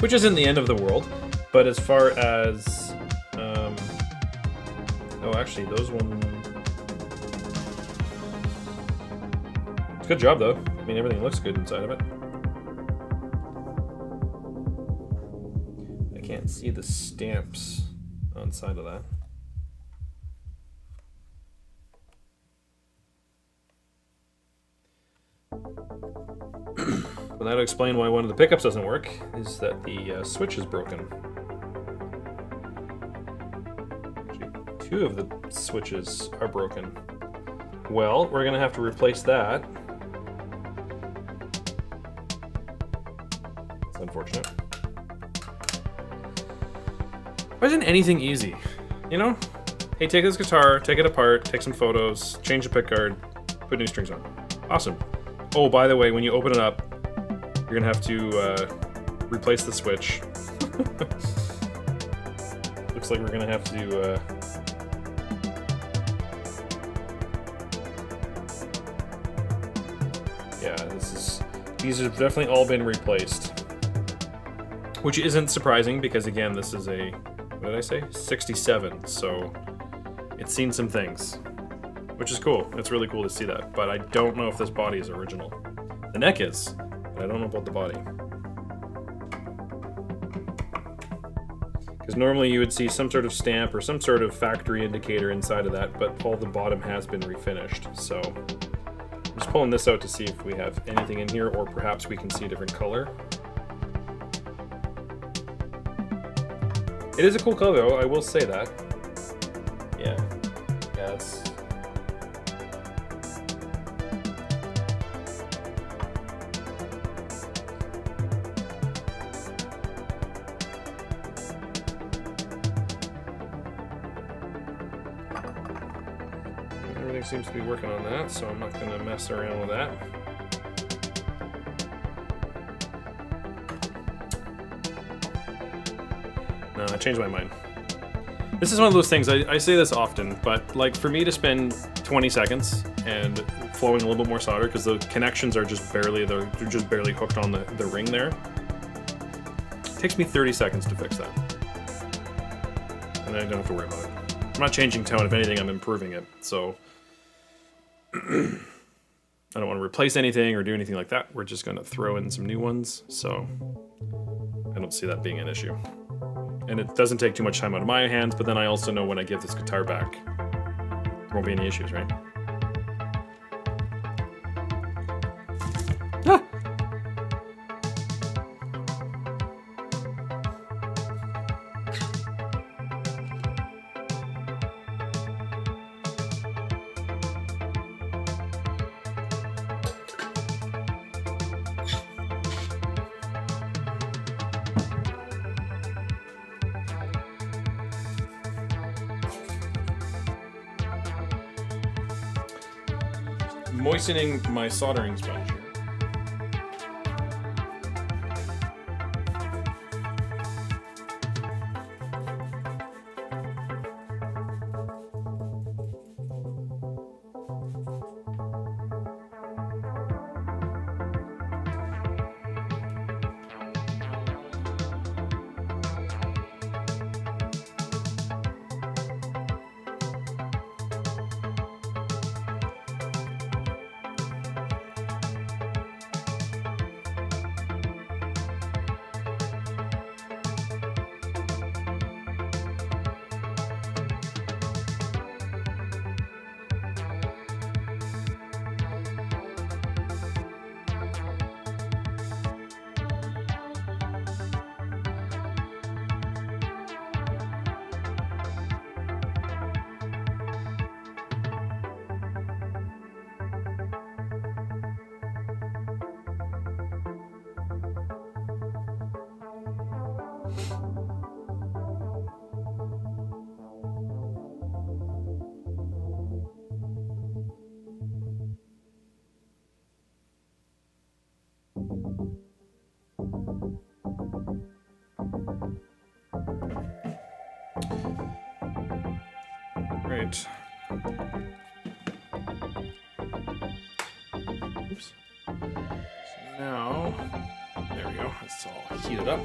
Which isn't the end of the world, but as far as, oh actually those ones, good job though. I mean, everything looks good inside of it. I can't see the stamps on the side of that. But that'll explain why one of the pickups doesn't work, is that the switch is broken. Actually, two of the switches are broken. Well, we're gonna have to replace that. It's unfortunate. Why isn't anything easy? You know? Hey, take this guitar, take it apart, take some photos, change the pickguard, put new strings on. Awesome. Oh, by the way, when you open it up, you're gonna have to replace the switch. Looks like we're gonna have to yeah, these have definitely all been replaced. Which isn't surprising because again, this is a, what did I say? 67, so it's seen some things. Which is cool. It's really cool to see that. But I don't know if this body is original. The neck is, but I don't know about the body. Because normally you would see some sort of stamp or some sort of factory indicator inside of that, but all the bottom has been refinished. So I'm just pulling this out to see if we have anything in here, or perhaps we can see a different color. It is a cool color though, I will say that. Yeah. Yeah, it's... Everything seems to be working on that, so I'm not going to mess around with that. No, I changed my mind. This is one of those things, I say this often, but like for me to spend 20 seconds and flowing a little bit more solder, because the connections are just barely, they're just barely hooked on the ring there. It takes me 30 seconds to fix that. and I don't have to worry about it. I'm not changing tone. If anything, I'm improving it. So I don't want to replace anything or do anything like that. We're just going to throw in some new ones. So I don't see that being an issue. And it doesn't take too much time out of my hands, but then I also know when I give this guitar back, there won't be any issues, right? Ah! Moistening my soldering sponge here. Right. Oops. So now, there we go. It's all heated up.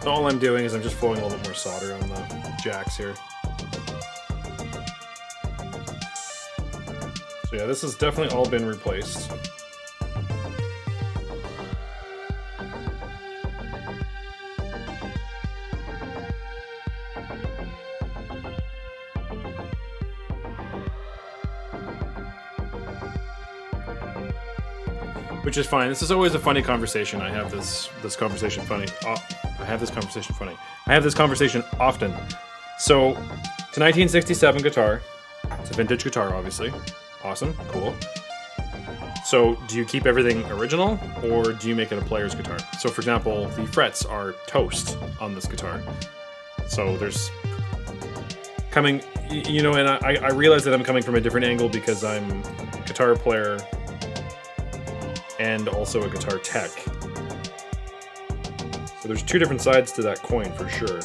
So all I'm doing is I'm just flowing a little bit more solder on the jacks here. So yeah, this has definitely all been replaced. Which is fine. This is always a funny conversation. I have this conversation funny. I have this conversation funny. I have this conversation often. So, it's a 1967 guitar. It's a vintage guitar, obviously. Awesome, cool. So, do you keep everything original, or do you make it a player's guitar? So, for example, the frets are toast on this guitar. So, there's coming, you know, and I realize that I'm coming from a different angle because I'm a guitar player and also a guitar tech. So there's two different sides to that coin for sure.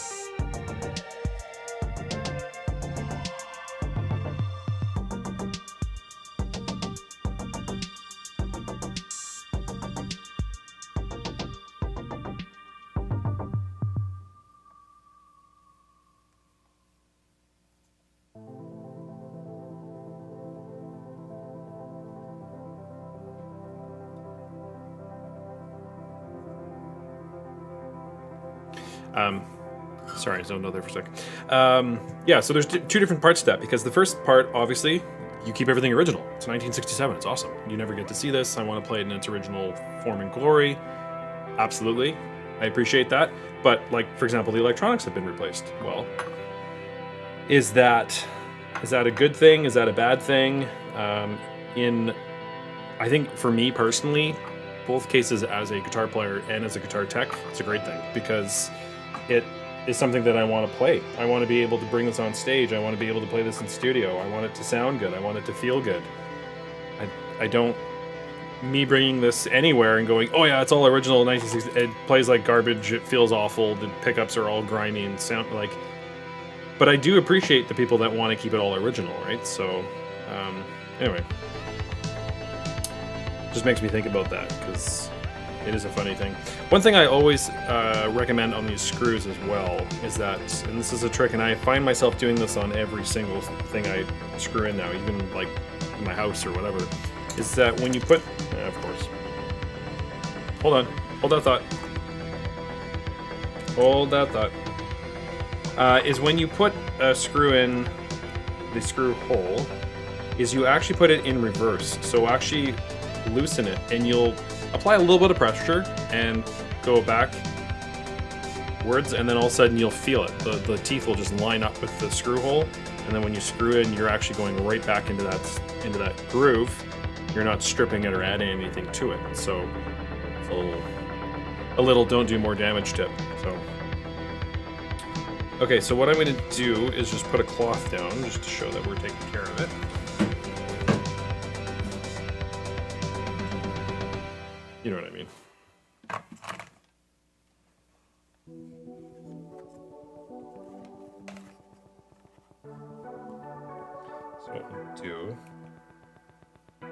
Sorry, I zoned out there for a second. Yeah, so there's two different parts to that, because the first part, obviously, you keep everything original. It's 1967, it's awesome. You never get to see this. I want to play it in its original form and glory. Absolutely, I appreciate that. But, like, for example, the electronics have been replaced. Well, is that a good thing? Is that a bad thing? I think for me personally, both cases as a guitar player and as a guitar tech, it's a great thing, because it is something that I want to play. I want to be able to bring this on stage. I want to be able to play this in studio. I want it to sound good. I want it to feel good. I don't. Me bringing this anywhere and going, oh yeah, it's all original 1960. It plays like garbage. It feels awful. The pickups are all grimy and sound like. But I do appreciate the people that want to keep it all original, right? So, anyway, just makes me think about that because it is a funny thing. One thing I always recommend on these screws as well is that, and this is a trick, and I find myself doing this on every single thing I screw in now, even like in my house or whatever, is that when you put, of course, hold on, hold that thought. Hold that thought. Is when you put a screw in the screw hole, is you actually put it in reverse. So actually loosen it, and you'll apply a little bit of pressure and go backwards, and then all of a sudden you'll feel it. The teeth will just line up with the screw hole, and then when you screw in, you're actually going right back into that groove. You're not stripping it or adding anything to it. So it's a little don't do more damage tip. So okay, so what I'm going to do is just put a cloth down just to show that we're taking care of it. You know what I mean. So what we'll do. I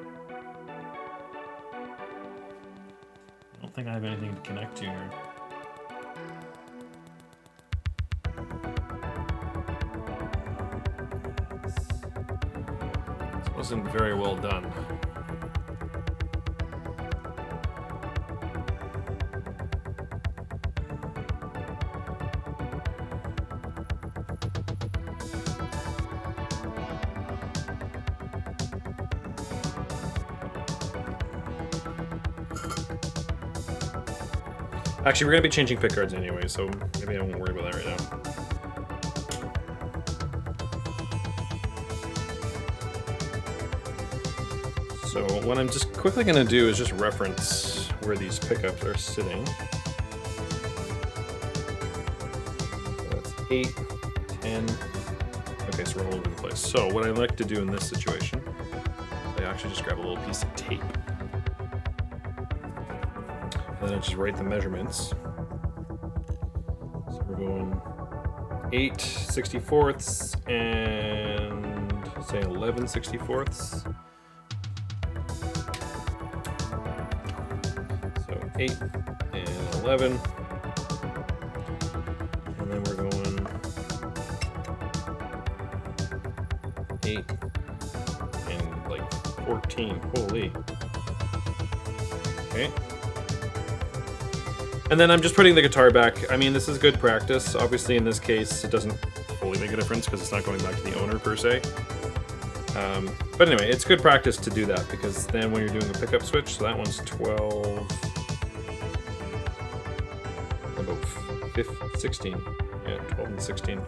don't think I have anything to connect to here. This wasn't very well done. Actually, we're going to be changing pickguards anyway, so maybe I won't worry about that right now. So what I'm just quickly going to do is just reference where these pickups are sitting. So that's 8, 10. Okay, so we're all over the place. So what I like to do in this situation, I actually just grab a little piece of tape. And then I just write the measurements. So we're going 8 64ths and say 11 64ths. So 8 and 11. And then we're going 8 and like 14. Holy. Okay. And then I'm just putting the guitar back. I mean, this is good practice. Obviously, in this case, it doesn't fully make a difference because it's not going back to the owner per se. But anyway, it's good practice to do that because then when you're doing a pickup switch, so that one's 12, about 16. Yeah, 12 and 16.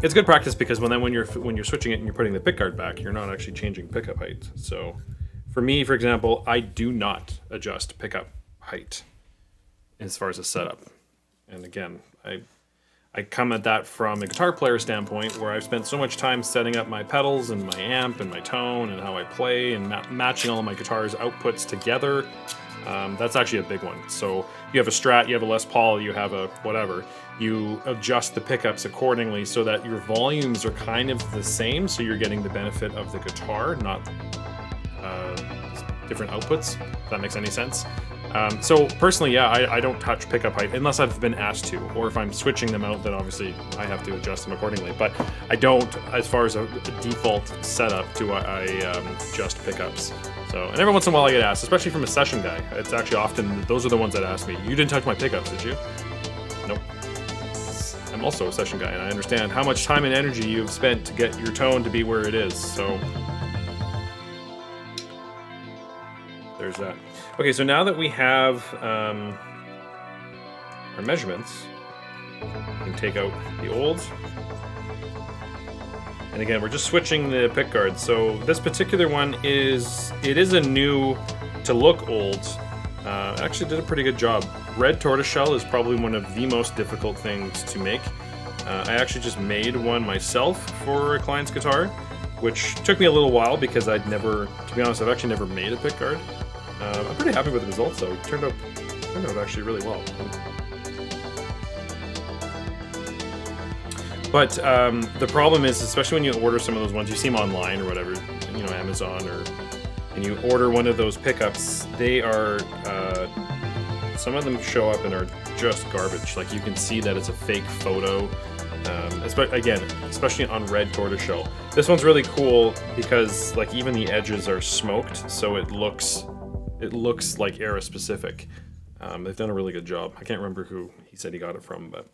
It's good practice because when you're switching it and you're putting the pickguard back, you're not actually changing pickup height. So, for me, for example, I do not adjust pickup height as far as a setup. And again, I come at that from a guitar player standpoint where I've spent so much time setting up my pedals and my amp and my tone and how I play and matching all of my guitar's outputs together. That's actually a big one. So you have a Strat, you have a Les Paul, you have a whatever. You adjust the pickups accordingly so that your volumes are kind of the same, so you're getting the benefit of the guitar, not different outputs, if that makes any sense. So personally, yeah, I don't touch pickup height unless I've been asked to, or if I'm switching them out, then obviously I have to adjust them accordingly. But I don't, as far as a default setup, do I adjust pickups. So, and every once in a while I get asked, especially from a session guy. It's actually often, those are the ones that ask me, you didn't touch my pickups, did you? Nope. I'm also a session guy, and I understand how much time and energy you've spent to get your tone to be where it is, so there's that. Okay, so now that we have our measurements, we can take out the olds. And again, we're just switching the pick guard. So this particular one is a new to look old. Actually did a pretty good job. Red tortoiseshell is probably one of the most difficult things to make. I actually just made one myself for a client's guitar. which took me a little while because I'd never, to be honest, I've actually never made a pickguard. I'm pretty happy with the results though. It turned out actually really well. But the problem is, especially when you order some of those ones, you see them online or whatever, you know, Amazon, and you order one of those pickups, they are, some of them show up and are just garbage. Like, you can see that it's a fake photo, especially on red tortoiseshell. This one's really cool because, like, even the edges are smoked, so it looks like era specific. They've done a really good job. I can't remember who he said he got it from, but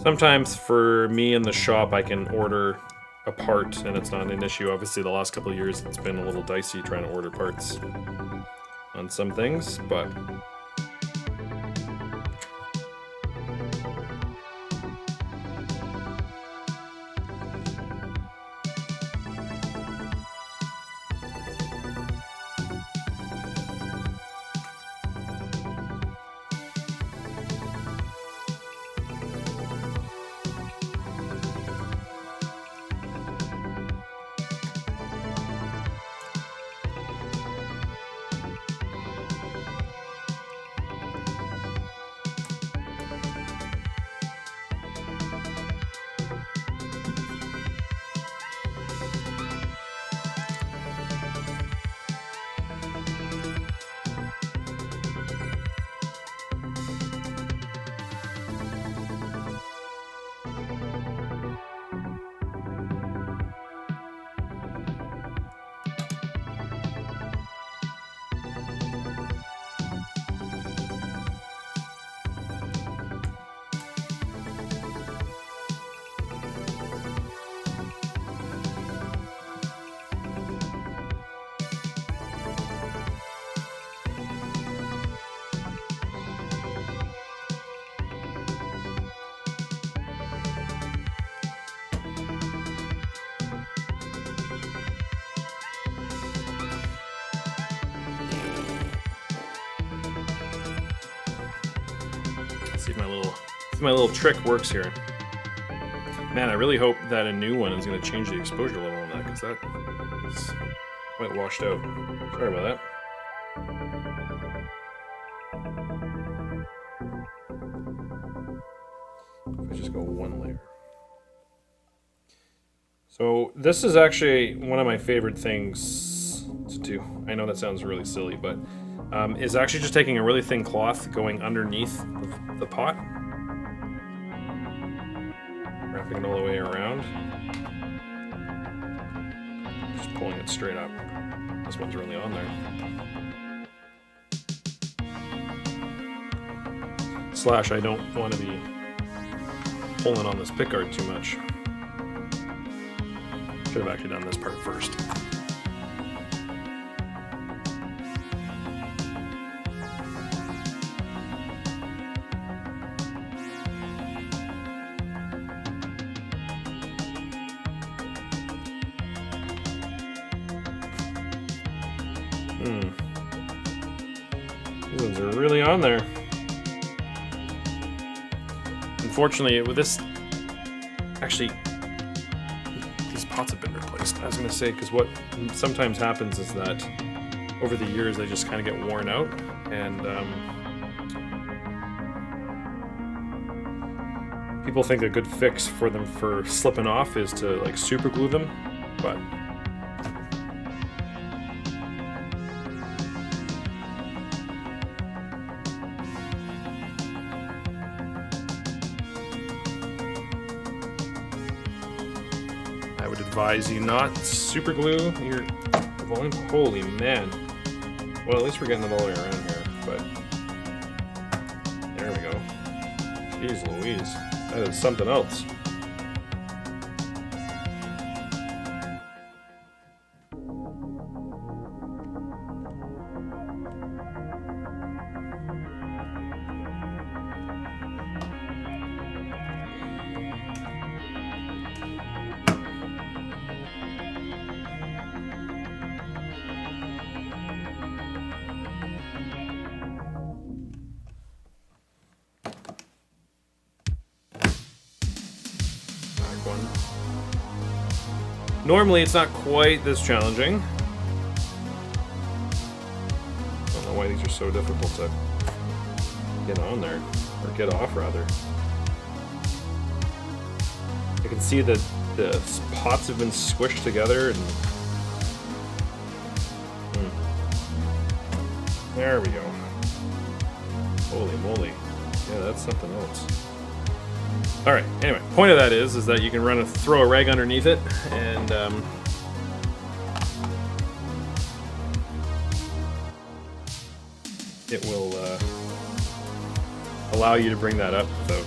sometimes for me in the shop, I can order a part and it's not an issue. Obviously, the last couple of years, it's been a little dicey trying to order parts on some things, but see if my little trick works here. Man, I really hope that a new one is going to change the exposure level on that, because that is quite washed out. Sorry about that. If I just go one layer. So this is actually one of my favorite things to do. I know that sounds really silly, but is actually just taking a really thin cloth, going underneath the pot, wrapping it all the way around, just pulling it straight up. This one's really on there. Slash, I don't want to be pulling on this pickguard too much. Should have actually done this part first. These ones are really on there. Unfortunately, with this, actually, these pots have been replaced. I was going to say, because what sometimes happens is that over the years they just kind of get worn out, and people think a good fix for them for slipping off is to like super glue them, but I would advise you not super glue your volume. Holy man. Well, at least we're getting it all the way around here, but there we go. Jeez Louise. That is something else. Normally it's not quite this challenging. I don't know why these are so difficult to get on there, or get off rather. I can see that the pots have been squished together and there we go. Holy moly. Yeah, that's something else. Alright, anyway, point of that is that you can throw a rag underneath it, and it will allow you to bring that up without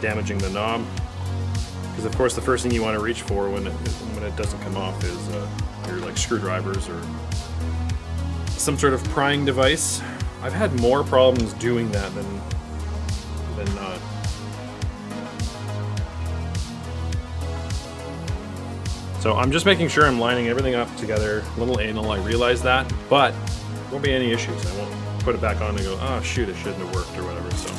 damaging the knob. Because of course the first thing you want to reach for when it doesn't come off is your like screwdrivers or some sort of prying device. I've had more problems doing that than not. So I'm just making sure I'm lining everything up together, a little anal, I realize that, but there won't be any issues. I won't put it back on and go, oh shoot, it shouldn't have worked or whatever, so.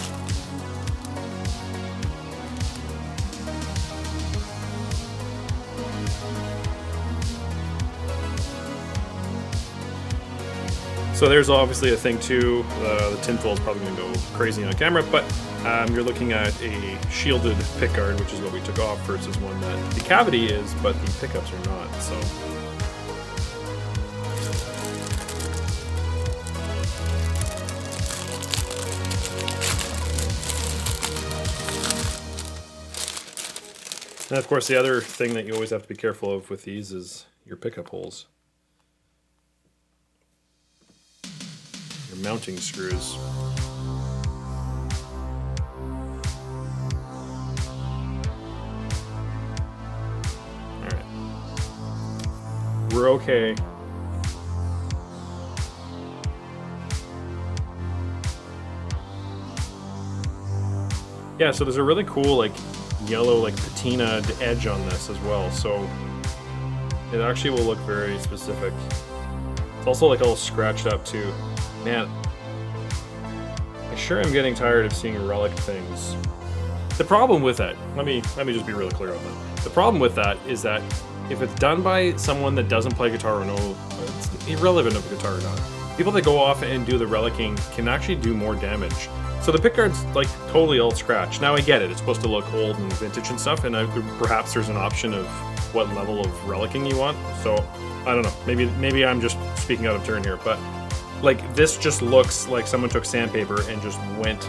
So there's obviously a thing too, the tinfoil is probably going to go crazy on camera, but you're looking at a shielded pickguard, which is what we took off, versus one that the cavity is, but the pickups are not, so. And of course the other thing that you always have to be careful of with these is your pickup holes. Mounting screws. Alright. We're okay. Yeah, so there's a really cool like yellow like patina edge on this as well, so it actually will look very specific. It's also like all scratched up too. Man, I sure am getting tired of seeing relic things. The problem with that, let me just be really clear on that. The problem with that is that if it's done by someone that doesn't play guitar or know, it's irrelevant of a guitar or not. People that go off and do the relicking can actually do more damage. So the pickguard's like totally all scratched. Now I get it, it's supposed to look old and vintage and stuff, and perhaps there's an option of what level of relicking you want. So I don't know, maybe I'm just speaking out of turn here, but like this just looks like someone took sandpaper and just went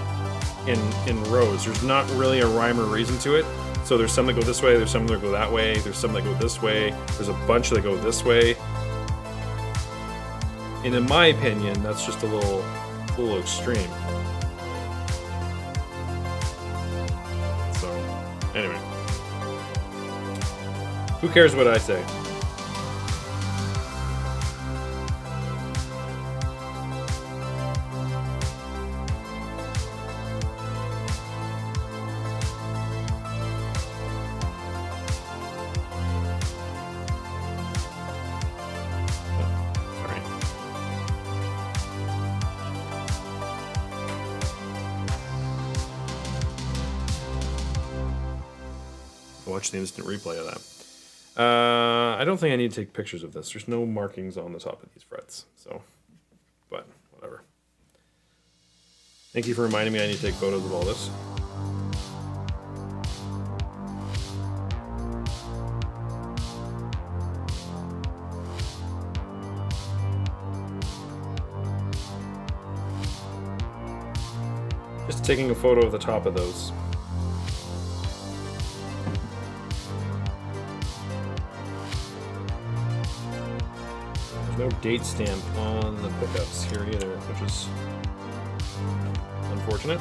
in rows. There's not really a rhyme or reason to it. So there's some that go this way, there's some that go that way, there's some that go this way, there's a bunch that go this way. And in my opinion, that's just a little extreme. So, anyway. Who cares what I say? Watch the instant replay of that. I don't think I need to take pictures of this. There's no markings on the top of these frets, so, but whatever. Thank you for reminding me I need to take photos of all this. Just taking a photo of the top of those. No date stamp on the pickups here either, which is unfortunate.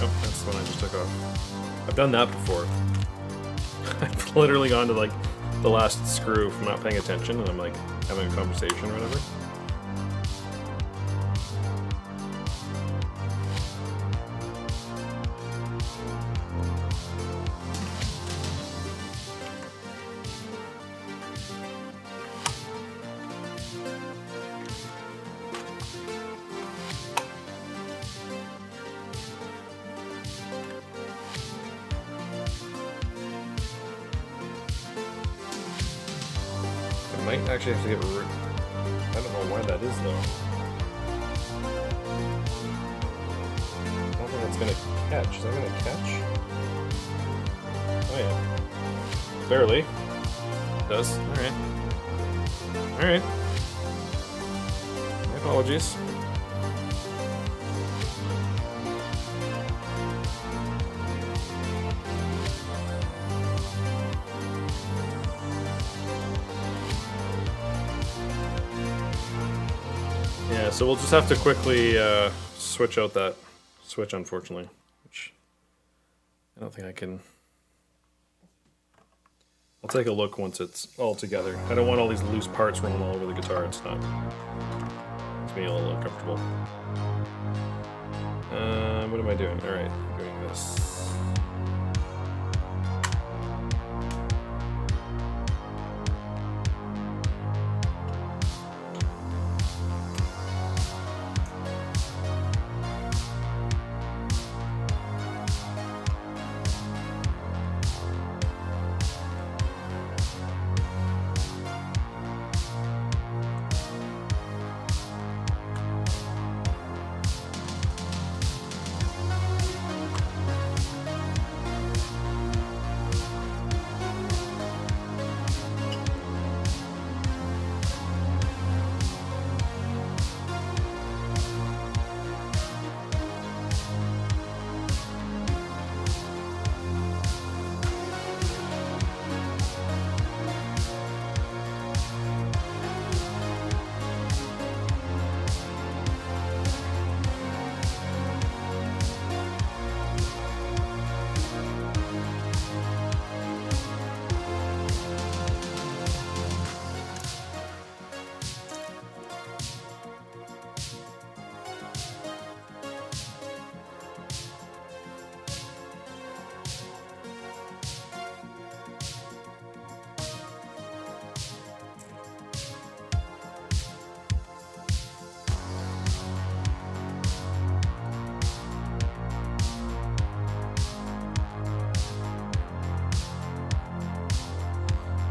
Oh, that's the one I just took off. I've done that before. I've literally gone to like the last screw from not paying attention, and I'm like having a conversation or whatever. I might actually have to get rid. I don't know why that is though. I don't think that's gonna catch. Is that gonna catch? Oh yeah. Barely. It does. Alright. Alright. My apologies. Yeah, so we'll just have to quickly switch out that switch, unfortunately, which I don't think I can. I'll take a look once it's all together. I don't want all these loose parts rolling all over the guitar. It's not. Makes me a little uncomfortable. What am I doing? All right, I'm doing this.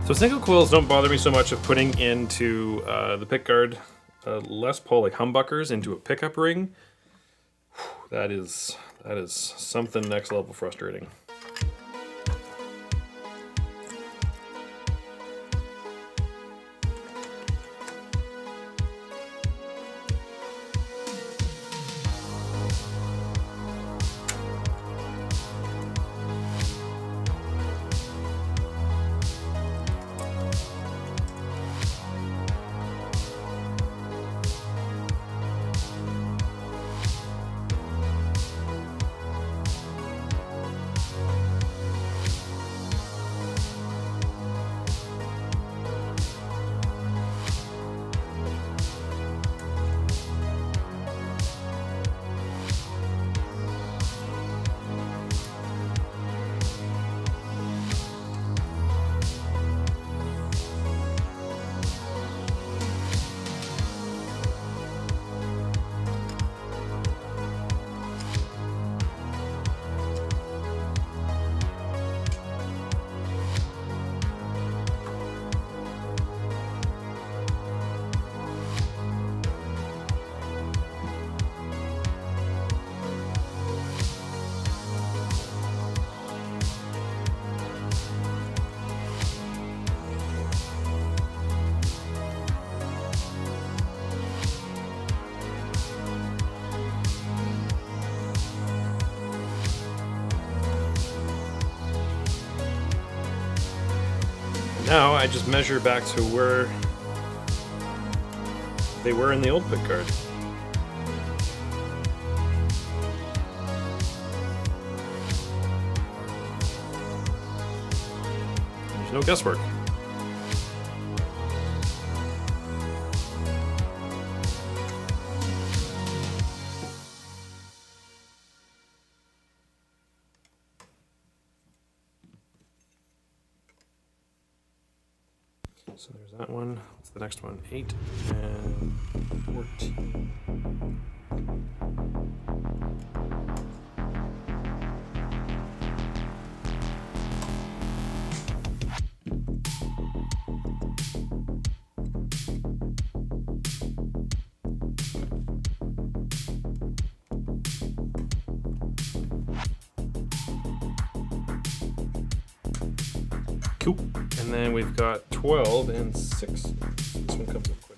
So single coils don't bother me so much of putting into the pickguard Les Paul like humbuckers into a pickup ring. That is something next level frustrating. Now I just measure back to where they were in the old pickguard. There's no guesswork. So there's that one. What's the next one? 8 and 14. then we've got 12 and 6. This one comes up quick.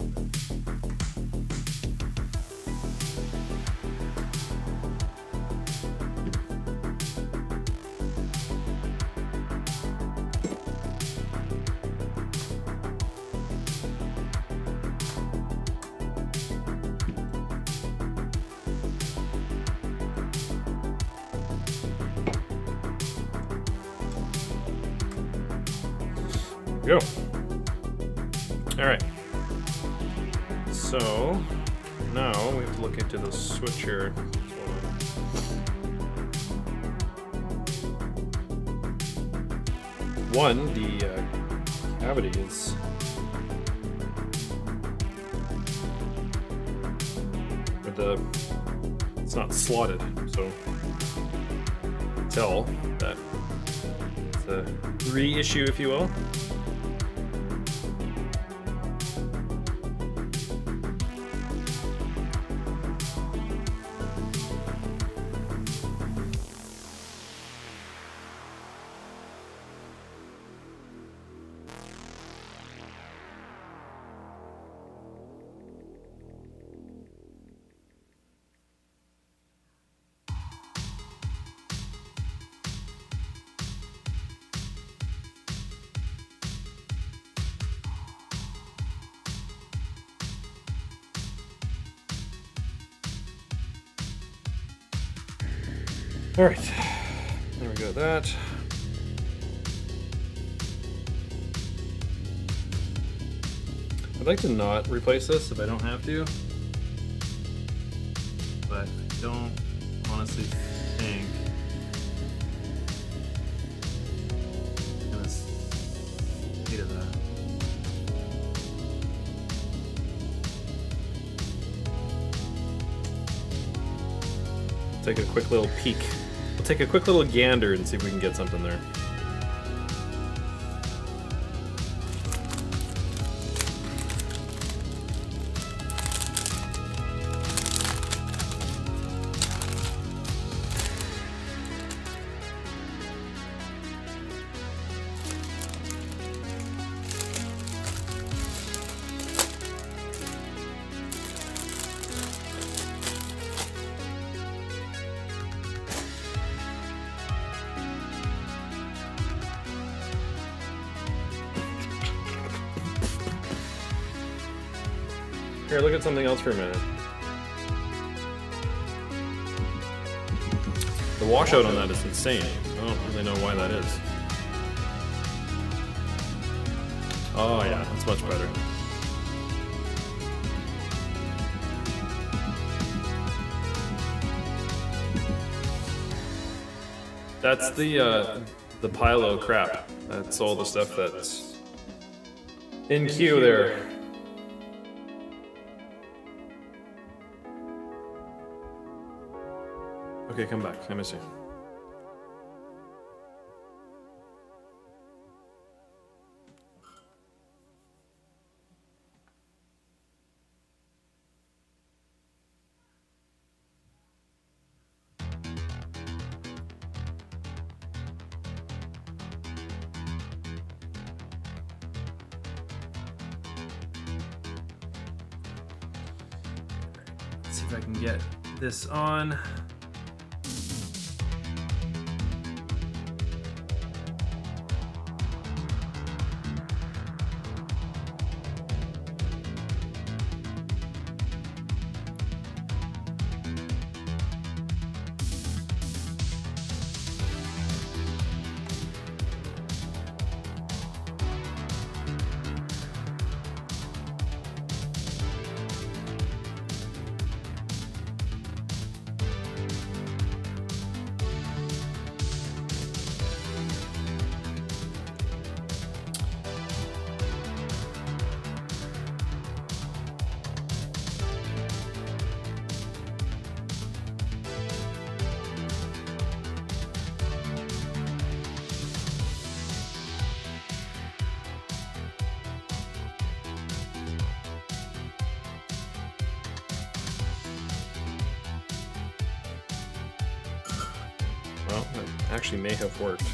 Go. All right. So now we have to look into the switcher. One, the cavity is it's not slotted, so tell that it's a reissue, if you will. All right, there we go, that. I'd like to not replace this if I don't have to, but I don't honestly think I'm gonna see to that. Take a quick little peek. We'll take a quick little gander and see if we can get something there. Here, look at something else for a minute. The washout on that is insane. I don't really know why that is. Oh yeah, that's much better. That's the Pilo crap. That's all the stuff that's in queue there. Okay, come back. I miss you. Let's see if I can get this on. Well, that actually may have worked.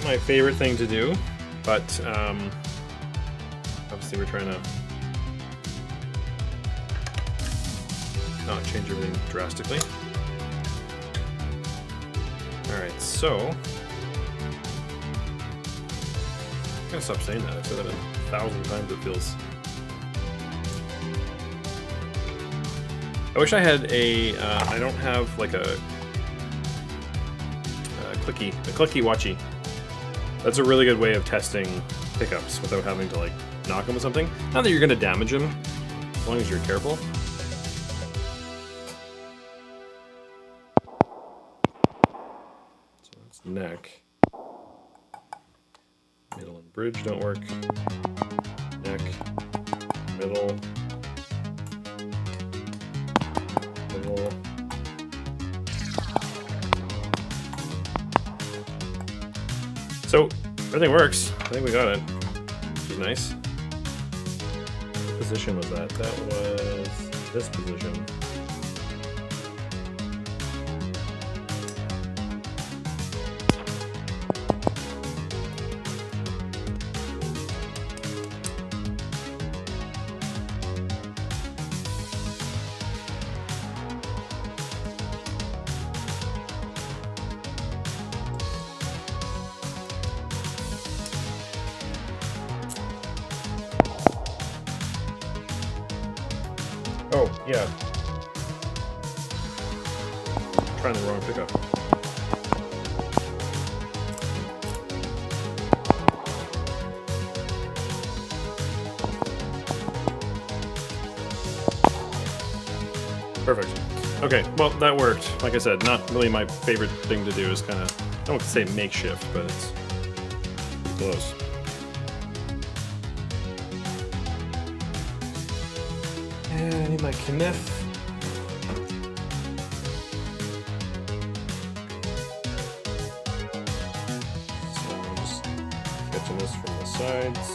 Not my favorite thing to do, but obviously we're trying to not change everything drastically. Alright, so I'm gonna stop saying that. I've said that 1,000 times, it feels. I wish I had a, I don't have like a clicky watchy. That's a really good way of testing pickups without having to like knock them with something. Not that you're gonna damage them, as long as you're careful. So that's neck. Middle and bridge don't work. Neck, middle, middle. So everything works. I think we got it, which is nice. What position was that? That was this position. Oh, yeah. Trying the wrong pickup. Perfect. Okay, well, that worked. Like I said, not really my favorite thing to do is kind of, I don't want to say makeshift, but it's close. And I need my kniff. So I'm just catching this from the sides.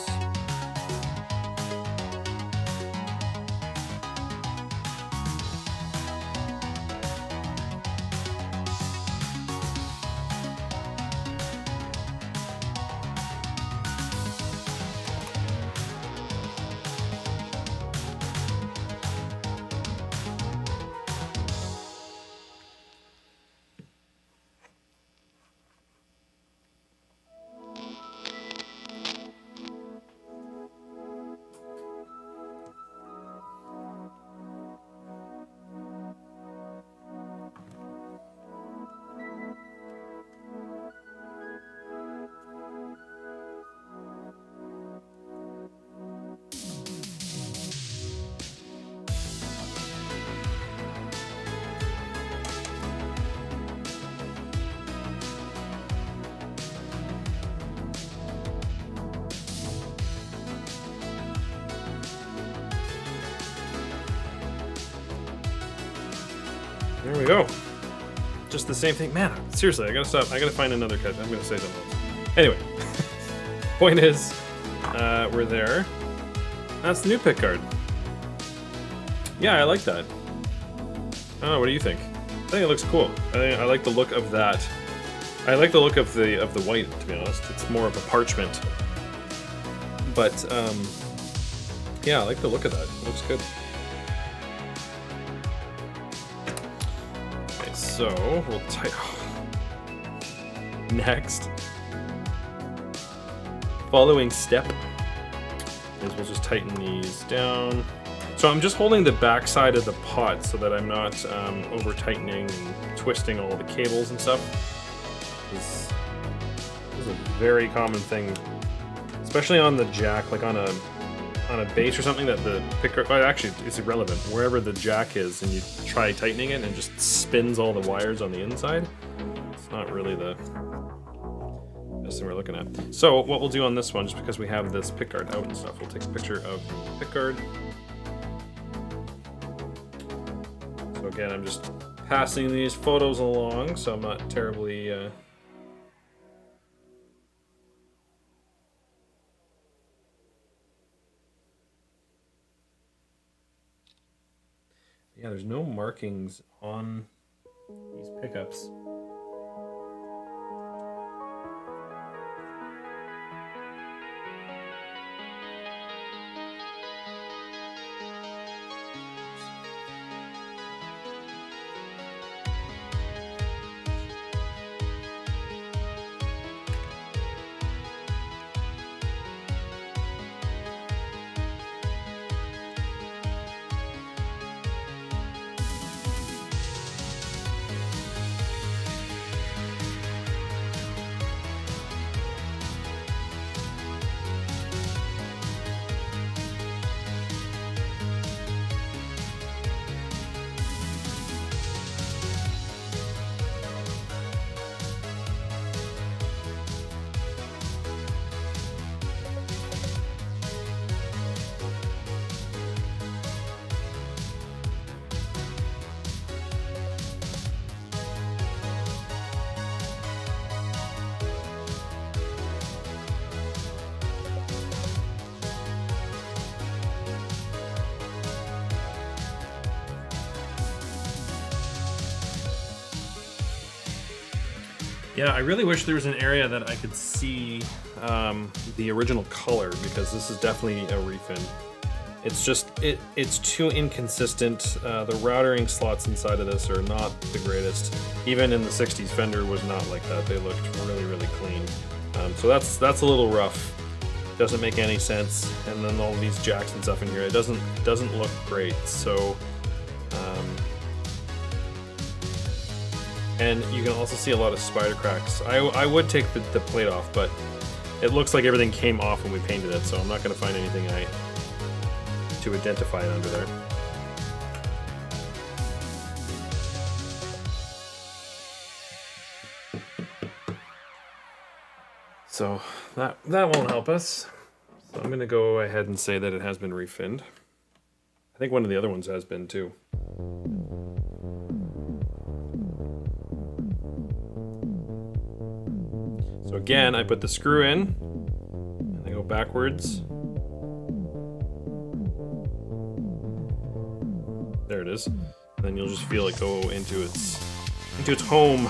There we go. Just the same thing. Man, seriously, I gotta stop. I gotta find another cut. I'm gonna say something else. Anyway, point is, we're there. That's the new pick guard. Yeah, I like that. I don't know, what do you think? I think it looks cool. I like the look of that. I like the look of the white, to be honest. It's more of a parchment. But yeah, I like the look of that. It looks good. Okay, so we'll next. Following step is we'll just tighten these down. So I'm just holding the back side of the pot so that I'm not over tightening and twisting all the cables and stuff. This is a very common thing, especially on the jack, like on a bass or something, that the picker, well, actually it's irrelevant, wherever the jack is and you try tightening it and it just spins all the wires on the inside. It's not really the best thing we're looking at. So what we'll do on this one, just because we have this pickguard out and stuff, we'll take a picture of the pickguard. So again, I'm just passing these photos along, so I'm not terribly yeah, there's no markings on these pickups. Yeah, I really wish there was an area that I could see the original color, because this is definitely a refin. It's just, it's too inconsistent. The routering slots inside of this are not the greatest. Even in the 60s, Fender was not like that. They looked really, really clean. So that's a little rough. Doesn't make any sense. And then all these jacks and stuff in here, it doesn't look great. So, and you can also see a lot of spider cracks. I would take the plate off, but it looks like everything came off when we painted it, so I'm not going to find anything to identify it under there. So that won't help us. So I'm going to go ahead and say that it has been refinned. I think one of the other ones has been too. So again, I put the screw in, and I go backwards. There it is. And then you'll just feel it go into its home.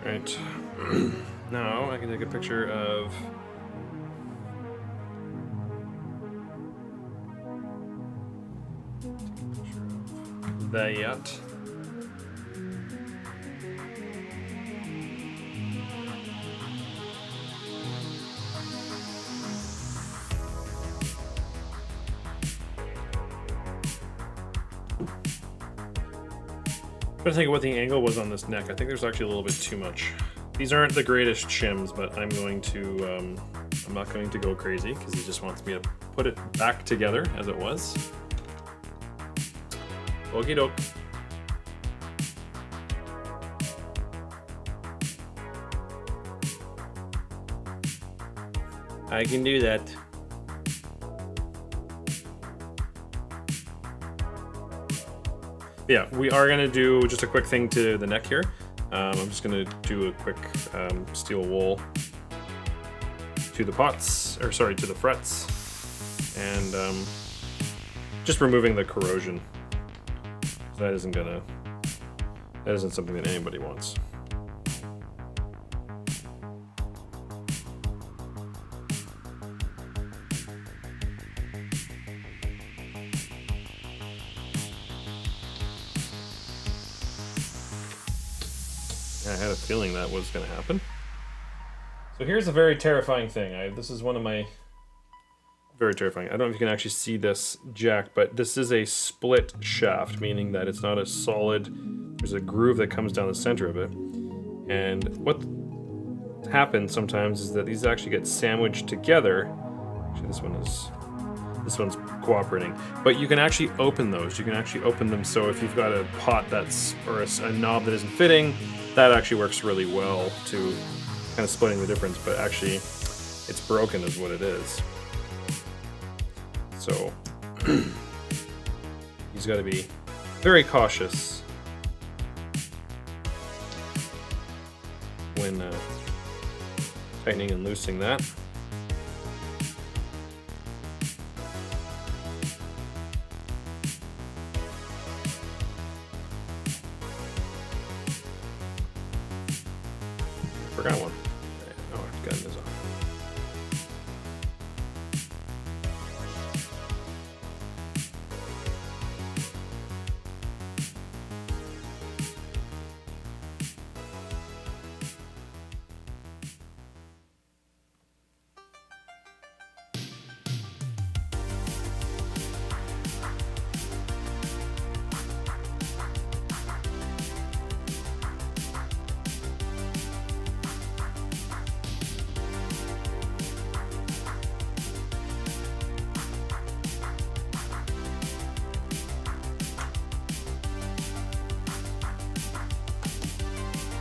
Right. Now I can take a picture of that. I'm trying to think of what the angle was on this neck. I think there's actually a little bit too much. These aren't the greatest shims, but I'm not going to go crazy because he just wants me to put it back together as it was. Okie doke. I can do that. Yeah, we are going to do just a quick thing to the neck here. I'm just going to do a quick steel wool to the pots, or sorry, to the frets, and just removing the corrosion. That isn't something that anybody wants. I had a feeling that was going to happen. So here's a very terrifying thing. This is one of my... Very terrifying. I don't know if you can actually see this jack, but this is a split shaft, meaning that it's not a solid... There's a groove that comes down the center of it. And what happens sometimes is that these actually get sandwiched together. Actually, this one's cooperating. But you can actually open those. You can actually open them, so if you've got a pot that's... or a knob that isn't fitting, that actually works really well to kind of splitting the difference, but actually it's broken is what it is. So he's got to be very cautious when tightening and loosening that. Forgot one. Oh, I've gotten this off.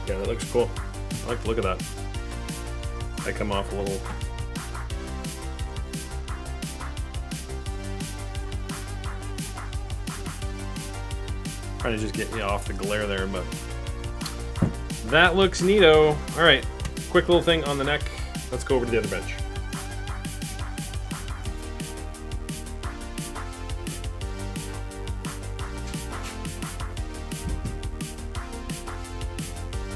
Yeah, that looks cool. I like the look of that. I come off a little... Trying to just get you off the glare there, but... That looks neato. Alright, quick little thing on the neck. Let's go over to the other bench.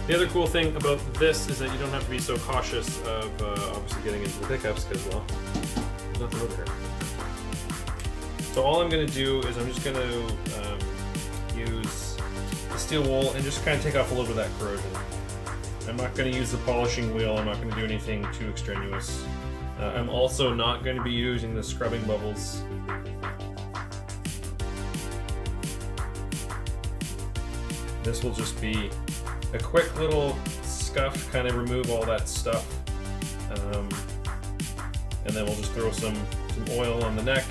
The other cool thing about this is that you don't have to be so cautious of obviously getting into the pickups because, well, there's nothing over here. So all I'm going to do is I'm just going to use the steel wool and just kind of take off a little bit of that corrosion. I'm not going to use the polishing wheel. I'm not going to do anything too extraneous. I'm also not going to be using the scrubbing bubbles. This will just be a quick little scuff, kind of remove all that stuff, and then we'll just throw some oil on the neck,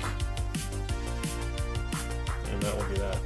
and that will be that.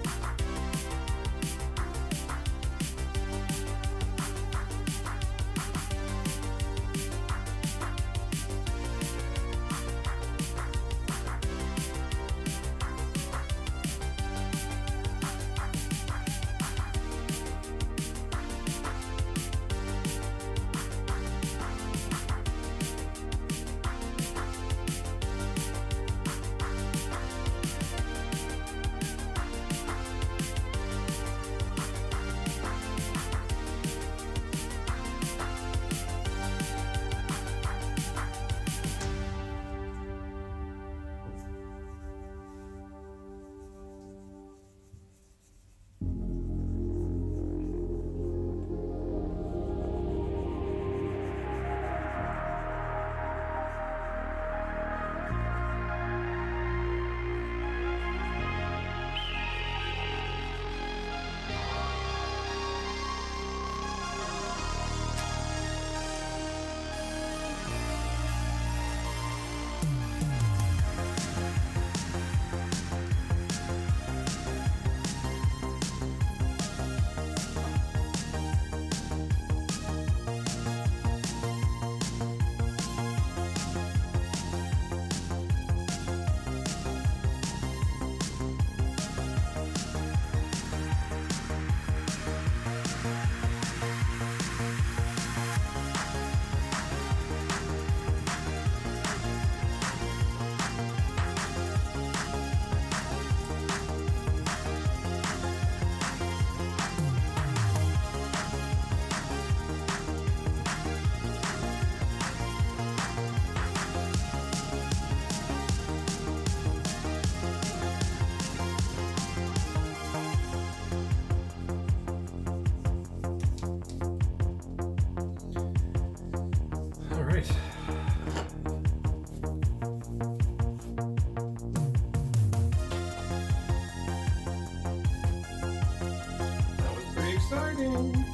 exciting.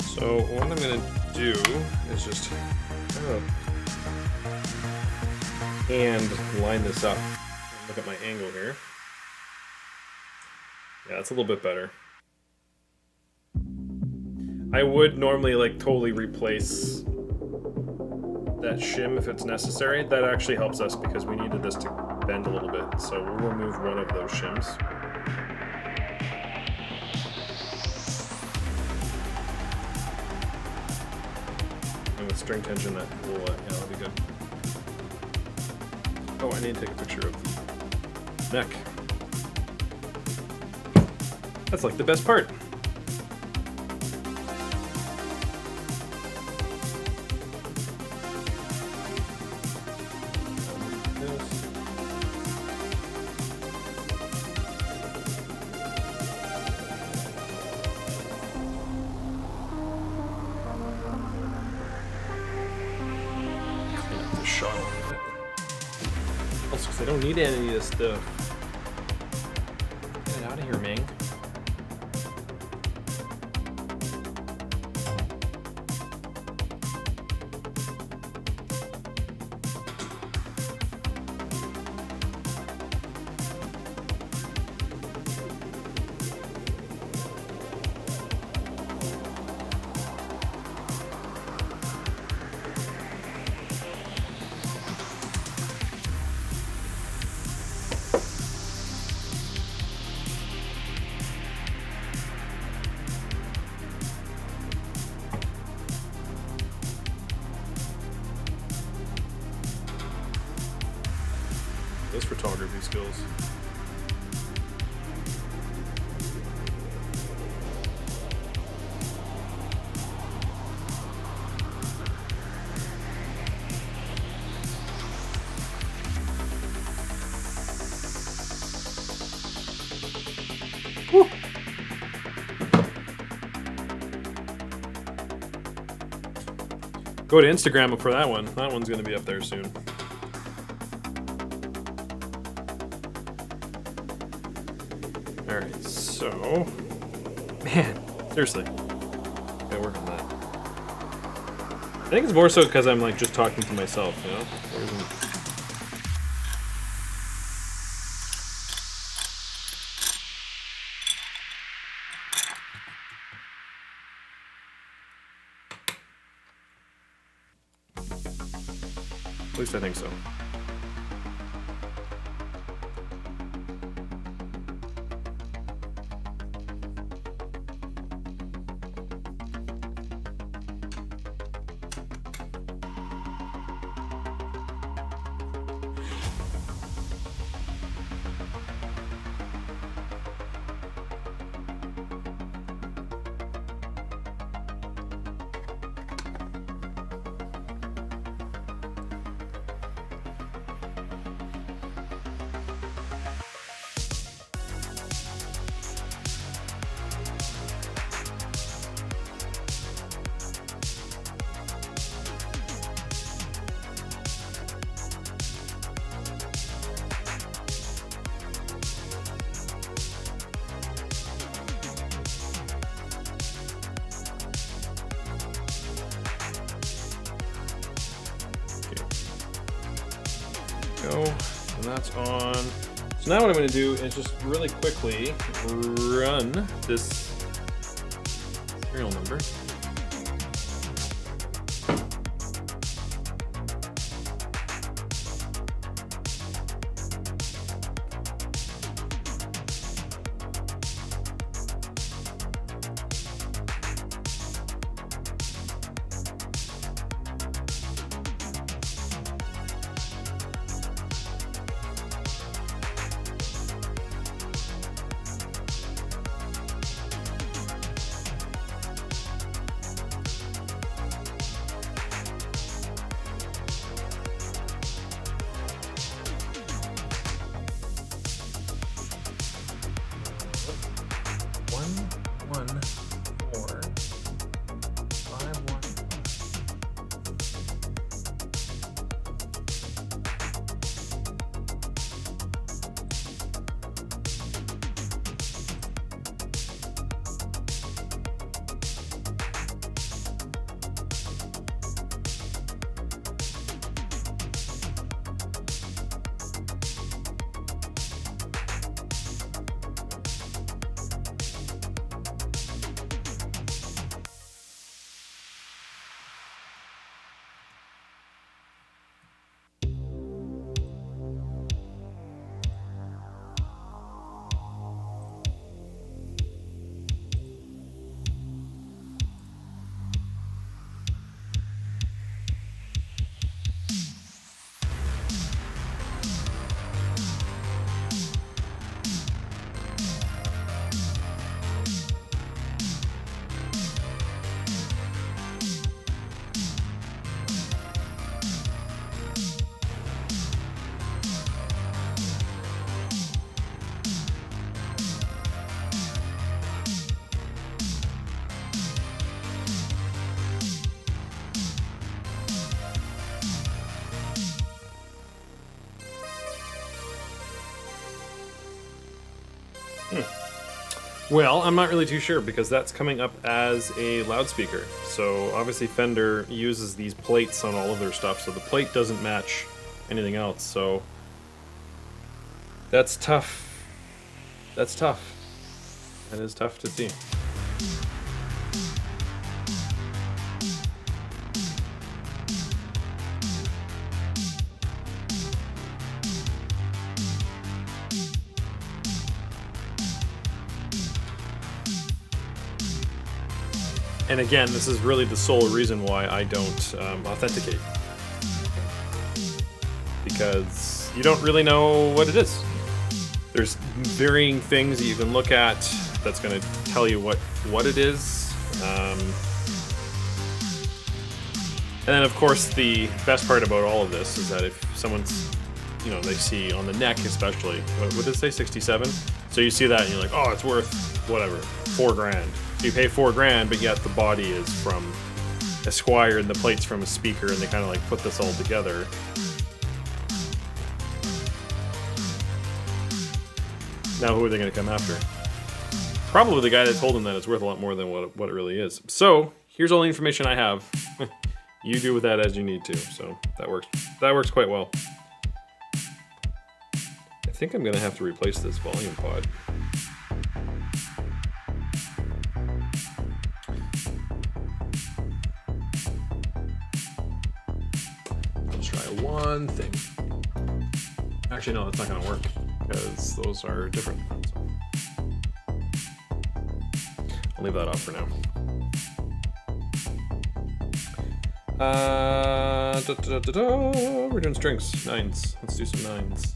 So what I'm gonna do is just and line this up. Look at my angle here. Yeah, it's a little bit better. I would normally like totally replace that shim if it's necessary. That actually helps us because we needed this to bend a little bit. So we'll remove one of those shims. And with string tension, that will, yeah, that'll be good. Oh, I need to take a picture of the neck. That's like the best part. Shot on it. Also, because I don't need any of this stuff. Get it out of here, Ming. Those photography skills. Woo. Go to Instagram for that one. That one's going to be up there soon. Alright, so... Man, seriously. Gotta work on that. I think it's more so because I'm like just talking to myself, you know? At least I think so. Go, and that's on. So now what I'm going to do is just really quickly run this serial number. Well, I'm not really too sure because that's coming up as a loudspeaker. So obviously Fender uses these plates on all of their stuff, so the plate doesn't match anything else. So that's tough. That's tough. That is tough to see. And again, this is really the sole reason why I don't authenticate. Because you don't really know what it is. There's varying things that you can look at that's going to tell you what it is. And then, of course, the best part about all of this is that if someone's, you know, they see on the neck especially, what did it say, 67? So you see that and you're like, oh, it's worth whatever, $4,000. So you pay $4,000, but yet the body is from Esquire and the plate's from a speaker, and they kind of like put this all together. Now who are they going to come after? Probably the guy that told them that it's worth a lot more than what it really is. So here's all the information I have. You do with that as you need to. So that works. That works quite well. I think I'm going to have to replace this volume pod. Let's try one thing. Actually, no, that's not going to work because those are different. So I'll leave that off for now. We're doing strings, nines. Let's do some nines.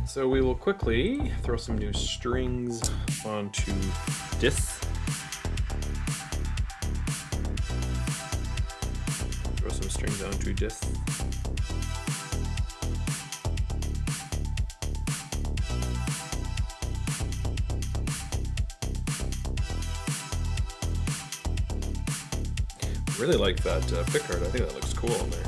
So we will quickly throw some new strings onto this. Throw some strings onto this. I really like that pickguard. I think that looks cool on there.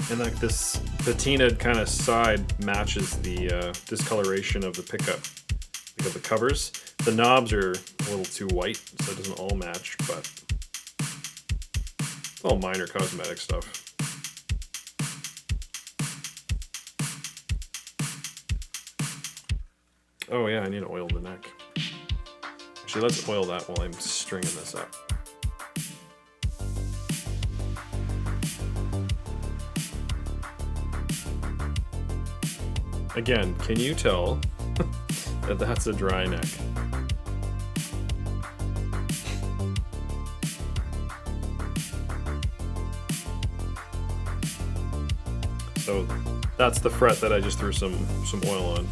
And like this patinaed kind of side matches the discoloration of the pickup, of the covers. The knobs are a little too white, so it doesn't all match, but it's all minor cosmetic stuff. Oh yeah, I need to oil the neck. Actually, let's oil that while I'm stringing this up. Again, can you tell that that's a dry neck? So that's the fret that I just threw some oil on.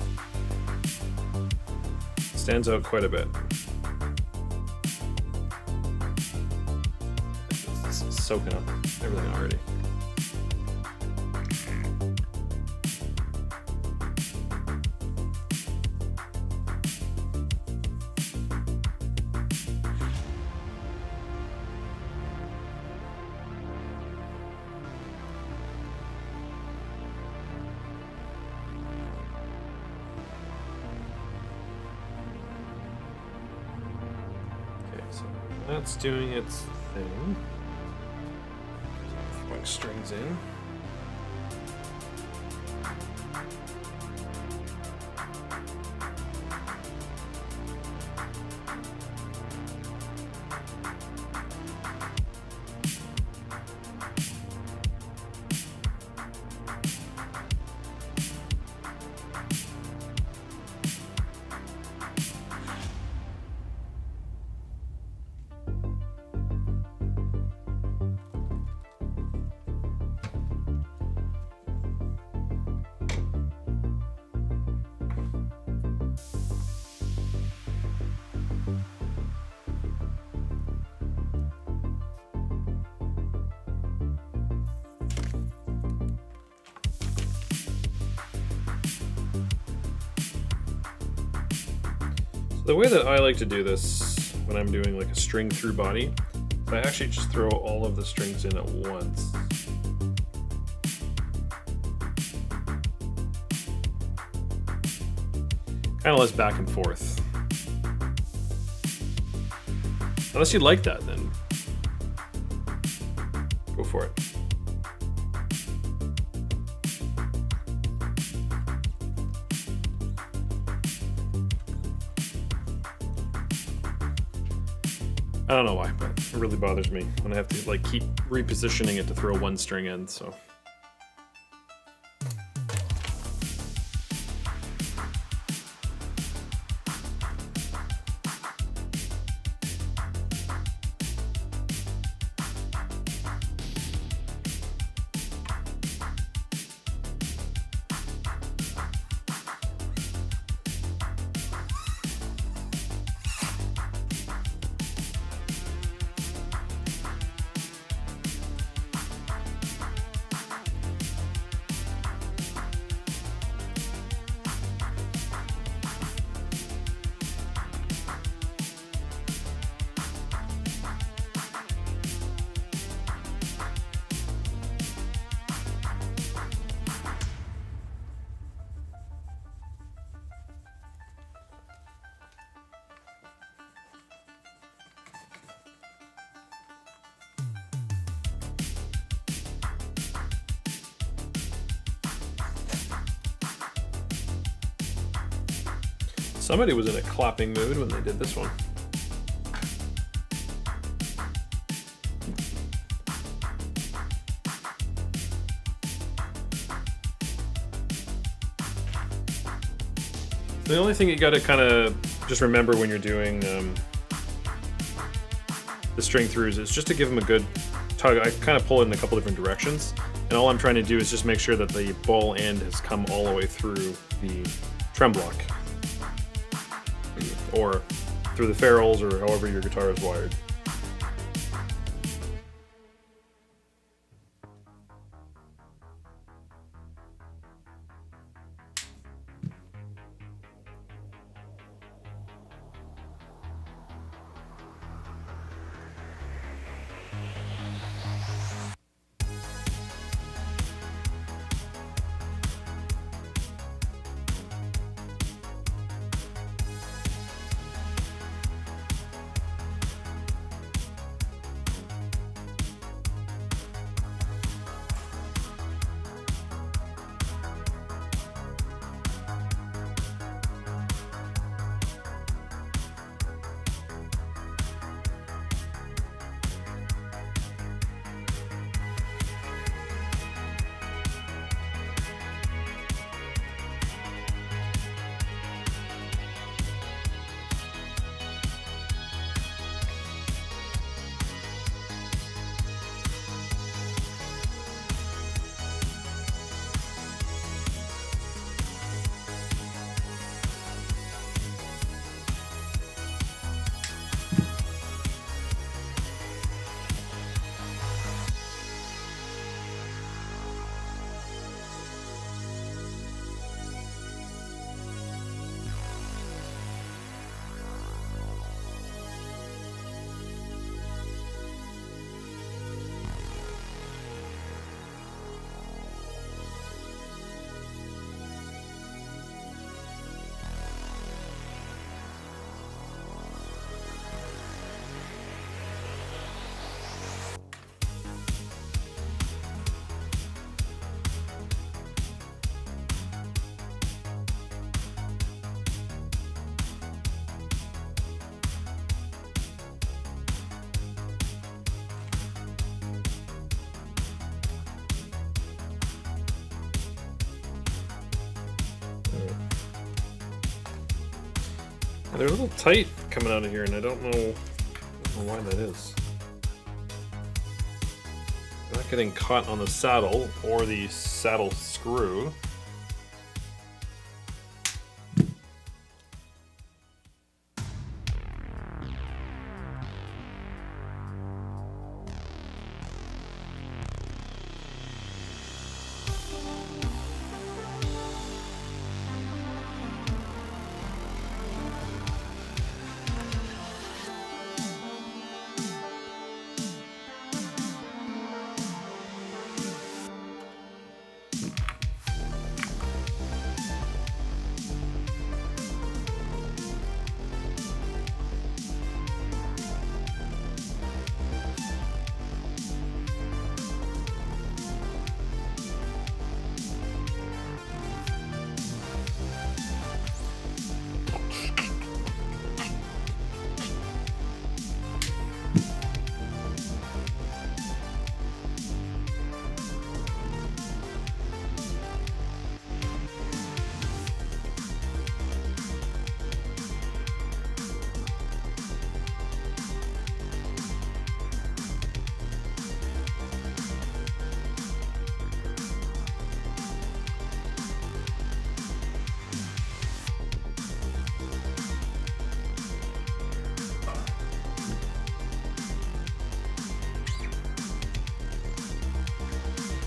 Stands out quite a bit. It's soaking up everything already. That's doing its thing. Throwing strings in. The way that I like to do this when I'm doing like a string through body, I actually just throw all of the strings in at once. Kind of less back and forth. Unless you like that, then go for it. I don't know why, but it really bothers me when I have to like keep repositioning it to throw one string in, so. Somebody was in a clapping mood when they did this one. The only thing you gotta kind of just remember when you're doing the string throughs is just to give them a good tug. I kind of pull it in a couple different directions, and all I'm trying to do is just make sure that the ball end has come all the way through the trem block, or through the ferrules, or however your guitar is wired. They're a little tight coming out of here, and I don't know why that is. Not getting caught on the saddle or the saddle screw.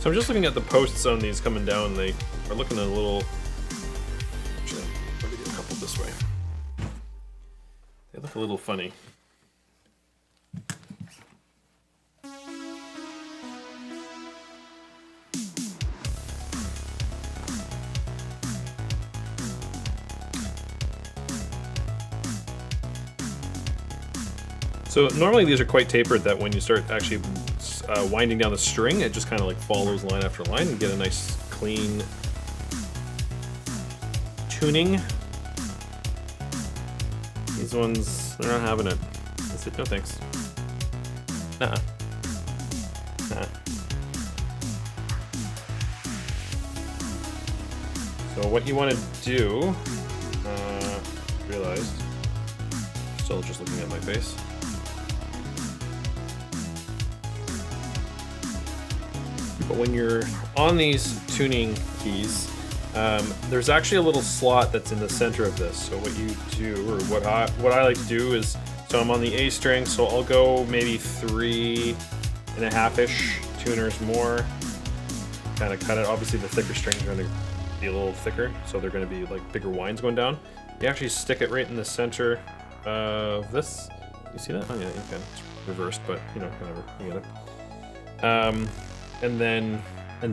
So I'm just looking at the posts on these coming down. They are looking a little. Actually, let me get a couple this way. They look a little funny. So normally these are quite tapered, that when you start actually winding down the string, it just kind of like follows line after line and get a nice clean tuning. These ones, they're not having it. I said, no thanks. Nuh-uh. Nuh-uh. So what you want to do, realized, still just looking at my face. But when you're on these tuning keys, there's actually a little slot that's in the center of this. So what you do, or what I like to do is, so I'm on the A string, so I'll go maybe 3.5-ish tuners more. Kind of cut it. Obviously the thicker strings are going to be a little thicker, so they're going to be like bigger winds going down. You actually stick it right in the center of this. You see that? Oh yeah, you can. It's reversed, but you know, whatever. You get it. And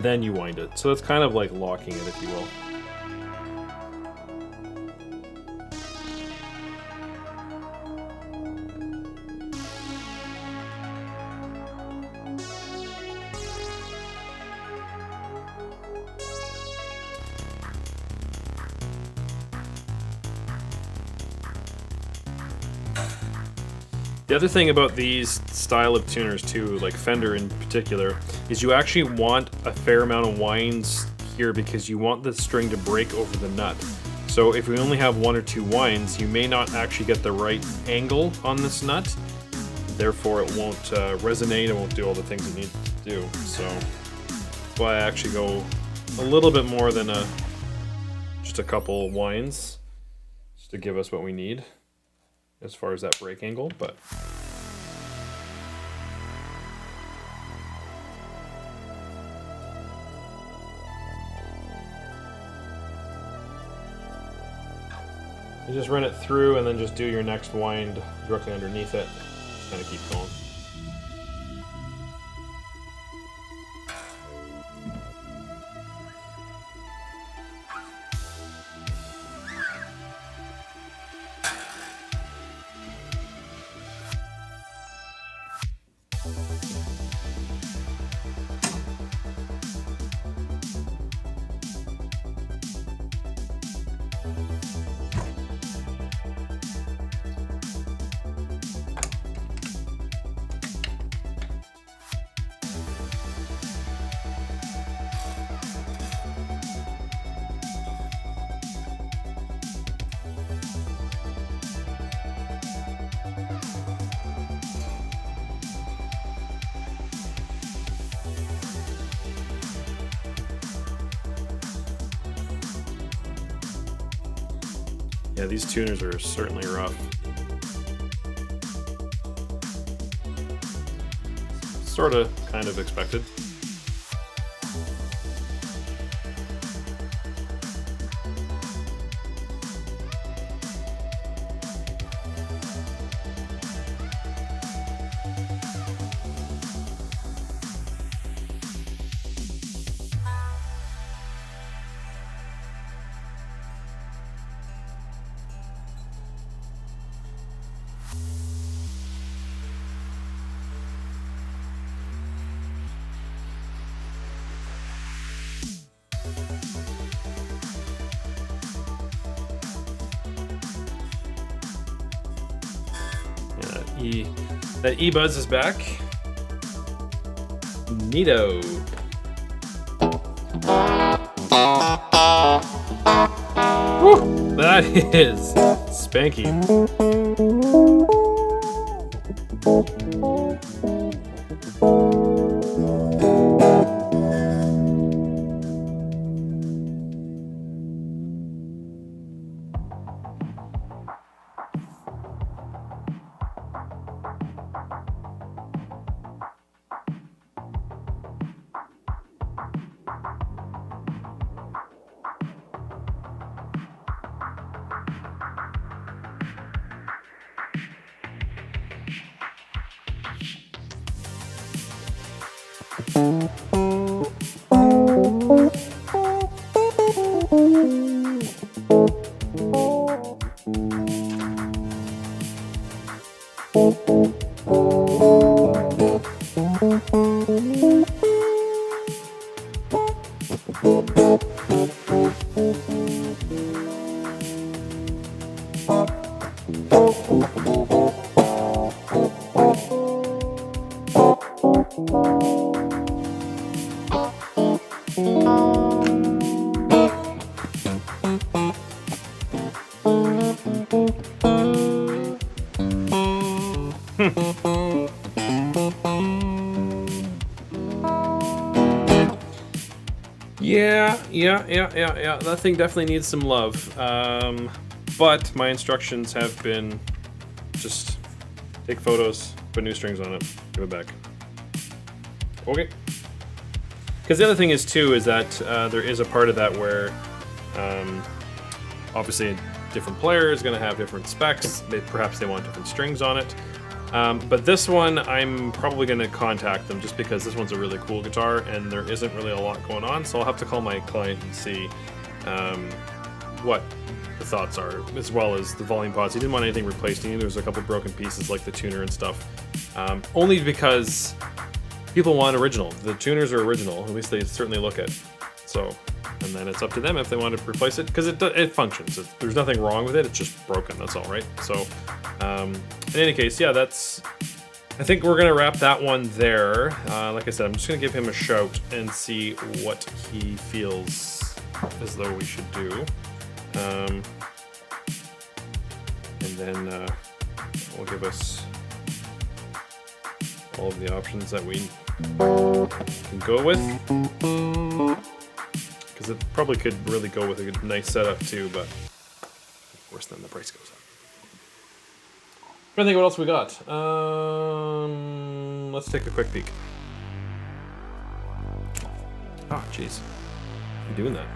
then you wind it. So it's kind of like locking it, if you will. The other thing about these style of tuners too, like Fender in particular, is you actually want a fair amount of winds here because you want the string to break over the nut. So if we only have 1 or 2 winds, you may not actually get the right angle on this nut. Therefore it won't resonate, it won't do all the things it needs to do. So that's why I actually go a little bit more than just a couple winds, just to give us what we need as far as that break angle, but you just run it through and then just do your next wind directly underneath it. Just kind of keep going. Yeah, these tuners are certainly rough. Sort of, kind of expected. That E-Buzz is back. Neato. Woo! That is spanky. Yeah. That thing definitely needs some love. But my instructions have been just take photos, put new strings on it, give it back. Okay. Because the other thing is too is that there is a part of that where obviously a different player is going to have different specs. Perhaps they want different strings on it. But this one, I'm probably going to contact them just because this one's a really cool guitar and there isn't really a lot going on. So I'll have to call my client and see what the thoughts are, as well as the volume pods. He didn't want anything replaced. He knew there was a couple broken pieces like the tuner and stuff. Only because people want original. The tuners are original, at least they certainly look it. So, and then it's up to them if they want to replace it, because it functions. There's nothing wrong with it, it's just broken, that's all, right? So, in any case, yeah, I think we're gonna wrap that one there. Like I said, I'm just gonna give him a shout and see what he feels as though we should do. And then will give us all of the options that we can go with. Because it probably could really go with a nice setup too, but of course then the price goes up. I think what else we got. Let's take a quick peek. Oh, jeez. I'm doing that.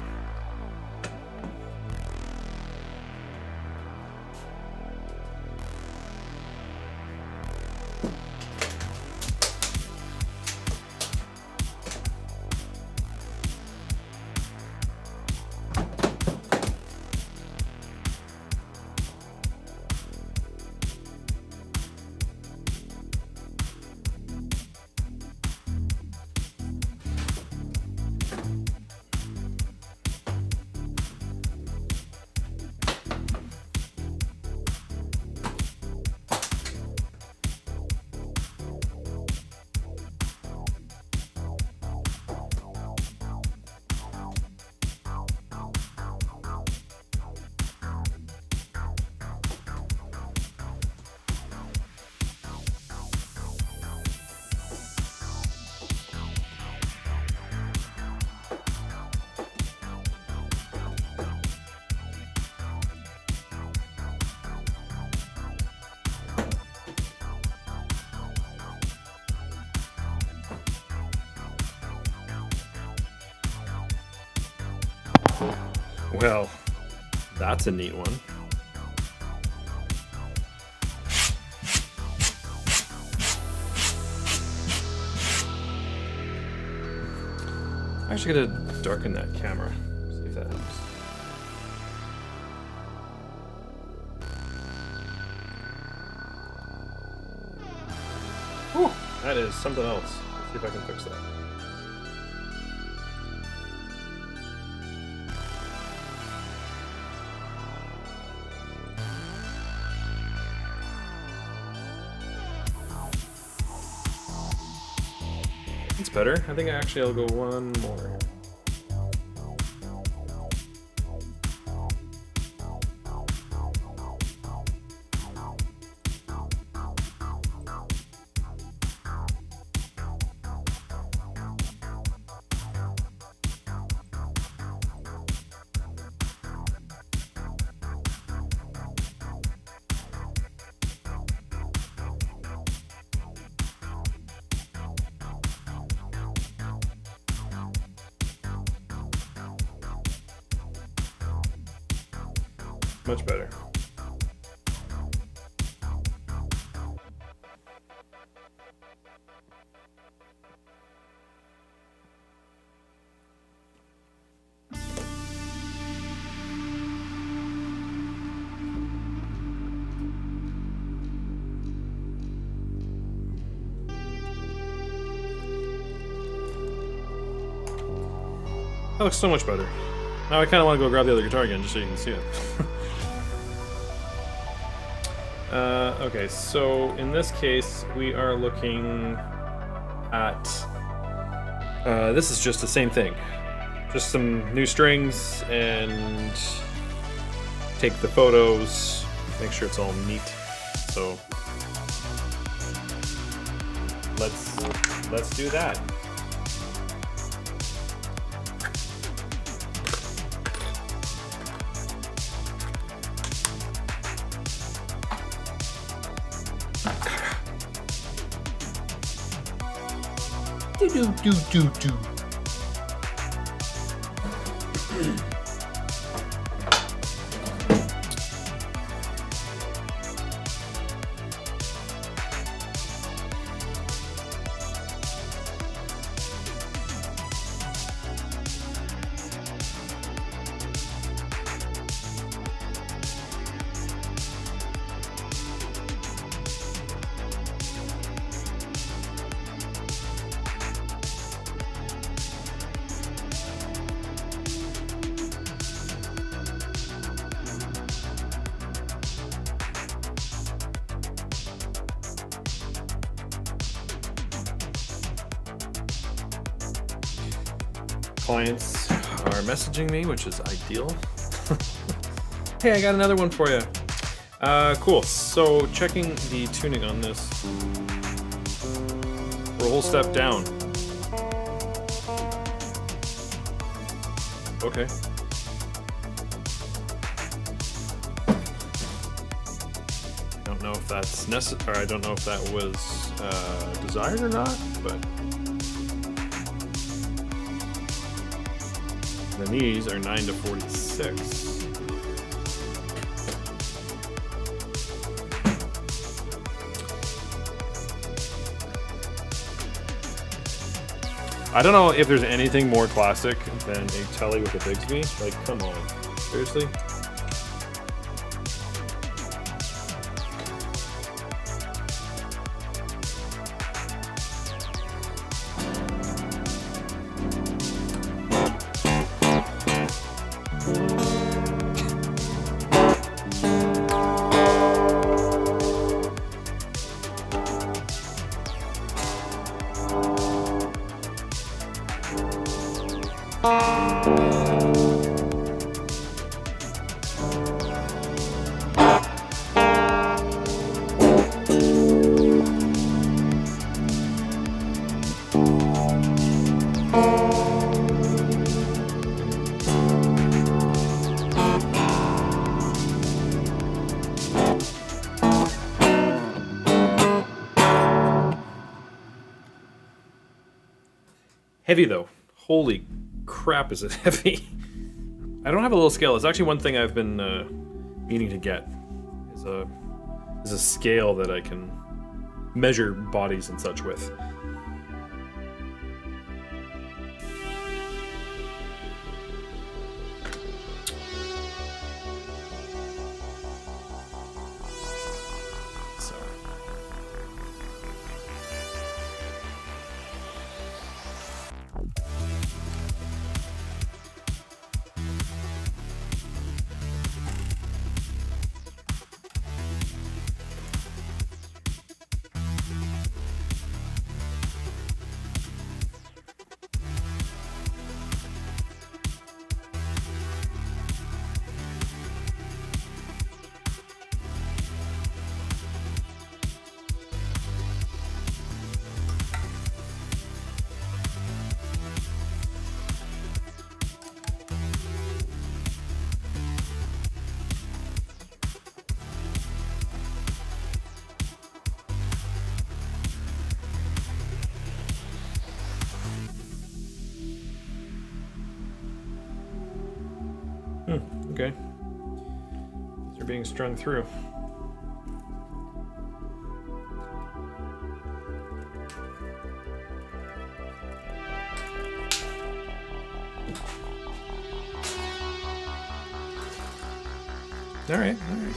Well, that's a neat one. I'm actually gonna darken that camera, see if that helps. Whew, that is something else. Let's see if I can fix that. It's better. I think actually I'll go one more. Much better. That looks so much better. Now I kind of want to go grab the other guitar again just so you can see it. Okay, so in this case, we are looking at... this is just the same thing. Just some new strings and take the photos, make sure it's all neat. So let's do that. Do. Clients are messaging me, which is ideal. Hey, I got another one for you. Cool. So checking the tuning on this. We're a whole step down. Okay. I don't know if that's necessary. I don't know if that was desired or not, but. And these are 9 to 46. I don't know if there's anything more classic than a Telly with a Bigsby. Like, come on. Seriously? Heavy though. Holy crap, is it heavy? I don't have a little scale. It's actually one thing I've been meaning to get. Is a scale that I can measure bodies and such with. Okay. They're being strung through. All right, all right.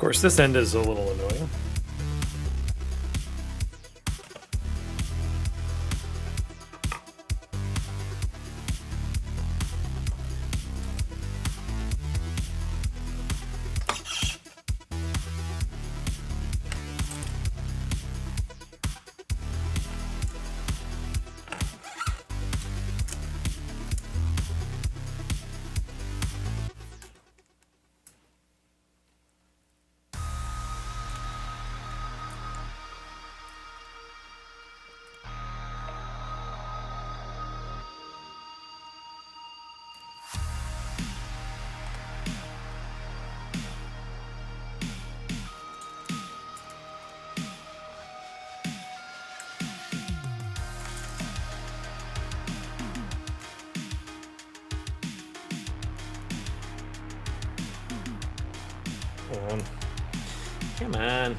course, this end is a little annoying. Come on.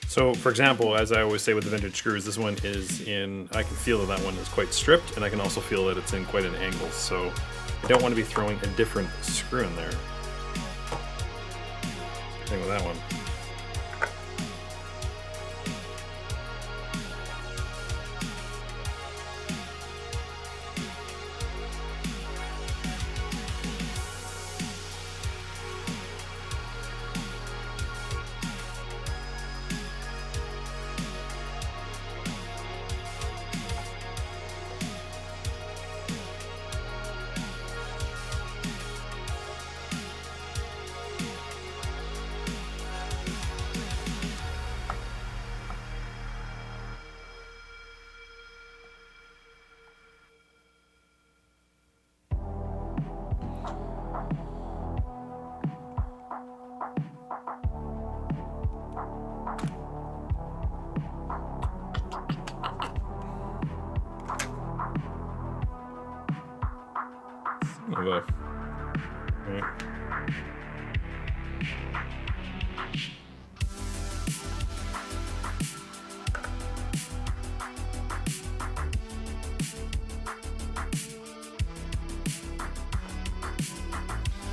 So, for example, as I always say with the vintage screws, this one is in, I can feel that one is quite stripped, and I can also feel that it's in quite an angle, so I don't want to be throwing a different screw in there. Same with that one. Right.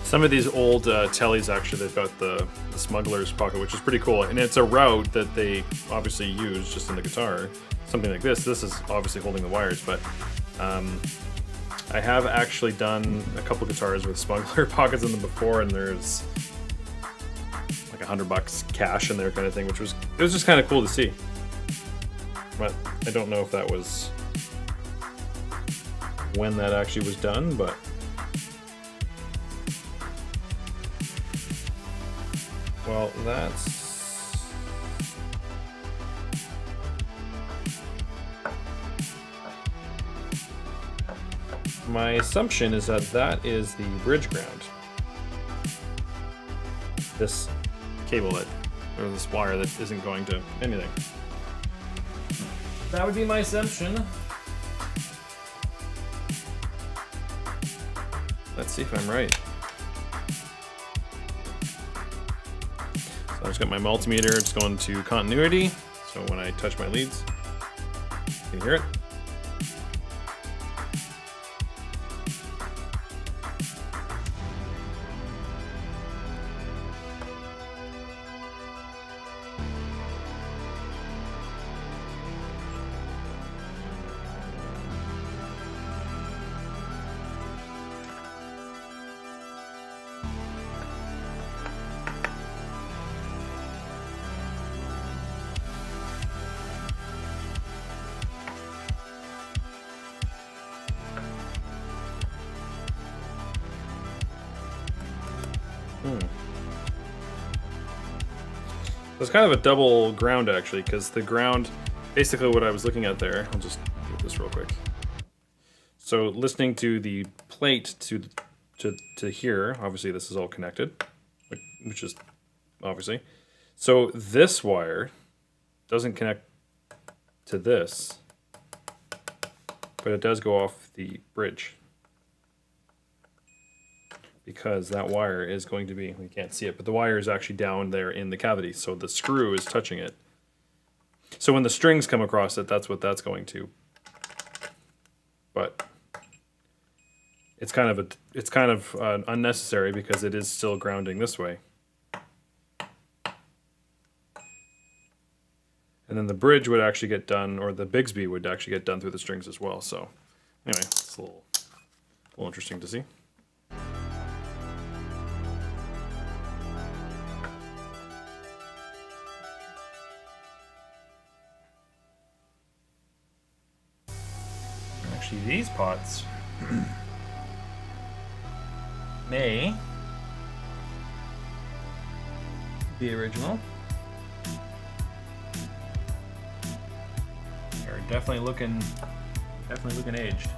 Some of these old tellies, actually, they've got the smuggler's pocket, which is pretty cool. And it's a route that they obviously use just in the guitar. Something like this. This is obviously holding the wires, but I have actually done a couple guitars with smuggler pockets in them before, and there's like $100 cash in there, kind of thing, which was just kind of cool to see. But I don't know if that was when that actually was done, but well, that's my assumption is that that is the bridge ground. This cable that, or this wire that isn't going to anything. That would be my assumption. Let's see if I'm right. So I just got my multimeter, it's going to continuity. So when I touch my leads, you can hear it. it's kind of a double ground actually, because the ground, basically what I was looking at there, I'll just do this real quick. So listening to the plate to here, obviously this is all connected, which is obviously. So this wire doesn't connect to this, but it does go off the bridge. Because that wire is going to be, we can't see it, but the wire is actually down there in the cavity, so the screw is touching it. So when the strings come across it, that's what that's going to. But it's kind of unnecessary because it is still grounding this way. And then the bridge would actually get done, or the Bigsby would actually get done through the strings as well. So anyway, it's a little interesting to see. Actually, these pots may be original. They're definitely looking aged.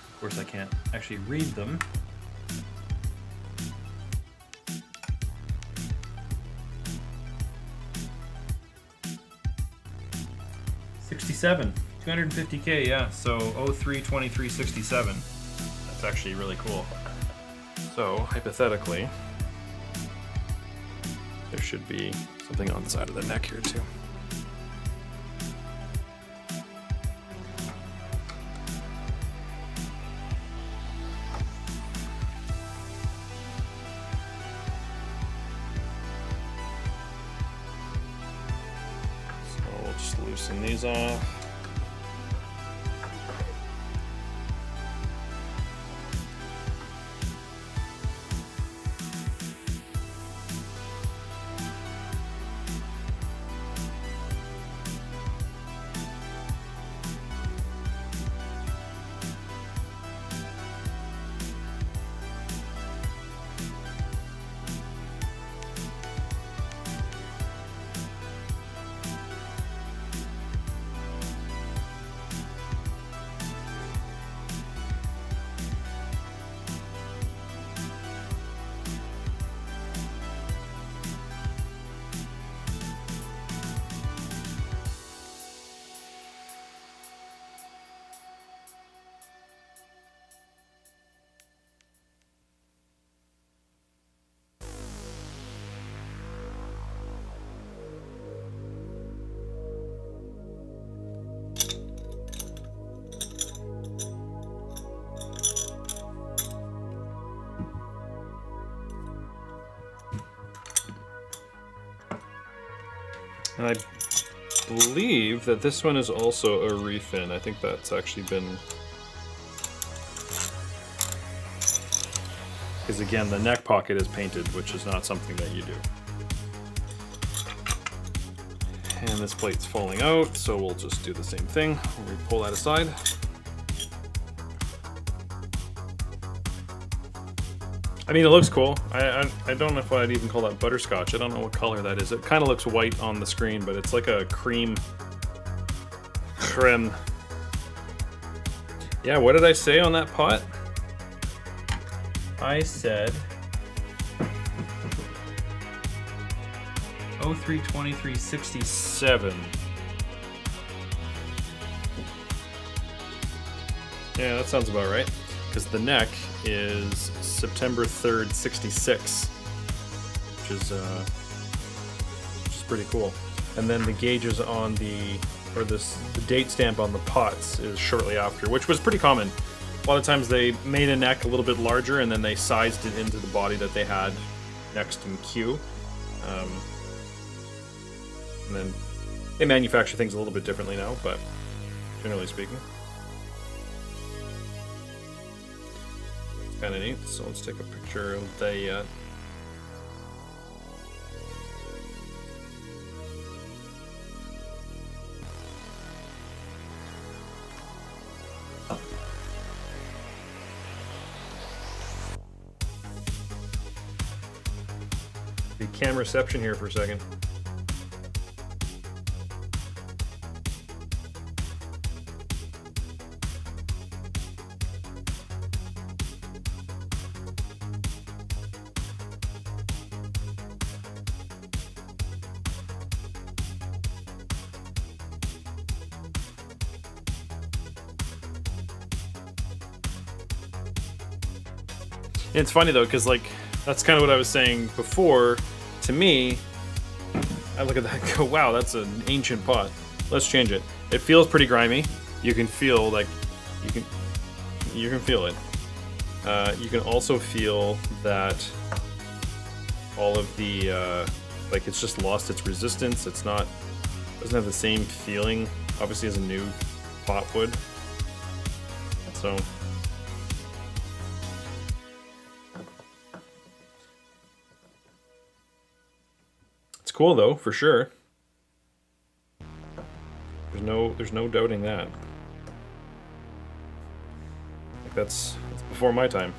Of course, I can't actually read them. $67, 250K, yeah. So 032367. That's actually really cool. So hypothetically, there should be something on the side of the neck here too. Loosen these off. And I believe that this one is also a refin. I think that's actually been... Because again, the neck pocket is painted, which is not something that you do. And this plate's falling out, so we'll just do the same thing. We pull that aside. I mean, it looks cool. I don't know if I'd even call that butterscotch. I don't know what color that is. It kind of looks white on the screen, but it's like a creme. Yeah, what did I say on that pot? I said 032367. Yeah, that sounds about right. Because the neck is September 3rd, 66, which is pretty cool. And then the gauges on the date stamp on the pots is shortly after, which was pretty common. A lot of times they made a neck a little bit larger and then they sized it into the body that they had next in queue. And then they manufacture things a little bit differently now, but generally speaking. kind of neat. So let's take a picture of that. The cam reception here for a second. It's funny though, because like that's kind of what I was saying before. To me, I look at that and go, wow, that's an ancient pot. Let's change it. It feels pretty grimy. You can feel like you can feel it. You can also feel that all of the like it's just lost its resistance. It's not doesn't have the same feeling obviously as a new pot would. So cool though, for sure. There's no doubting that. Like that's before my time.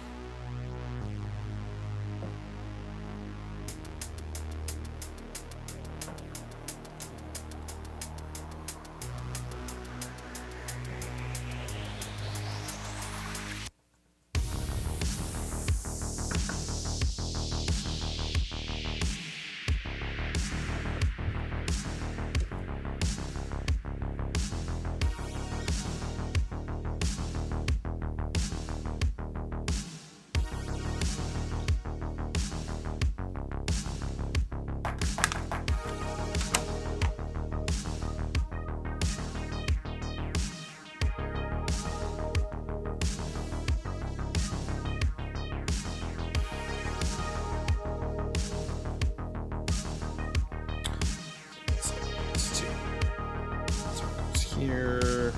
Here.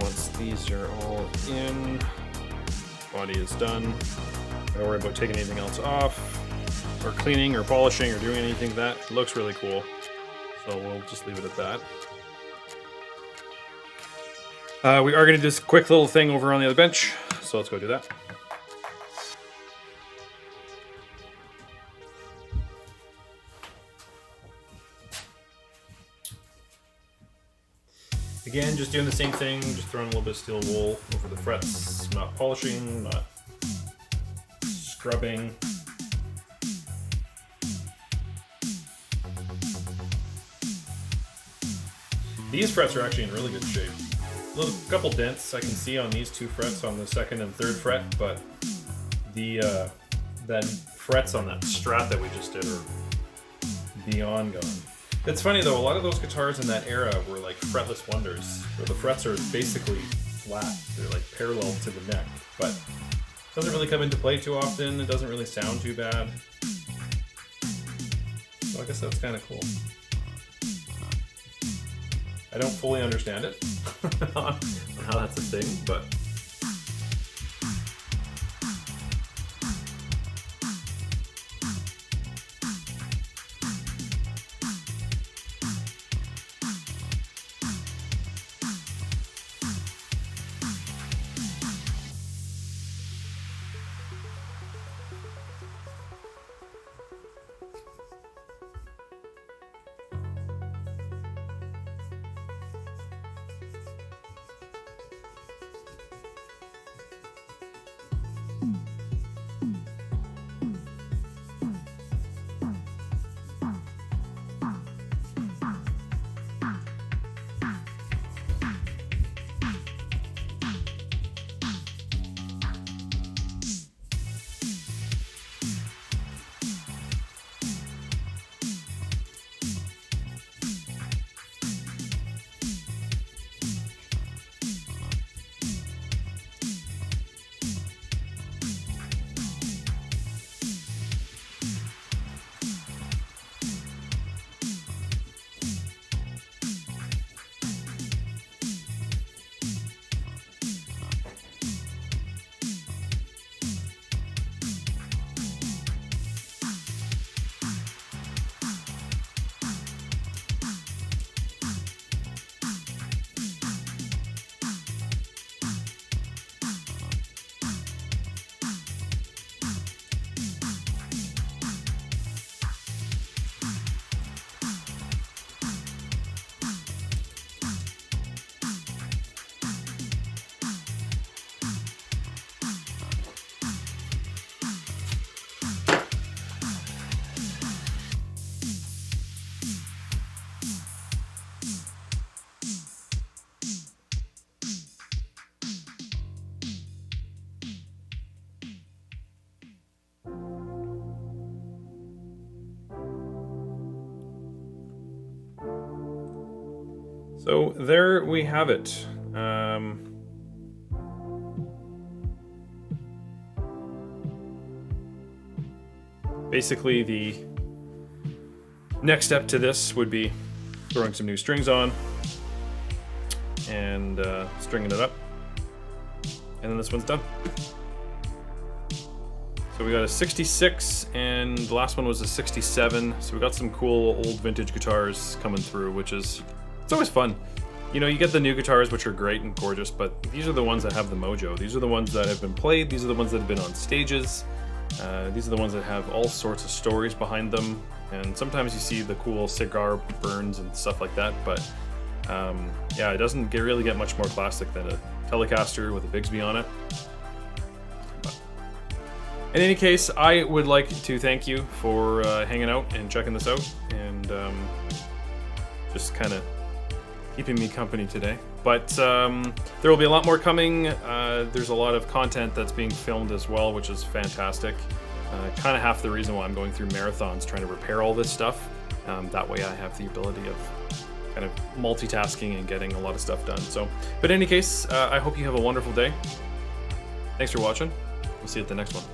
Once these are all in, body is done. Don't worry about taking anything else off, or cleaning, or polishing, or doing anything to that. It looks really cool, so we'll just leave it at that. We are going to do this quick little thing over on the other bench, so let's go do that. Again, just doing the same thing, just throwing a little bit of steel wool over the frets, not polishing, not scrubbing. These frets are actually in really good shape. A couple dents I can see on these two frets on the second and third fret, but the that frets on that Strat that we just did are beyond gone. It's funny though, a lot of those guitars in that era were like fretless wonders, where the frets are basically flat. They're like parallel to the neck, but it doesn't really come into play too often. It doesn't really sound too bad. So I guess that's kind of cool. I don't fully understand it on how that's a thing, but So there we have it. Basically, the next step to this would be throwing some new strings on and stringing it up, and then this one's done. So we got a 66, and the last one was a 67. So we got some cool old vintage guitars coming through, which is, it's always fun. You know, you get the new guitars, which are great and gorgeous, but these are the ones that have the mojo. These are the ones that have been played. These are the ones that have been on stages. These are the ones that have all sorts of stories behind them. And sometimes you see the cool cigar burns and stuff like that, but yeah, it doesn't really get much more classic than a Telecaster with a Bigsby on it. In any case, I would like to thank you for hanging out and checking this out, and just kind of keeping me company today. But there will be a lot more coming. There's a lot of content that's being filmed as well, which is fantastic. Kind of half the reason why I'm going through marathons, trying to repair all this stuff. That way I have the ability of kind of multitasking and getting a lot of stuff done. So, but in any case, I hope you have a wonderful day. Thanks for watching. We'll see you at the next one.